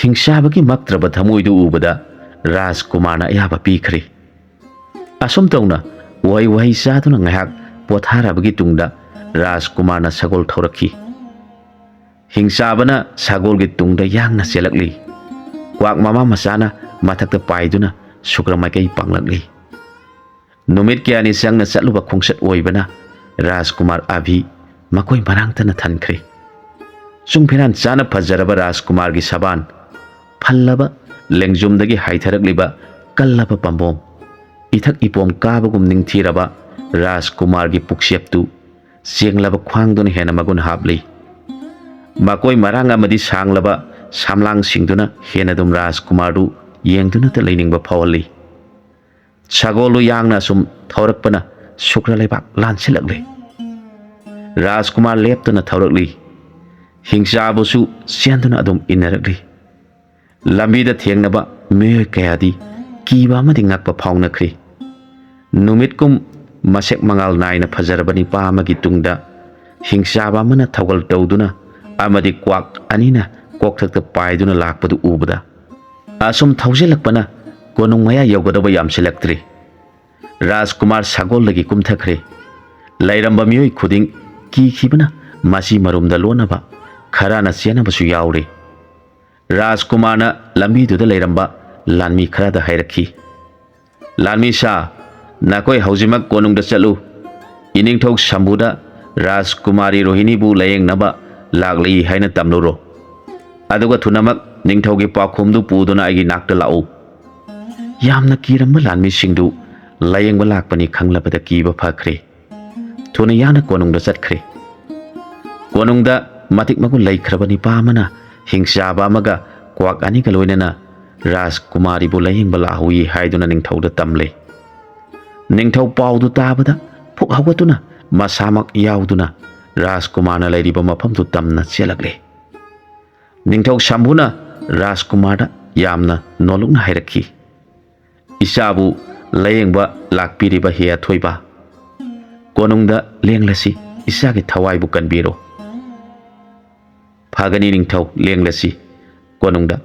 हिंसाबगी मक्त्रब थमोइदु उबदा राजकुमारना याबा पीखरे असुम तौना वही वही चादुना ngahak पोथारबगी तुंगदा राजकुमारना सगोल थौरखी हिंसाबना सगोलगी तुंगदा यांगना चेलकली क्वाक मामा मचाना मथक्ता पाइदुना शुक्रमाइकई पांगलकली नुमित क्यानि संगना चलुबा खोंसत ओइबना राजकुमार अभि मकोई मरांगतना थनखरे चुंगफेरान चाना फजरबा राजकुमार की सबान फल्लबा लेंगजुमदगी हाइथरकलिबा कल्लबा पंबोम इथक इपोम काबगुम निंगथीरबा राजकुमार की पुक्सेपतु चेंगलबा ख्वांगदुना हेना मगुन हाबली मकोई मरांग अमदी सांगलबा सामलांग सिंगदुना हेनादुम राजकुमारदु येंगदुना त लैनिंगबा फावली सगोलु यांगना सुम थौरकपना शुक्र लैबाक लानसिलकले राजकुमार लेपतुना थौरकली हिंसाबुसु सेंदुना अदुम इनरकली लंबीदा थेंगनबा मियोय कयादी कीबा अमदी ngakpa फावनखरे नुमितकुम मसेक मंगाल नायना फजरबनी पामगी तुंगदा हिंसाबा मना थौगल तौदुना अमदी क्वाक अनिना कोकथक्ता पाइदुना लाकपदु उबदा असुम थौजेलकपना कोनुंग मया यौगदबा यामसिलक्त्रे राजकुमार सगोलगी कुमथखरे लैरंबा मियोय खुदिंग कीखिबना मासी मरुमदा लोनबा खराना चेनबसु यावरे राजकुमारना लंबीदुदा लैरंबा लानमी खरादा हाइरखी लानमी सा नाकोई हौजिमक कोनुंग चलू इनिंगथौ शंभुदा राजकुमारी रोहिणी बु लयेंग नबा लागली हाइना तमनुरो अदुगा थुनमक निंगथौगी पाखुमदु पुदुना आइगी नाक्ता लाउ यामना कीरंबा लानमी सिंगदु लयेंग लाकपनी खंगलबदा कीबा फखरे थुना याना कोनुंगदा चटखरे कोनुंगदा मतिक मगु लैखरबनी पामना हिंसाबा अमगा क्वाक अनिगा लोइनना राजकुमारी बु लयेंग लाहुई हाइदुना निंगथौदा तमले निंगथौ पाउदु ताबदा फुक हौगतुना मसामक याउदुना राजकुमारना लैरिबा मफमदु तमना चेलगले निंगथौ शंभुना राजकुमारदा यामना नोलुकना हाइरखी इसाबु लयेंगबा लाकपिरिबा हे अथोइबा कोनुंगदा लेंगलसी इसागे थवाइबु कनबिरो फागनी निंगथौ लेंगलसी कोनुंगदा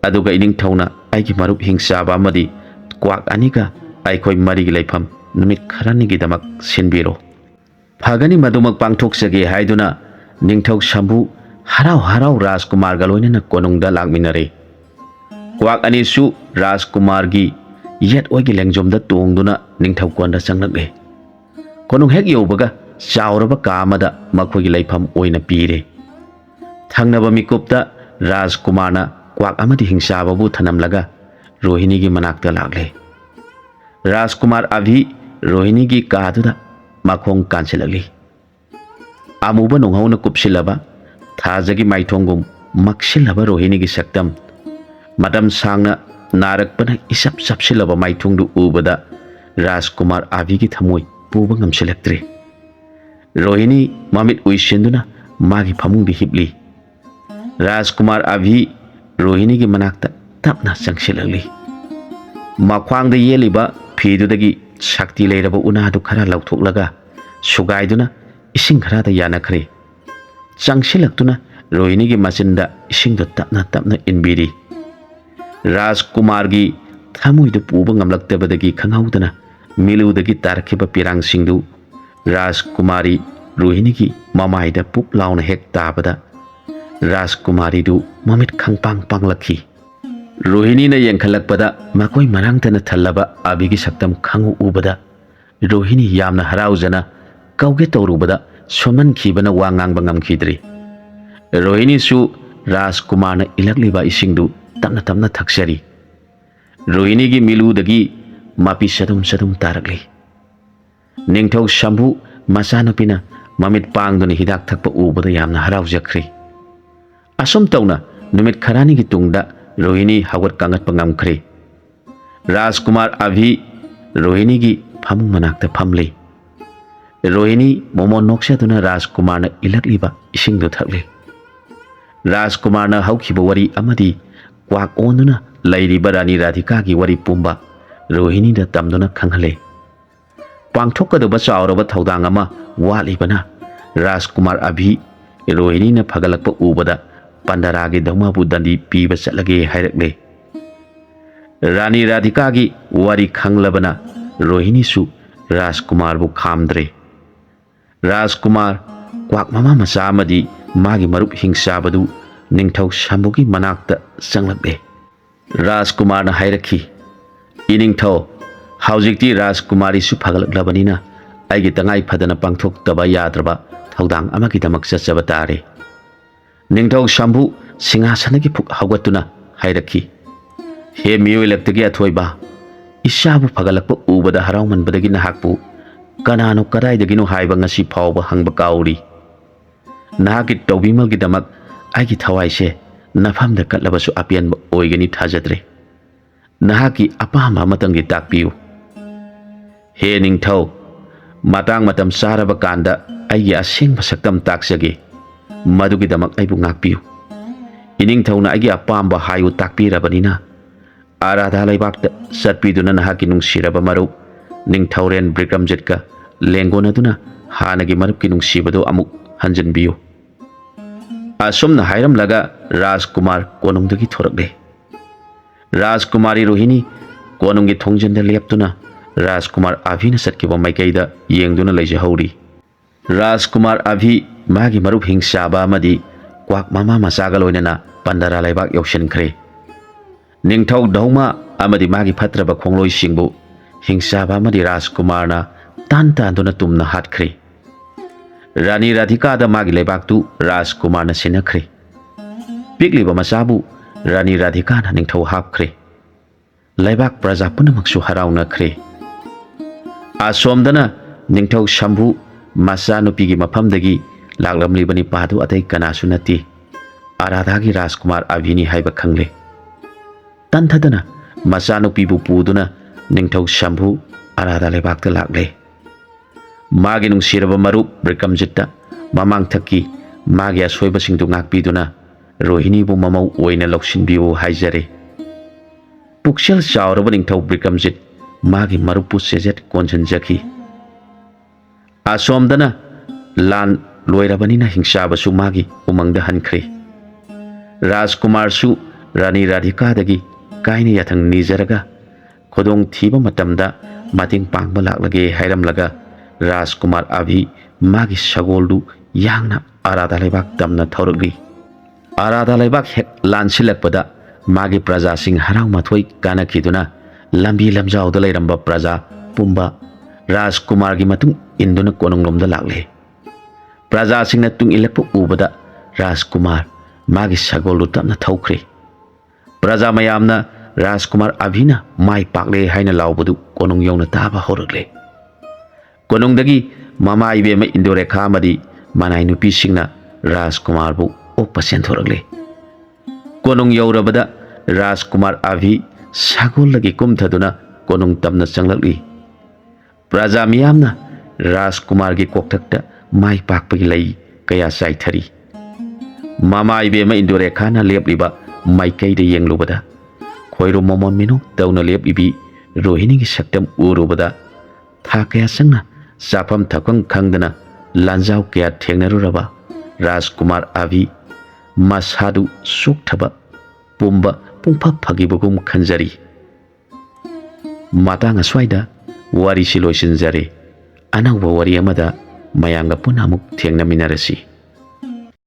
अदुगा इनिंगथौना आइगी मरुप हिंसाबा अमदि क्वाक अनिगा आइखोइ मरिगी लैफम नुमित खरानिगी दमक सिनबिरो फागनी मदुमक पांगथोकसगे हाइदुना निंगथौ शंभु हराव हराव राजकुमार गलोइनना कोनुंगदा लागमिनरे क्वाक अनिसु राजकुमार गी येट ओइगी लेंगजोमदा तोंगदुना निंगथौ कोनदा चंगलगले कोनुंग हेक योबगा चावरबा कामदा मखोइगी लैफम ओइना पीरे थंगनबा मिकुपता राजकुमारना क्वाक अमदि हिंसाबाबु थनमलगा रोहिणीगी मनाक्ता लागले राजकुमार अभी रोहिणीगी कादुदा मखोंग कांसिलगली अमुबा नोंगौना कुपसिलबा थाजगी माइथोंगुम मक्सिलबा रोहिणीगी सक्तम मदम सांगना नारकपना इसप सपसिलबा माइथोंदु उबदा राजकुमार अभिगी थमोय पुबा ngमसिलक्त्रे रोहिणी ममित उइसिंदुना मागी फमुंगदि हिपली राजकुमार अभी रोहिणीगी मनाक्ता तपना चंगसिलगली मख्वांगदा येलिबा फीदुदगी शक्ति लेरबा उनादु खरा लौथोकलगा सुगाइदुना इसिंग खरादा यानखरे चंगसिलक्तुना रोहिणीगी मचिंदा इसिंगदो तपना तपना इनबिरी राजकुमारगी थमुइदु पुबा ngमलक्तबदगी खंगौदना मिलुदगी तारखिबा पिरांगसिंगदु राजकुमारी रोहिणीगी ममाइदा पुप लाउना हेक ताबदा राजकुमारीदु ममित खंगपांग पांगलखी रोहिणी ने यंखलकपदा मकोई मरांगतना थल्लबा अभिगी सक्तम खंगु उबदा रोहिणी यामना हराउजना कौगे तौरुबदा सोमन खीबना वांगांगबा ngमखीद्री रोहिणी सु राजकुमारना इलकलिबा इसिंगदु तमना तमना थक्सरी रोहिणी की मिलुदगी मापी सदुम सदुम तारकली निंगथौ शंभु मचानुपिना ममित पांगदुना हिदाक थकपा उबदा यामना हराउजखरी असुम तौना नुमित खरानिगी तुंगदा रोहिणी हवत कांगतपा ngमखरे राजकुमार अभी रोहिणी की फमुंग मनाक्ता फमले रोहिणी मोमो नोक्सदुना राजकुमारना इलकलिबा इसिंगदु थकले राजकुमारना हौखिबा वरी अमदि क्वाक ओनुना लैरिबा रानी राधिका की वरी पुंबा रोहिणी दा तमदुना खंगहले पांगथोकदबा चावरबा थौदांग अमा वालिबना राजकुमार अभी रोहिणी ना फगलकपा उबदा पंडरागी दौमाबु दंडी पीबा चलगे हाइरकले रानी राधिका की वरी खंगलबना रोहिणी सु राजकुमार बु खामद्रे राजकुमार क्वाक ममा मचा अमदि मागी मरुप हिंसाबदु निंगथौ शंभुगी मनाक्ता चंगलकले राजकुमारना हाइरखी इनिंगथौ हौजिक्ति राजकुमारी सु फगलकलबनिना आइगी तंगाई फदना पांगथोकतबा याद्रबा थौदांग अमगिदमक चचबा तारे निंगथौ शंभु सिंहासनगी फुक हौगतुना हाइरखी हे मियोइलक्तगी अथोइबा इसाबु फगलकपा उबदा हराउमनबदगी नहाकपु कनानो कदाइदगिनो हाइबा ngasi फावबा हंगबा काउरी नहाकी तौबीमलगिदमक आइगी थवाइसे नफामदा कटलबसु अपियनबा ओइगनी थाजद्रे नहाकी अपामा मतंगी ताकपियु हे Ningthou matang matam saraba kanda ai asing basaktam taksage madugidamak aibu ngakpiu ining thauna agi apamba hayu takpirabanina aradha laibakta satpiduna nahaki nungsiraba marup ningthauren Bikramjit ka lengonaduna hanagi marup ki nungsibado amuk hanjanbiu asumna hairam laga Rajkumar konungdagi thorakle Rajkumari Rohini konungi thongjanda leptuna Rajkumar Avi na satkiba maikaida yengduna leijahori Rajkumar Avi magi marup hingsaba amadi kwak mama masaga loinana pandara laibak yaushin khre ningthau dauma amadi magi phatraba khongloi singbu हिंसाबा अमदि राजकुमारना तान तानदुना तुमना हाटख्रे रानी राधिकादा मागी लेबाकतु राजकुमारना सिनख्रे पिकलिबा मचाबु रानी राधिकाना निंगथौ हापख्रे लेबाक प्रजा पुनमकसु हराउनख्रे आसोमदना निंगथौ शंभु मचानुपीगी मफमदगी लागलमलिबनि पादु अतै कनासु नति आराधागी राजकुमार अभिनी हाइबा खंगले तंथदना मचानुपीबु पुदुना निंगथौ शंभु आराधा लेबाकता लागले मागी नुंसिरबा मरुप ब्रिकमजित्ता ममांग थक्की मागी असोयबसिंगदु ngakpiduna रोहिणीबु ममौ ओइना लौसिनबिउ हाइजरे पुक्सेल चावरबा निंगथौ ब्रिकमजित मागी मरुपु सेजेट कोनजनजखी आसोमदना लान लोइरबनिना हिंसाबसु मागी उमंगदा हनख्रे राजकुमारसु रानी राधिकादगी कायने याथंग निजरगा खोदोंग थीबा मतमदा मतिंग पांगबा लाक्लगे हाइरमलगा राजकुमार अभि मागी सगोलदु यांगना आराधा लेबाक तमना थौरगली आराधा लेबाक हेक लानसिलकपदा मागी प्रजा सिंह हराव मथोई कानखिदुना लंबी लमजाउदा लेरंबा प्रजा पुंबा राजकुमार की मतुंग इंदुना कोनंगलोमदा लागले प्रजा सिंहना तुंग इलकपु उबदा राजकुमार मागी सगोलदु तमना थौख्रे प्रजा मयामना राजकुमार अभिना माई पाकले हाइना लाउबदु कोनंग यौना ताबा होरगले कोनंगदगी ममा इबेमा इंदोरेखा मदी मनाई नुपी सिंहना राजकुमार बु ओपा सेंथोरगले कोनंग यौरबदा राजकुमार अभि सगोल लगी कुमथदुना कोनंग तमना चंगलगली प्रजा मियामना राजकुमार की कोकथक्ता माई पाकपगी लई कया साइथरी ममा इबेमा इंदोरेखाना लेपलिबा माइकैदा येंगलुबदा खोइरो मोमोन मिनो तौना लेपइबि रोहिणी की सक्तम उरुबदा था कया संगना चाफम थकंग खंगदना लांजाव कया थेंगनरुरबा राजकुमार अभि मसादु सुखथबा पुंबा पुंफा फगिबगुम खंजरी मातांग अस्वाइदा वारी सिलोइसिनजरे अनौबा वारी अमदा मयांगा पुनः अमुक थेंगनमिनरसी।